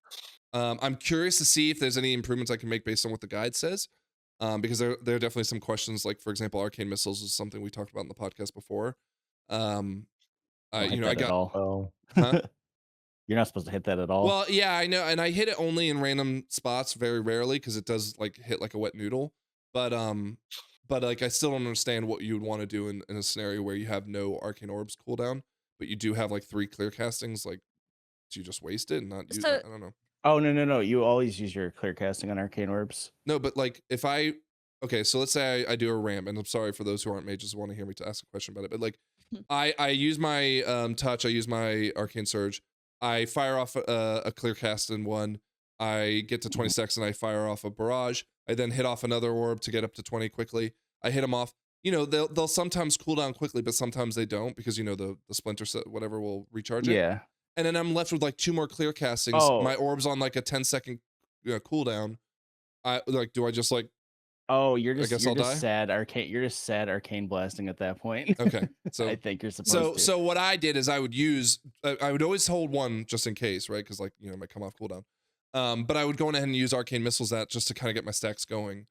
I'm curious to see if there's any improvements I can make based on what the guide says. Because there are definitely some questions, like for example, arcane missiles is something we talked about in the podcast before. Don't You hit know, I that at got, all. Oh, huh? You're not supposed to hit that at all. Well, yeah, I know, and I hit it only in random spots, very rarely, because it does like hit like a wet noodle. But like I still don't understand what you would want to do in a scenario where you have no arcane orbs cooldown, but you do have like 3 clear castings. Like, do you just waste it and not use? So I don't know. Oh no! You always use your clear casting on arcane orbs. No, but like if okay, so let's say I do a ram, and I'm sorry for those who aren't mages who want to hear me to ask a question about it, but like I use my touch, I use my arcane surge, I fire off a clear cast in one, I get to 20 seconds and I fire off a barrage, I then hit off another orb to get up to 20 quickly, I hit them off. You know, they'll sometimes cool down quickly, but sometimes they don't, because you know the splinter set whatever will recharge it. Yeah. And then I'm left with like 2 more clear castings. Oh. My orb's on like a 10-second cooldown. I like, do I just like, Oh, you're just guess you're I'll just die? sad arcane. You're just sad arcane blasting at that point. okay, so I think you're supposed to. so what I did is I would always hold one just in case, right? Because like, you know, it might come off cooldown. But I would go ahead and use arcane missiles that just to kind of get my stacks going.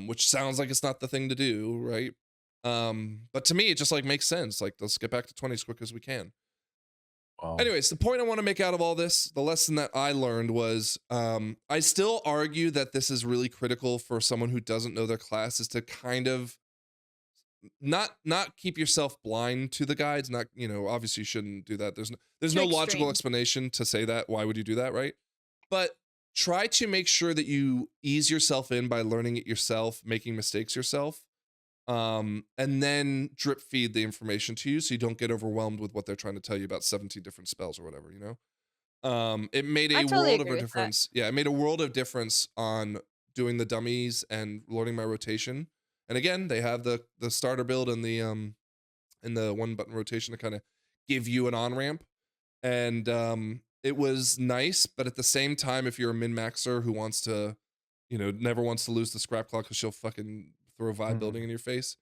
Which sounds like it's not the thing to do, right? But to me it just like makes sense. Like, let's get back to 20 as quick as we can. wow. Anyways, the point I want to make out of all this, the lesson that I learned was, I still argue that this is really critical for someone who doesn't know their class, is to kind of not keep yourself blind to the guides. Not, you know, obviously you shouldn't do that. There's no Too logical extreme. explanation to say that. Why would you do that, right? But try to make sure that you ease yourself in by learning it yourself, making mistakes yourself. And then drip feed the information to you so you don't get overwhelmed with what they're trying to tell you about 17 different spells or whatever, you know? It made I a totally world of agree a with that. difference. Yeah, it made a world of difference on doing the dummies and learning my rotation. And again, they have the starter build and the 1-button rotation to kind of give you an on-ramp. And it was nice, but at the same time, if you're a min-maxer who wants to, never wants to lose the scrap clock because she'll fucking throw vibe building in your face.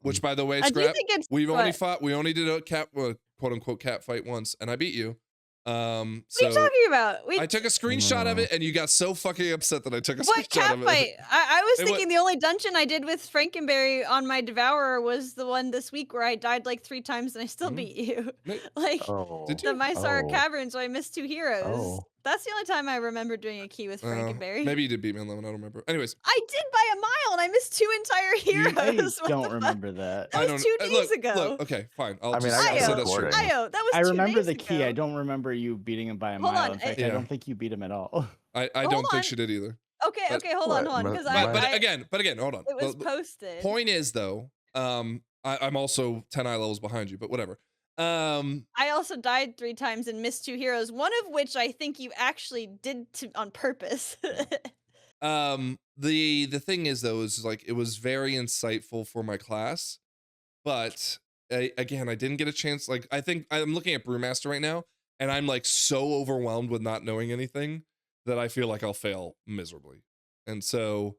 Which by the way, I do scrap, think it's we what? only did a quote unquote cat fight once, and I beat you. What are you So talking about? I took a screenshot of it, and you got so fucking upset that I took a What screenshot cat of it. fight? I was It wa- thinking the only dungeon I did with Frankenberry on my Devourer was the one this week where I died like 3 times and I still beat you. Ma- Like Oh. Did the you? Mysara Oh. Caverns where I missed 2 heroes. Oh. That's the only time I remember doing a key with Frankenberry. Maybe you did beat me on that one. I don't remember. Anyways, I did by a mile and I missed 2 entire heroes. I What the don't fuck? remember that. That was 2 days ago. Look, okay, fine. I'll I mean, just I I'll got say the that's true. recording. Ayo, that was I 2 remember days the key. ago. I don't remember you beating him by a Hold mile. on, In fact, Yeah. I don't think you beat him at all. I Hold don't think on. she did either. Okay, But- hold on, What? because But again, hold on. it was The posted. point is though, I'm also 10 eye levels behind you, but whatever. I also died 3 times and missed 2 heroes, one of which I think you actually did on purpose. The thing is though, is like it was very insightful for my class, but again, I didn't get a chance. Like I think I'm looking at Brewmaster right now, and I'm like so overwhelmed with not knowing anything that I feel like I'll fail miserably. And so,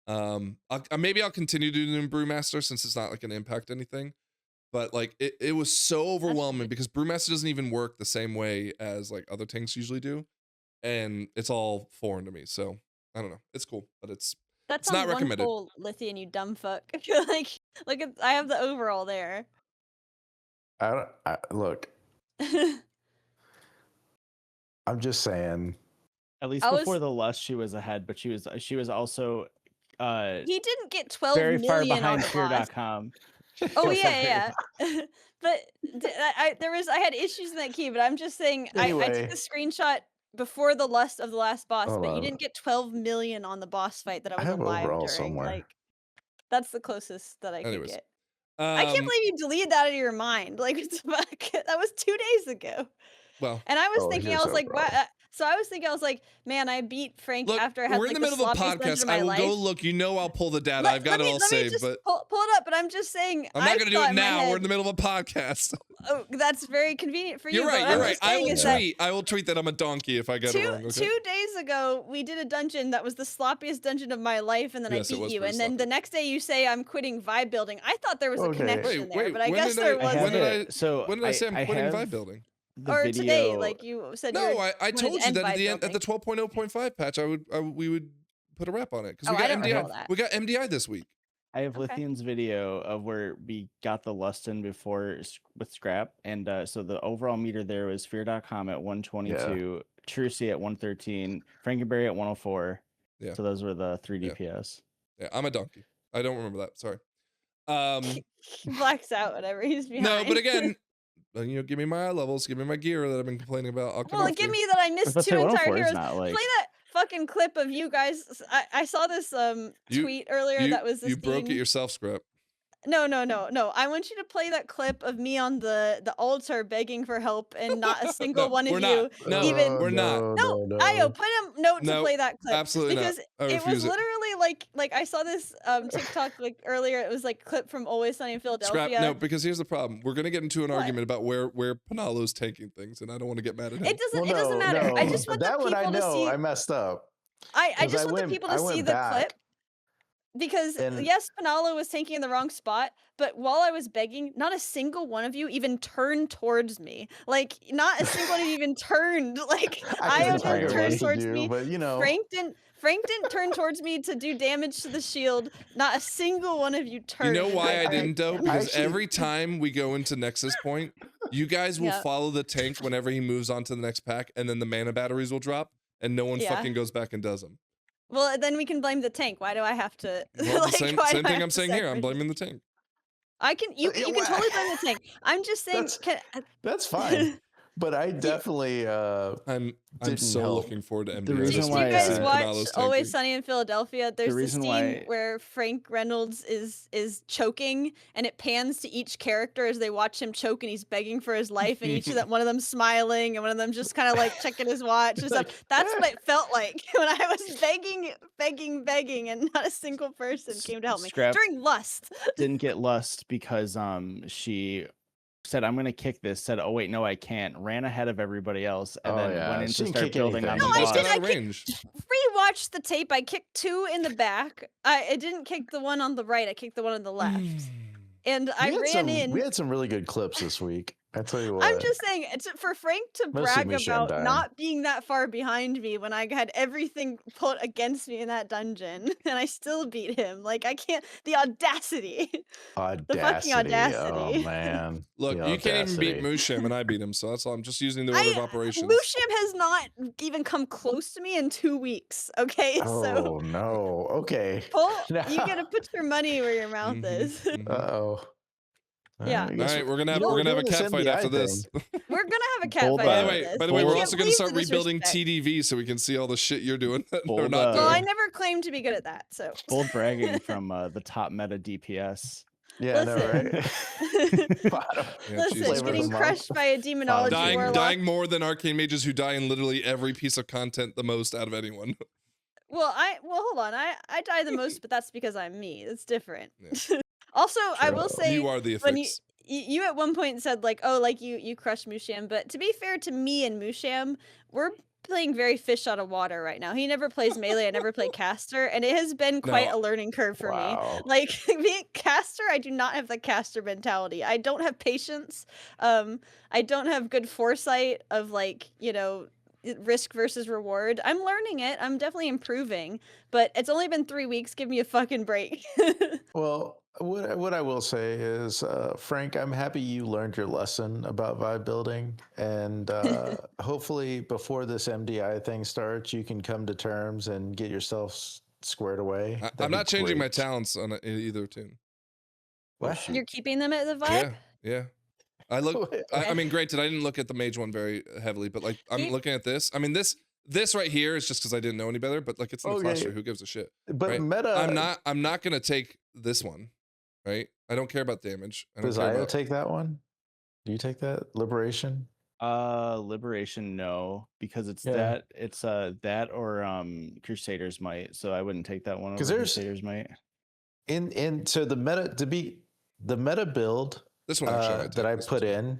maybe I'll continue doing Brewmaster since it's not like an impact anything. But like it was so overwhelming because Brewmaster doesn't even work the same way as like other tanks usually do, and it's all foreign to me. So I don't know. It's cool, but it's That's not one recommended. full Lithian, you dumb fuck. Like, look at I have the overall there. Look, I'm just saying. At least I was- before the lust, she was ahead, but she was also He didn't get 12 very far million on behind the boss. fear.com. Oh Also very yeah. But I had issues in that key, but I'm just saying I Anyway. took a screenshot before the lust of the last boss, Hold but you on. didn't get 12 million on the boss fight that I I was have alive overall during. somewhere. Like, that's the closest that I could Anyways, get. I can't believe you deleted that out of your mind. Like, what the fuck? That was 2 days ago. well. And I was Oh, thinking, I here's was like, overall. what? So I was thinking, I was like, man, I beat Frank Look, after I had we're like in the middle of a sloppiest dungeon podcast. of my I will life. go look. You know, I'll pull the data. Let- I've got let it me- all let me saved, just but pull it up. But I'm just saying, I'm not I going to do thought it in my now. head- We're in the middle of a podcast. Oh, that's very convenient for you. You're right. but You're I'm right. just I saying will is that tweet. I will tweet that I'm a donkey if I get it wrong. Okay? 2 days ago, we did a dungeon that was the sloppiest dungeon of my life, and then Yes, it I beat was you. pretty And then sloppy. the next day, you say I'm quitting vibe building. I thought there was a Okay. connection there, Wait, but I when guess did there I- I have when wasn't. did so When did I say I'm quitting have vibe building? the Or video. today, like you said. No, you I wanted told to you end that at vibe the end at the building. 12.0.5 patch, we would put a wrap on it because we Oh, I got don't MDI. recall that. We got MDI this week. I have Okay. Lithian's video of where we got the lust in before with scrap, and so the overall meter there was fear.com at 122, Trucy at 113, Frankenberry at 104. Yeah. So those were the 3 Yeah. DPS. Yeah, I'm a donkey. I don't remember that. Sorry. Blacks out whenever he's behind. No, but again, give me my eye levels, give me my gear that I've been complaining about. I'll come well, after give you. me that I I was missed about to 2 say entire 104 is heroes. not like Play that fucking clip of you guys. I saw this You- tweet earlier that was this you broke it theme. yourself, Scrap. No. I want you to play that clip of me on the altar begging for help, and not a single No, one of we're you not. No, even. we're not. No, Ayo, put a note to No, play that clip. absolutely not. Because I it refuse was it. literally like I saw this TikTok like earlier. It was like clip from Always Sunny in Philadelphia. Scrap. No, because here's the problem. We're gonna get into an What? argument about where Panalo's tanking things, and I don't want to get mad at him. It doesn't matter. I just want the that people one I know. to see. I messed up. I 'Cause just I want the went- people I to see went the back. clip. Because And- yes, Panalo was tanking in the wrong spot, but while I was begging, not a single one of you even turned towards me. Like, not a single one of you even turned. Like, I Io was trying didn't to turn listen towards to you, me. but you know. Frank didn't turn towards me to do damage to the shield. Not a single one of you You turned. know why I Like, didn't though? Because Actually- every time we go into Nexus Point, you guys will Yeah. follow the tank whenever he moves on to the next pack, and then the mana batteries will drop, and no one Yeah. fucking goes back and does them. Well, then we can blame the tank. Why do I have to? Well, like, the same why do I thing have I'm to saying here. I'm separate- blaming the tank. You can totally blame the tank. I'm just saying. That's fine. But I definitely I'm didn't so help. looking forward to MDR. reason this Did why, you week, guys seeing watch Kamala's Always tanking. Sunny in Philadelphia? There's this reason scene why- where Frank Reynolds is choking, and it pans to each character as they watch him choke, and he's begging for his life, and each of them, one of them smiling, and one of them just kind of like checking his watch and stuff. That's what it felt like when I was begging, and not a single person came to help me Scrap. during Lust. Didn't get lust because she said, I'm gonna kick this, said, oh wait, no, I can't, ran ahead of everybody else, and Oh, then yeah. went in She to didn't start kick building on anything. the No, I Just boss. did. got I out of range. Rewatched the tape. I kicked 2 in the back. I didn't kick the one on the right. I kicked the one on the left. And I ran in. We had some really good clips this week. I tell you what. I'm just saying, for Frank to Mostly brag Michonne about dying. not being that far behind me when I had everything put against me in that dungeon, and I still beat him. Like, I can't. The audacity. The fucking Oh audacity. man. Look, The you can't even beat audacity. Musham, and I beat him, so that's all. I'm just using the order of operations. Lucian has not even come close to me in 2 weeks. Okay, so Oh no. Okay. you gotta put your money where your mouth Mhm, is. mhm. Uh-oh. Yeah. I All guess right, we're gonna have we're a doing cat fight MDI after this. thing. We're gonna have a cat Bold, fight. By the uh, way, after this. by the way, we're Bold- also gonna Leave start the rebuilding disrespect. TDV so we can see all the shit you're doing that we're Bold, not uh, Well, I doing. never claimed to be good at that, so. Bold bragging from the top meta DPS. Yeah, I know, Listen. right? Bottom. Yeah, Listen, Jesus Flavor getting them up. crushed by a demonology Dying, warlock. dying more than arcane mages who die in literally every piece of content the most out of anyone. Well, hold on. I die the most, but that's because I'm me. It's different. Yeah. Also, I will True. say You are the when affix. you at one point said like, oh, like you crushed Musham, but to be fair to me and Musham, we're playing very fish out of water right now. He never plays melee. I never play caster, and it has been quite No. a learning curve for Wow. me. Like being caster, I do not have the caster mentality. I don't have patience. I don't have good foresight of like, risk versus reward. I'm learning it. I'm definitely improving, but it's only been 3 weeks. Give me a fucking break. Well, what I will say is, Frank, I'm happy you learned your lesson about vibe building, and hopefully before this MDI thing starts, you can come to terms and get yourself squared away. I'm That'd be not changing my great. talents on either tune. What? You're keeping them at the vibe? Yeah, yeah. I look. I mean, granted, I didn't look at the mage one very heavily, but like I'm You- looking at this. I mean, this right here is just because I didn't know any better. But like, it's in the Okay. cluster. Who gives a shit? But right? meta. I'm not gonna take this one, right? I don't care about damage. I don't Does care Io about. take that one? Do you take that liberation? Liberation, no, because it's Yeah. that or Crusaders might, so I wouldn't take that one over 'Cause there's- Crusaders might. So the meta build This one actually, I might that take. I This put one's in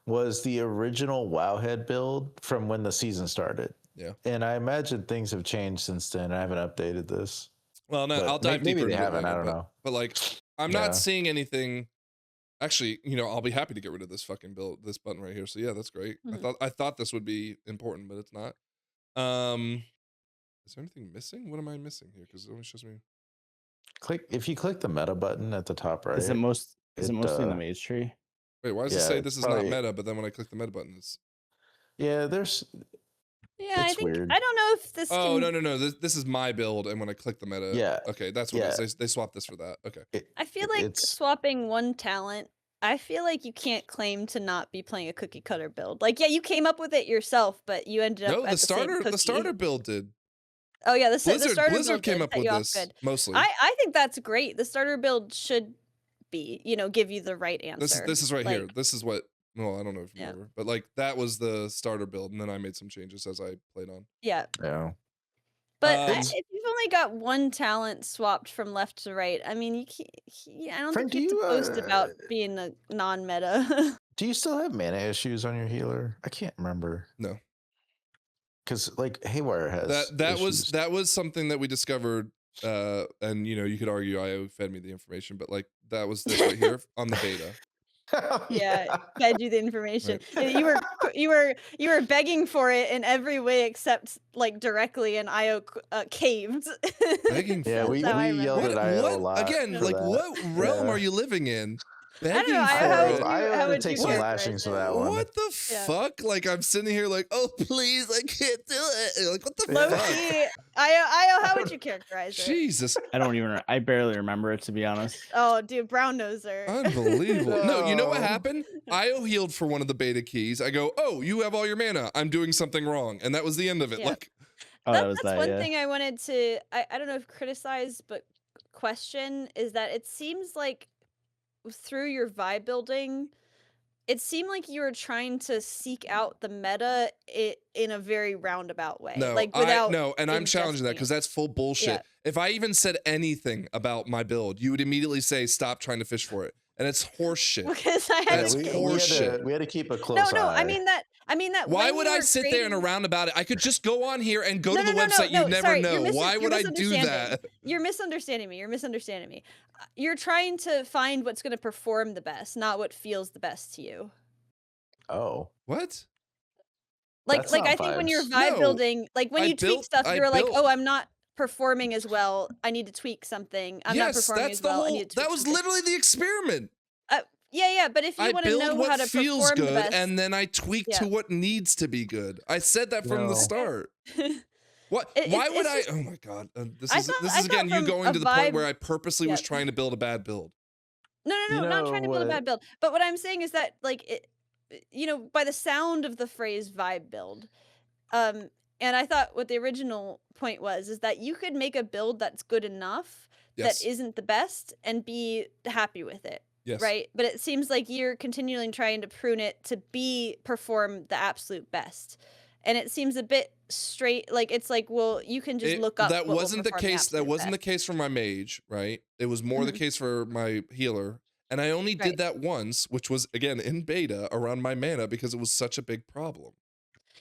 was the original Wowhead build from when the season started. Yeah. And I imagine things have changed since then. I haven't updated this. Well, no, But I'll dive maybe deeper. they into it haven't. I later, don't but, know. But like, I'm Yeah. not seeing anything. Actually, I'll be happy to get rid of this fucking build, this button right here. So yeah, that's great. Mhm. I thought this would be important, but it's not. Is there anything missing? What am I missing here? Because it only shows me. If you click the meta button at the top right. Is it mostly in the uh, mage tree? Wait, why does it Yeah, say this is probably- not meta? But then when I click the meta button, it's. Yeah, there's. Yeah, I It's think weird. I don't know if this. Oh can, no! This is my build, and when I click the meta, Yeah, okay, that's what it yeah. is. They swapped this for that. Okay, I feel like it's- swapping one talent. I feel like you can't claim to not be playing a cookie cutter build. Like, yeah, you came up with it yourself, but you ended up no, at the same starter cookie. build did. Oh yeah, the Blizzard starter Blizzard build came did, up set with you off this good. mostly. I think that's great. The starter build should be, give you the right answer. This is right here. Like, This is what. Well, I don't know if you Yeah. remember, but like that was the starter build, and then I made some changes as I played on. Yeah, Yeah. but Um, if you've only got one talent swapped from left to right, I mean, you can't. I don't Frank, think you do have to you, boast about being a non-meta. Do you still have mana issues on your healer? I can't remember. No. Because like Haywire has That was something that we discovered, and you could argue IO fed me the information, but like that was this right here on the beta. Yeah, fed you the information. You were begging for it in every way except like directly, and Io caved. Begging Yeah, for we That's how I remember yelled what, at Io a what lot. again? for Like that. what realm Yeah. are you living in? I don't begging know. for How it. would you, I how would would take you some characterize lashings for it? that one. What the Yeah. fuck? Like I'm sitting here like, oh please, I can't do it. Like what the Low fuck? key, Io, how would you characterize it? Jesus, I don't even. I barely remember it, to be honest. Oh, dude, brown noser. unbelievable. No, you know what No. happened? Io healed for one of the beta keys. I go, oh, you have all your mana. I'm doing something wrong, and that was the end of it. Yeah. Like, Oh, that was That's that. one Yeah. thing I wanted to. I don't know if criticize, but question is that it seems like through your vibe building, it seemed like you were trying to seek out the meta in a very roundabout way. no, Like without no, and I'm challenging that ingesting because it. that's full bullshit. Yeah. If I even said anything about my build, you would immediately say, stop trying to fish for it, and it's horse shit. Because I That's haven't. horseshit. We had to keep a close No, eye. I mean that. Why when would you I were sit there and creating- around about it? I could just go on here and go No, to the no, no, website. no, You never sorry, know. Why you're would I do misunderstanding. that? You're misunderstanding me. You're misunderstanding me. You're trying to find what's going to perform the best, not what feels the best to you. Oh, What? That's Like not I think when you're vibes. vibe No, building, like when I you tweak built- stuff, I you're like, built- oh, I'm not performing as well. I need to tweak something. I'm not Yes, performing that's as the well. I whole. need to tweak That was something. literally the experiment. Yeah. But if you I want to build know what how to feels perform the good, best, and then I tweak to Yeah. what needs to be good. I said that from the No. start. What? It- Why it's would I? just- Oh my god! This I is thought- this I is again thought you from going a to the point vibe- where I purposely was Yep. trying to build a bad build. No, You not trying to know build a what- bad build. But what I'm saying is that, like, by the sound of the phrase vibe build, and I thought what the original point was is that you could make a build that's good enough Yes. that isn't the best and be happy with it, Yes. right? But it seems like you're continually trying to prune it to perform the absolute best. And it seems a bit straight, like it's like, well, you can just look up. That what will wasn't the perform case. That absolute wasn't the best. case for my mage, right? It was more the Mhm. case for my healer, and I only Right. did that once, which was again in beta around my mana because it was such a big problem.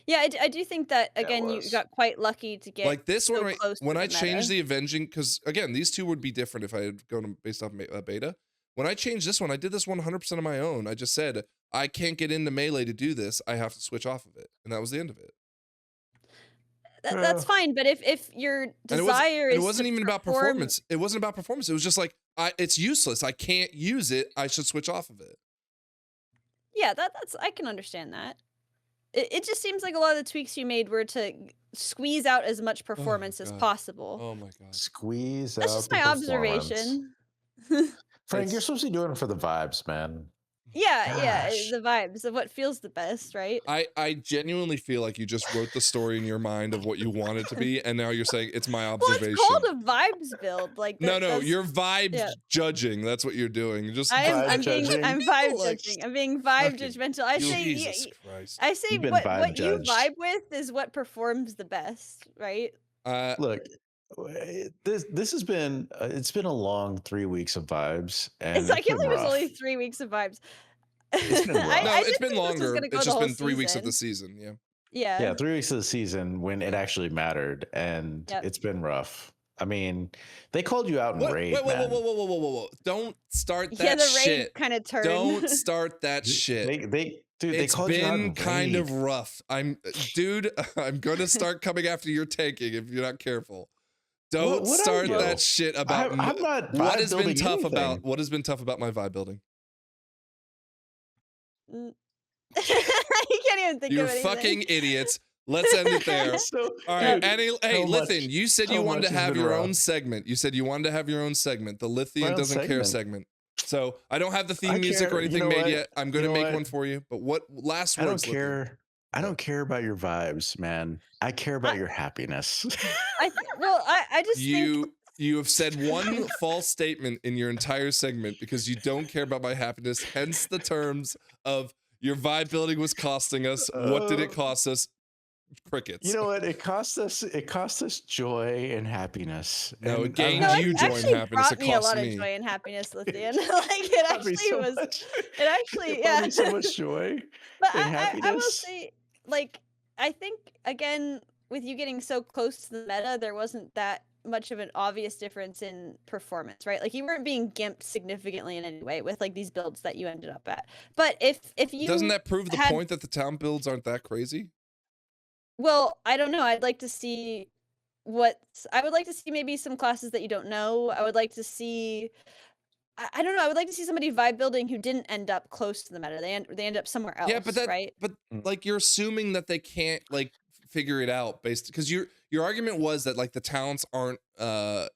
Yeah, I do think that Yeah, it again you was. got quite lucky to get Like this so one, close to when the I changed meta. the avenging, because again, these two would be different if I had gone based off beta. When I changed this one, I did this 100% on my own. I just said I can't get into melee to do this. I have to switch off of it, and that was the end of it. That's fine, but if your And desire is it wasn't to even about perform- performance. It wasn't about performance. It was just like it's useless. I can't use it. I should switch off of it. Yeah, that's I can understand that. It just seems like a lot of the tweaks you made were to squeeze out as much performance as God. possible. Oh my god. Squeeze That's out just the my performance. observation. Frank, It's- you're supposed to be doing it for the vibes, man. Yeah, Gosh. the vibes of what feels the best, right? I genuinely feel like you just wrote the story in your mind of what you want it to be, and now you're saying it's my Well, observation. it's called a vibes build. Like no, that's- you're vibe yeah. judging. That's what you're doing. You're just Vibe I'm judging. I'm vibe Like, judging. I'm being vibe fucking judgmental. I say Jesus Christ. I say You've been what vibe you judged. vibe with is what performs the best, right? Look, this has been it's been a long 3 weeks of vibes, and It's I can't been believe it was rough. only 3 weeks of vibes. It's been rough. no, I it's did been think this was longer. gonna go It's the just whole been 3 weeks of season. the season. Yeah. Yeah. Yeah, 3 weeks of the season when it actually mattered, and Yep. it's been rough. I mean, they called you out in What? raid, Wait, man. whoa. Don't start that Yeah, the raid shit. kind of turned. Don't start that shit. They It's called you out been in kind of raid. rough. Dude, I'm gonna start coming after your tanking if you're not careful. Don't What start are you? that shit about I'm not what vibe has been building tough anything. about my vibe building. you can't even think You're of anything. fucking idiots. Let's end it there. So, All right, dude, hey, so much- Lithian, you said you so wanted to much has have been your rough. own segment. You said you wanted to have your own segment, the Lithian My own doesn't care segment. segment. So I don't have the theme I music care. or You anything know made what? yet. I'm going to You know make what? one for you. But what last I don't words? Lithian? care. I don't care about your vibes, man. I care about your happiness. I just think You have said one false statement in your entire segment because you don't care about my happiness. Hence the terms of your vibe building was costing us. What did it cost us? Crickets. You know what? It cost us joy and happiness. No, And it gained no, you it joy and actually happiness. brought It me a cost lot me. of joy and happiness, Lithian. Like it brought me actually so was. much- It actually, it brought yeah. me so much joy. But and I will happiness. say, like, I think again with you getting so close to the meta, there wasn't that much of an obvious difference in performance, right? Like you weren't being gimped significantly in any way with like these builds that you ended up at. But if you Doesn't that prove the had- point that the town builds aren't that crazy? Well, I don't know. I'd like to see I would like to see maybe some classes that you don't know. I would like to see I don't know. I would like to see somebody vibe building who didn't end up close to the meta. They end up somewhere else, Yeah, but right? Mm. like you're assuming that they can't like figure it out based because your argument was that like the talents aren't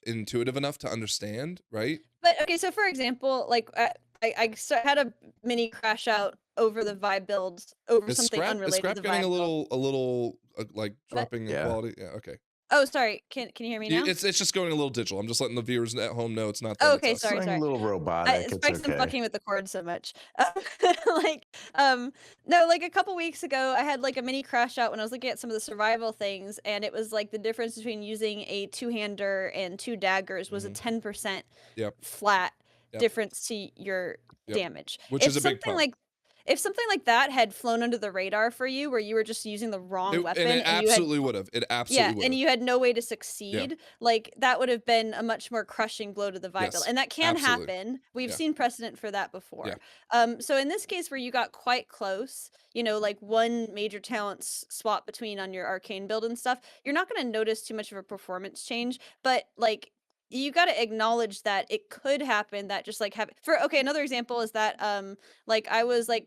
intuitive enough to understand, right? But okay, so for example, like had a mini crash out over the vibe builds over Is something scrap unrelated to the getting vibe build. a little like What? dropping in Yeah. quality? Yeah, okay. Oh, sorry. Can you hear me now? It's just going a little digital. I'm just letting the viewers at home know it's not them, Oh, it's okay, us. sorry, Something a little robotic. It's It's because I'm okay. fucking with the cord so much. Like, no, like a couple weeks ago, I had like a mini crash out when I was looking at some of the survival things, and it was like the difference between using a two-hander and 2 daggers was a 10% Yep. flat Yep. difference to your Yep. damage. Which is a big problem. If something like that had flown under the radar for you, where you were just using the wrong weapon, and it and you had absolutely would have. It absolutely would and have. you had no way to succeed, like that would have been a much more crushing blow to the vibe build. Yes, And that can absolutely. happen. We've Yeah. seen precedent for that before. Yeah. So in this case where you got quite close, you know, like one major talents swap between on your arcane build and stuff, you're not going to notice too much of a performance change, but like you got to acknowledge that it could happen that just like have for okay, another example is that like I was like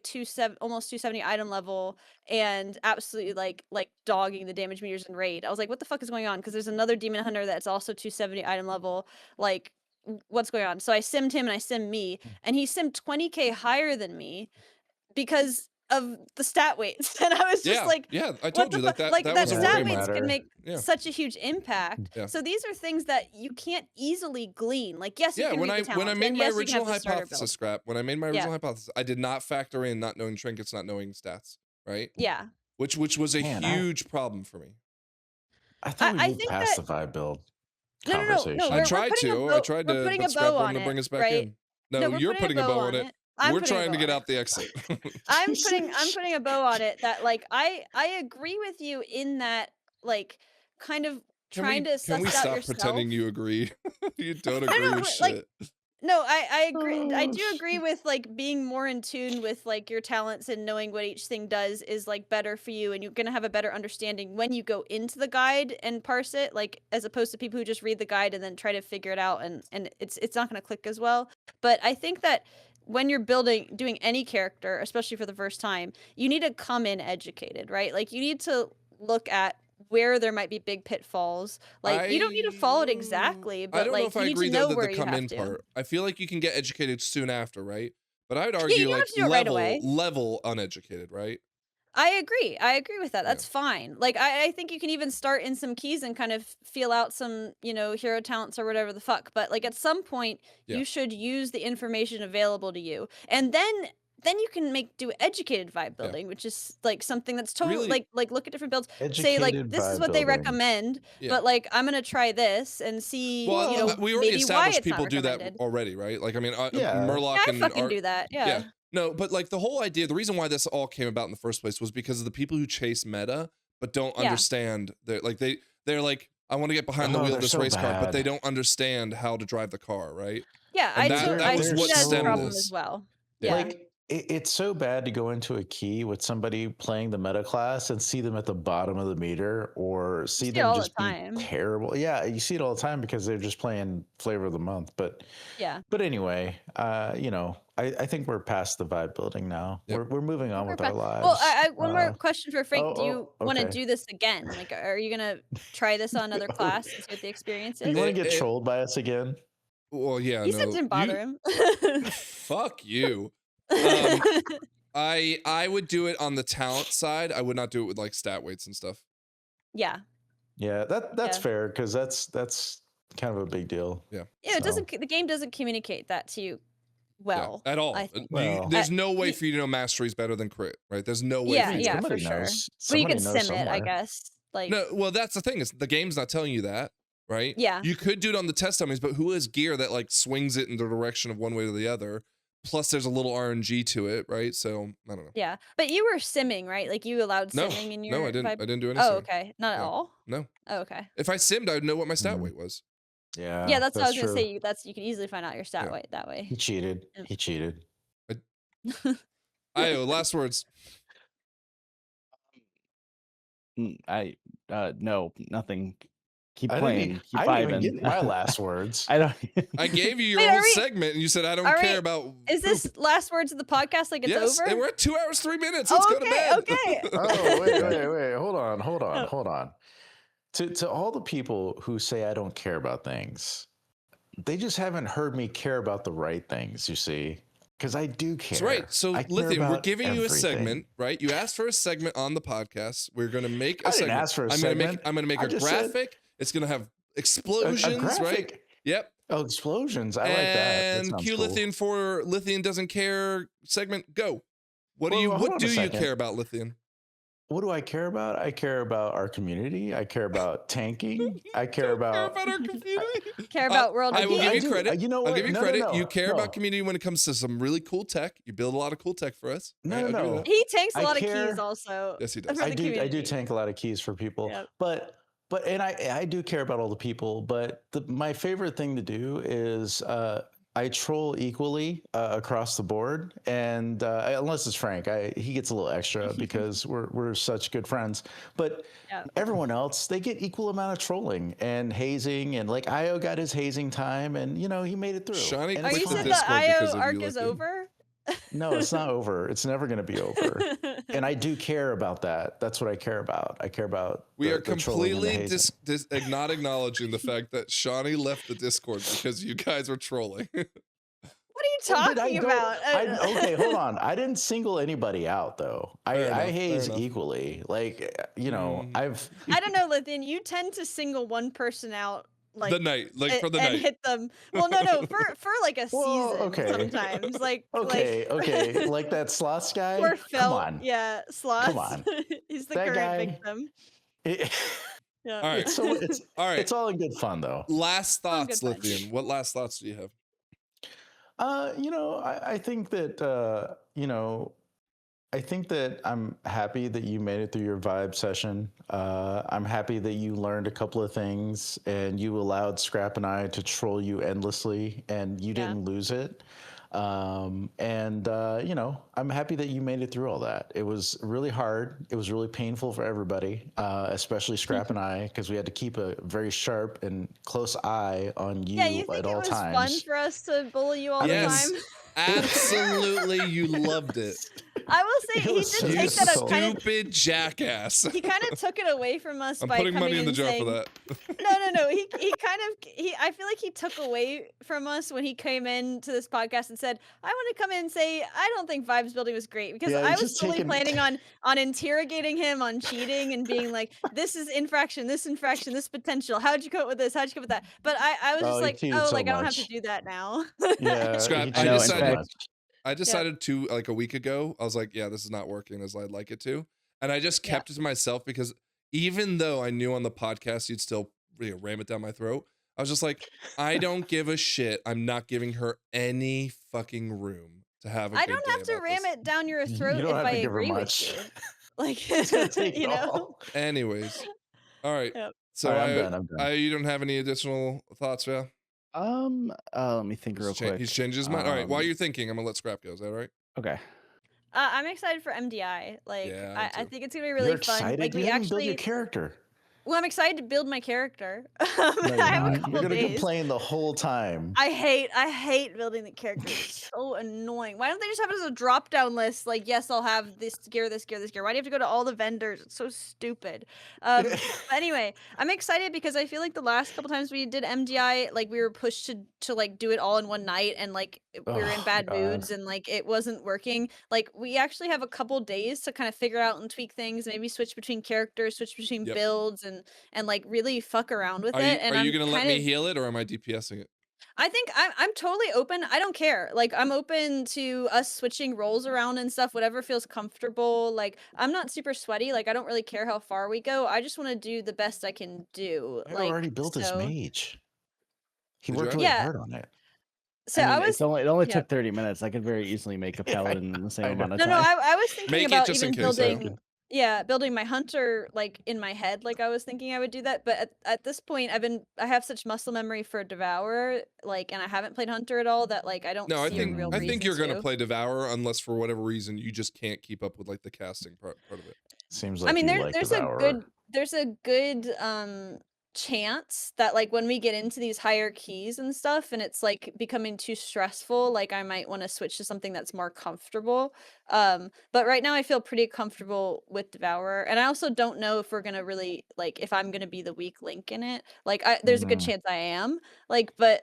almost 270 item level and absolutely like dogging the damage meters in raid. I was like, what the fuck is going on? Because there's another demon hunter that's also 270 item level. Like, what's going on? So I simmed him and I simmed me, and he simmed 20k higher than me because of the stat weights. And I was just like, yeah, I what told the you like fuck? that Like that that was a Yeah, stat worry. they weights matter. can make Yeah. such a huge impact. Yeah. So these are things that you can't easily glean. Like, yes, you Yeah, can when read the I when I talents, made and my yes, you can original have the starter hypothesis build. scrap, when I made my Yeah. original hypothesis, I did not factor in not knowing trinkets, not knowing stats, right? Yeah. Which was a Man, huge problem for me. I thought we I moved think past that the vibe build no, conversation. I we're tried putting a to. bow. I tried We're to, putting but a scrap bow wanted on to bring it, us back right? in. No, we're you're putting putting a bow on it. I'm We're putting a trying to bow get on out the exit. I'm putting a bow on it that like I agree with you in that like kind of trying to Can we suss out stop yourself. pretending you agree? You don't No, agree no, with like shit. no, I agree. I Oh, do agree with like being more in tune with like your talents and knowing what each thing does is like better for you, and you're gonna have a better understanding when you go into the guide and parse it, like as opposed to people who just read the guide and then try to figure it out, and it's not gonna click as well. But I think that when you're doing any character, especially for the first time, you need to come in educated, right? Like you need to look at where there might be big pitfalls. Like you don't need to follow it exactly, I but don't know like if you I need agree to though know that where the you come have in to. part. I feel like you can get educated soon after, right? But I would Yeah, argue you don't like have to do it right away. level uneducated, right? I agree with that. That's fine. Like I think you can even start in some keys and kind of feel out some, you know, hero talents or whatever the fuck. But like at some point Yeah. you should use the information available to you. And then you can do educated vibe building, which is like something that's totally Really- like look at different builds. Say like Educated this is vibe what they building. recommend, Yeah. but like I'm gonna try this and see, Well, you know, we already maybe why established it's not people do that recommended. already, right? Like I mean, Yeah. Murloc Yeah, I and fucking Art, do that. Yeah. No, but like the whole idea, the reason why this all came about in the first place was because of the people who chase meta but don't Yeah. understand. They're like, I want to get behind the Oh, wheel they're of this so race car, but bad. they don't understand how to drive the car, right? Yeah, And I that was see what that as a stemmed problem this. as well. Yeah. Yeah. Like it's so bad to go into a key with somebody playing the meta class and see them at the bottom of the meter or see see it them all the just be time. terrible. Yeah, you see it all the time because they're just playing flavor of the month. But Yeah. anyway, you know, I think we're past the vibe building now. Yep. We're moving on We're with our back. lives. Well, I one more question for Frank. Do you want to okay. do this again? Like, are you gonna try this on another class and see what the experience Do you is? want to get It- trolled by us again? Well, yeah, He said no. didn't bother him. Fuck you. I would do it on the talent side. I would not do it with like stat weights and stuff. Yeah. Yeah, that's Yeah. fair because that's kind of a big deal. Yeah. Yeah, it doesn't. The game doesn't communicate that to you well at all. I think. Well- There's no way for you to know mastery is better than crit, right? There's no way. Yeah, for you to yeah, know. for somebody sure. knows. Well, you Somebody can knows sim it, I somewhere. guess. Like, No, well, that's the thing is the game's not telling you that, right? Yeah. You could do it on the test dummies, but who has gear that like swings it in the direction of one way or the other? Plus, there's a little RNG to it, right? So I don't know. yeah, but you were simming, right? Like you allowed No, simming in your. no, I didn't. Vibe? I didn't do any. Oh, simming. okay, not at No. all. No. Oh, okay. If I simmed, I'd know what my stat Mhm. weight was. Yeah, Yeah, that's what I was gonna true. say. You can easily find out your stat Yeah. weight that way. He cheated. Yep. He cheated. Io, last words. No, nothing. Keep I playing. Keep I didn't even vibing. get my last words. I don't. I gave you your Wait, whole segment, and you said I don't are care we- about. Is this last words of the podcast? Like it's yes, over? and we're at 2 hours 3 minutes. Let's go to bed. Okay. Oh, wait. Hold Oh. on. To all the people who say I don't care about things, they just haven't heard me care about the right things, you see? Because I do care. That's right. So, I care Lithium, we're about giving you a everything. segment, right? You asked for a segment on the podcast. We're going to make a I didn't segment. ask for a I'm segment. going to make I a just said- graphic. It's going to have A explosions, right? graphic? Yep. Oh, explosions. I like that. That And sounds Q cool. Lithium for Lithium doesn't care segment. Go. What Well, hold what on do a you second. care about, Lithium? What do I care about? I care about our community. I care about tanking. I care about. our community. Care about world I will peace. give I you do. credit. You know I'll what? give you No, credit. no, You care no. about community when it comes to some really cool tech. You build a lot of cool tech for us. No, right? no, I'll give you no. that. He takes a I lot of care- keys also. Yes, he does. for I the do community. tank a lot of keys for people, Yep. but and I do care about all the people. But my favorite thing to do is I troll equally across the board, and unless it's Frank, he gets a little extra because we're such good friends. But Yeah. everyone else, they get equal amount of trolling and hazing, and like Io got his hazing time, and he made it through. Shawnee And Oh, it's quit you the said fine. the Discord because IO of arc you, is Lithium. over? No, it's not over. It's never going to be over. And I do care about that. That's what I care about. I care about. We are the trolling and the completely hazing. not acknowledging the fact that Shawnee left the Discord because you guys were trolling. What are Well, you but I talking don't- about? okay, hold on. I didn't single anybody out though. Fair enough, I fair haze enough. equally. Like I've I don't know, Lithian. You tend to single one person out like the night, like for the and night. hit them. Well, no, for like a Well, season okay. sometimes. Like okay, like that slots guy. Poor Come Phil. on. Yeah, Sloth. on. He's the That current guy- victim. It- Yeah. All right. it's All right. it's all in good fun though. Last All good thoughts, fun. Lithium. What last thoughts do you have? I think that I think that I'm happy that you made it through your vibe session. I'm happy that you learned a couple of things and you allowed Scrap and I to troll you endlessly and you Yeah. didn't lose it. I'm happy that you made it through all that. It was really hard. It was really painful for everybody, especially Scrap and I, because we had to keep a very sharp and close eye on you, Yeah, you at think it all was times. fun for us to bully you all Yes. the time? Absolutely, you loved it. I will say It he was did so You take that as cool. kind of stupid jackass. he kind of took it away from us I'm by putting coming money in the and jar saying, for that. No. He I feel like he took away from us when he came into this podcast and said, I want to come in and say I don't think Vibes Building was great because Yeah, I he's was just totally taking- planning on interrogating him on cheating and being like, this is infraction, this potential. How'd you cope with this? How'd you cope with that? But I was Oh, just he like, cheated oh, so like I don't have to much. do that now. Yeah, Scrap, he I cheated so decided- much. I decided to like a week ago. I was like, yeah, this is not working as I'd like it to, and I just Yeah. kept it to myself because even though I knew on the podcast you'd still ram it down my throat, I was just like, I don't give a shit. I'm not giving her any fucking room to have a I good don't day have to about ram this. it down your You throat don't if have I to give her agree much. with you. Like, He's gonna take you it know? all. Anyways, all right. Yep. So All right, I'm done. you don't have any additional thoughts, yeah? Let me think real quick. He's changed his mind. All right, while Um, you're thinking, I'm gonna let Scrap go. Is that all right? Okay. I'm excited for MDI. Like, Yeah, me I too. think it's gonna be really You're fun. excited? Like, You we haven't built actually. your character. Well, I'm excited to build my character. No, I you're have a not. couple You're gonna days. complain the whole time. I hate building the character. It's so annoying. Why don't they just have it as a drop down list? Like, yes, I'll have this gear, this gear, this gear. Why do you have to go to all the vendors? It's so stupid. But anyway, I'm excited because I feel like the last couple times we did MDI, like we were pushed to like do it all in one night, and like we were in Oh, bad God. moods, and like it wasn't working. Like we actually have a couple days to kind of figure out and tweak things, maybe switch between characters, switch between Yep. builds, and like really fuck around with Are it. And you I'm gonna let kind me of- heal it or am I DPSing it? I think I'm totally open. I don't care. Like I'm open to us switching roles around and stuff, whatever feels comfortable. Like I'm not super sweaty. Like I don't really care how far we go. I just want to do the best I can do. I Like already built his so- mage. He Did you worked already? really Yeah. hard on it. So I mean, I was it only yeah. took 30 minutes. I could very easily make a Yeah, I paladin in the same know. amount of no, time. I was thinking Make it about just in even case, yeah. building. Yeah, building my hunter like in my head, like I was thinking I would do that, but at this point, I have such muscle memory for Devourer, like, and I haven't played hunter at all that like I don't No, I see a real think reason you're gonna to. play Devourer unless for whatever reason you just can't keep up with like the casting part of it. Seems like I mean, you like there's Devourer. a good chance that like when we get into these higher keys and stuff and it's like becoming too stressful, like I might want to switch to something that's more comfortable. But right now I feel pretty comfortable with Devourer, and I also don't know if we're gonna really like if I'm gonna be the weak link in it. Like there's a good chance I am. Like, but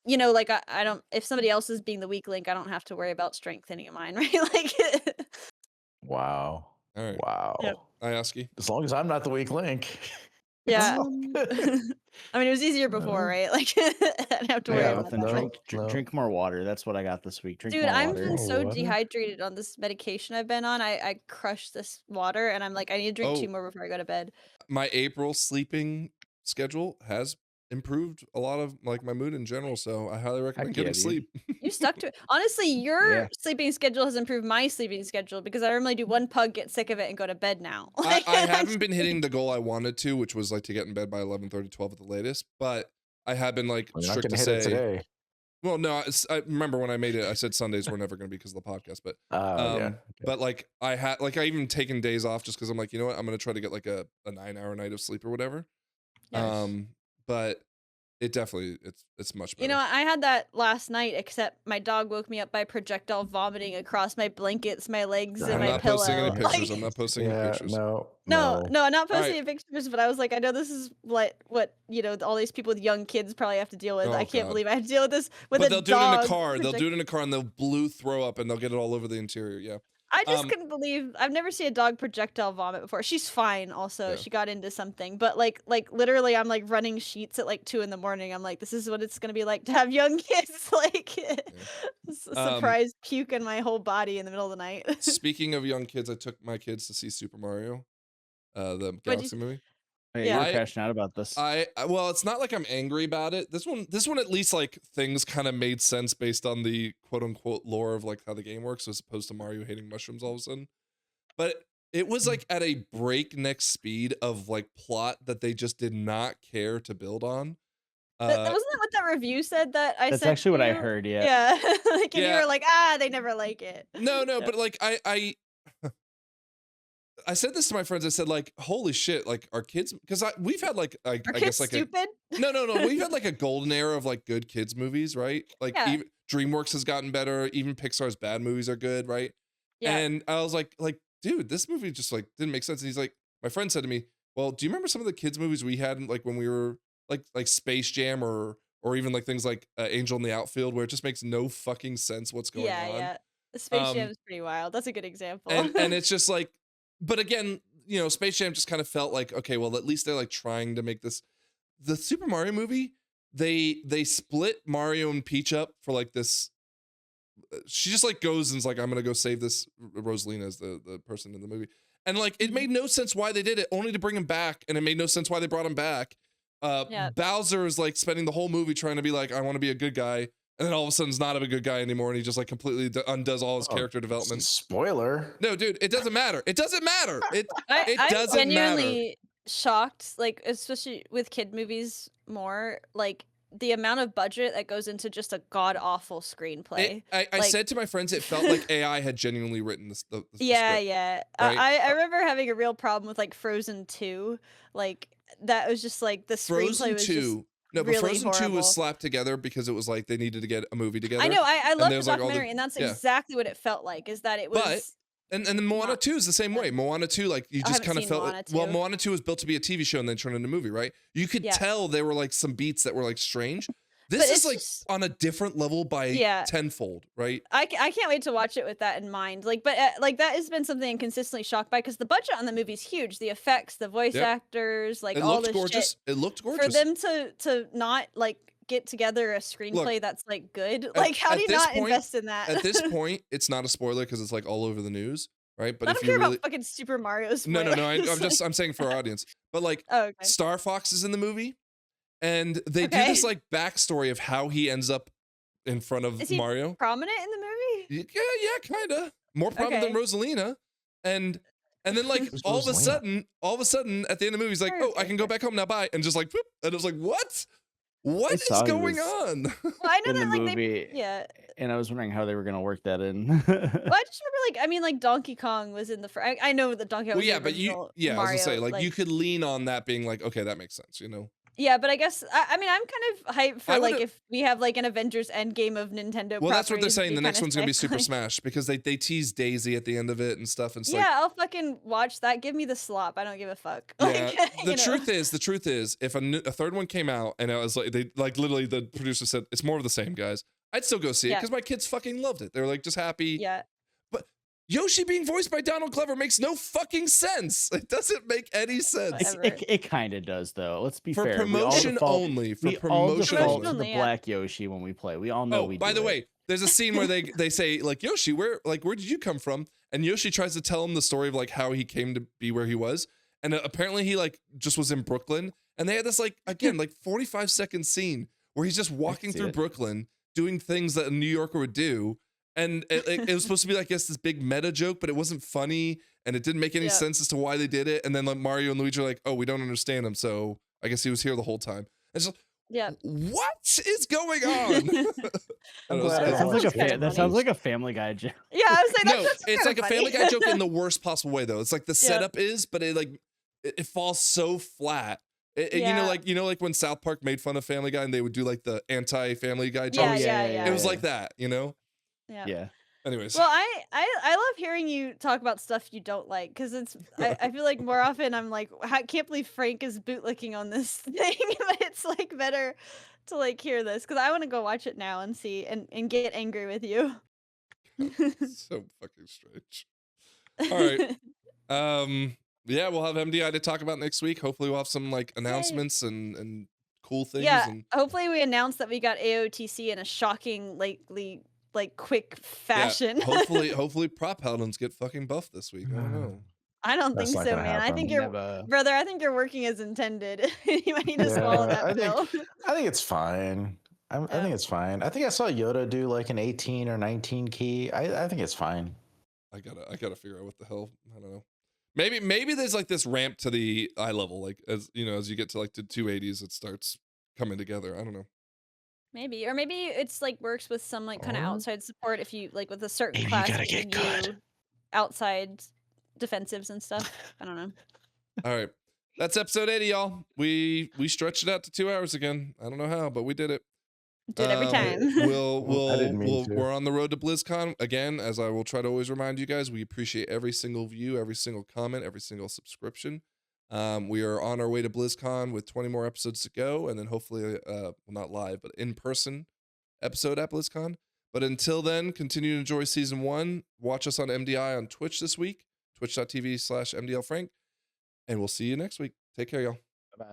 you know, like I don't, if somebody else is being the weak link, I don't have to worry about strengthening mine, right? Like Wow. All right. Wow. Yep. I ask you. As long as I'm not the weak link. Yeah. it's all good. I mean, it was easier before, right? Like I didn't have to worry Yeah, about nothing. that. no, Drink, no. drink more water. That's what I got this week. Drink Dude, more I'm water. been so Water? dehydrated on this medication I've been on. I crushed this water, and I'm like, I need to drink 2 Oh. more before I go to bed. My April sleeping schedule has improved a lot of like my mood in general, so I highly recommend yeah, getting dude. sleep. You stuck to it. Honestly, your Yeah. sleeping schedule has improved my sleeping schedule because I normally do 1 pug, get sick of it, and go to bed now. I Like, haven't been hitting the goal I wanted to, which was like to get in bed by 11:30, 12 at the latest, but I have been like You're not strict gonna to hit it say. today. Well, no, I remember when I made it, I said Sundays were never going to be because of the podcast, but Yeah. but like I had like I even taken days off just because I'm like, you know what, I'm going to try to get like a 9-hour night of sleep or whatever. Yes. But it definitely it's much better. You know, I had that last night, except my dog woke me up by projectile vomiting across my blankets, my legs, and I'm my not pillow. posting any pictures. Like, I'm not posting any Yeah. pictures. No. no, I'm not posting Alright. any pictures, but I was like, I know this is what you know, all these people with young kids probably have to deal with. Oh, I can't God. believe I have to deal with this with But a they'll do it in dog. a car. They'll do it in a car and they'll blue throw up and they'll get it all over the interior. Yeah. I just couldn't believe I've never seen a dog projectile vomit before. She's fine also. Yeah. She got into something. But like literally I'm like running sheets at like 2 in the morning. I'm like, this is what it's gonna be like to have young kids. Like surprise puke in my whole body in the middle of the night. Speaking of young kids, I took my kids to see Super Mario, the you Galaxy movie. Hey, Yeah. you were crashing out about this. Well, it's not like I'm angry about it. This one at least like things kind of made sense based on the quote unquote lore of like how the game works, as opposed to Mario hating mushrooms all of a sudden. But it was like at a breakneck speed of like plot that they just did not care to build on. Wasn't that what that review said that I That's sent actually what I you? heard. Yeah. Yeah. Like and you Yeah. were like, they never like it. No, Yeah. but like I said this to my friends. I said like, holy shit, like our kids, because we've had like I Are guess kids like stupid? no, we've had like a golden era of like good kids movies, right? Like Yeah. even DreamWorks has gotten better. Even Pixar's bad movies are good, right? Yeah. And I was like, dude, this movie just like didn't make sense. And he's like, my friend said to me, well, do you remember some of the kids movies we had like when we were like Space Jam or even like things like Angel in the Outfield, where it just makes no fucking sense what's going on. Yeah. Space Jam is pretty wild. That's a good example. And it's just like, but again, you know, Space Jam just kind of felt like, okay, well, at least they're like trying to make this. The Super Mario movie, they split Mario and Peach up for like this. She just like goes and's like, I'm gonna go save this. Rosalina is the person in the movie, and like it made no sense why they did it, only to bring him back, and it made no sense why they brought him back. Bowser is like spending the whole movie trying to be like, I want to be a good guy, and then all of a sudden he's not a good guy anymore, and he just like completely undoes all his character development. Spoiler. No, dude, it doesn't matter. It doesn't matter. It I'm doesn't genuinely shocked, like especially with kid movies more, like the amount of budget that goes into just a god awful screenplay. I said to my friends, it felt like AI had genuinely written the script. Yeah. right? I remember having a real problem with like Frozen 2. Like that was just like the screenplay Frozen was 2. just No, but really Frozen 2 horrible. was slapped together because it was like they needed to get a movie together. I know. I love there the was, like, all the- documentary, and that's yeah. exactly what it felt like. Is that it was. But and then Moana 2 is the same way. Moana 2, like you I just haven't kind of seen felt Moana like, 2. well, Moana 2 was built to be a TV show and then turned into a movie, right? You could Yeah. tell there were like some beats that were like strange. This But is it's like just- on a different level by Yeah. tenfold, right? I can't wait to watch it with that in mind. Like, but like that has been something I'm consistently shocked by because the budget on the movie's huge. The effects, the voice Yep. actors, like It all looked this gorgeous. shit. It looked gorgeous. For them to not like get together a screenplay that's like good, like how at do you this not point- invest in that? At this point, it's not a spoiler because it's like all over the news, right? But I if don't you care really about fucking Super Mario no, spoilers. I'm saying for our audience. But like Oh, okay. Star Fox is in the movie, and they do this like backstory of how he ends up in front of Is he Mario. prominent in the movie? Yeah, kind of more prominent than Rosalina, and then like Who's all of a Rosalina? sudden, at the end of the movie, he's like, Sure, "Oh, I can go back home now, bye," and just like, whoop, and I was like, "What?" What is saw he going was on? Well, I know in the that like movie, yeah. and I was wondering how they were gonna work that in. Well, I just remember like I mean like Donkey Kong was in the I know that Donkey Kong Well, was yeah, the but original I was gonna say, Mario. like, you could lean on that being like, okay, that makes sense, you know? Yeah, but I guess I mean I'm kind of hyped for I like would've- if we have like an Avengers Endgame of Nintendo Well, that's what they're properties, it'd saying. be The next kinda one's gonna be sick, Super like- Smash because they tease Daisy at the end of it and stuff. And it's Yeah, like, I'll fucking watch that. Give me the slop. I don't give a fuck. yeah. Like, The you know? truth is, if a third one came out and I was like, they like literally the producer said it's more of the same, guys, I'd still go see it Yeah. because my kids fucking loved it. They were like just happy. Yeah. But Yoshi being voiced by Donald Glover makes no fucking sense. It doesn't make any sense. Whatever. It kind of does, though. Let's be For fair. promotion only. For We all promotion default only. to the only, yeah. black Yoshi when we play. We all know Oh, we by do the it. way, there's a scene where they say like, Yoshi, where did you come from? And Yoshi tries to tell him the story of like how he came to be where he was. And apparently he like just was in Brooklyn. And they had this like, again, like 45-second scene where he's just walking see through it. Brooklyn doing things that a New Yorker would do. And it was supposed to be like, I guess, this big meta joke, but it wasn't funny. And it didn't make any Yeah. sense as to why they did it. And then like Mario and Luigi are like, oh, we don't understand him. So I guess he was here the whole time. It's just, Yeah. what is going on? I'm It was- glad That I sounds like a watched it. that sounds like a Family Guy joke. Yeah, I was saying No, that's it's like a Family Guy joke in the worst possible way, though. It's like the Yeah. setup is, but it like it falls so flat. You know, Yeah. like when South Park made fun of Family Guy and they would do like the anti-Family Guy Yeah, jokes. yeah. It was like that, you know. Yeah. Yeah. Anyways, Well, I love hearing you talk about stuff you don't like because it's I feel like more often I'm like I can't believe Frank is bootlicking on this thing, but it's like better to like hear this because I want to go watch it now and see and get angry with you. so fucking strange. All right. Yeah, we'll have MDI to talk about next week. Hopefully, we'll have some like announcements and cool things. Yeah, And hopefully we announce that we got AOTC in a shocking, like quick fashion. hopefully, prop Addons get fucking buffed this week. I don't know. I don't That's think not so, gonna man. I happen. think you're Never. brother. I think you're working as intended. You might need to swallow that I pill. think it's fine. I think it's fine. I think I saw Yoda do like an 18 or 19 key. I think it's fine. I gotta figure out what the hell. I don't know. Maybe there's like this ramp to the eye level, like as you know, as you get to like the 280s, it starts coming together. I don't know. Maybe, or maybe it's like works with some like kind of Or outside support if you like with a certain maybe you class gotta giving get you good. outside defensives and stuff. I don't know. All right, that's episode 80, y'all. We stretched it out to 2 hours again. I don't know how, but we did it. Do it every time. I didn't mean to. We're on the road to BlizzCon again. As I will try to always remind you guys, we appreciate every single view, every single comment, every single subscription. We are on our way to BlizzCon with 20 more episodes to go, and then hopefully, well, not live, but in person episode at BlizzCon. But until then, continue to enjoy season 1. Watch us on MDI on Twitch this week, twitch.tv/MDLFrank, and we'll see you next week. Take care, y'all. Bye.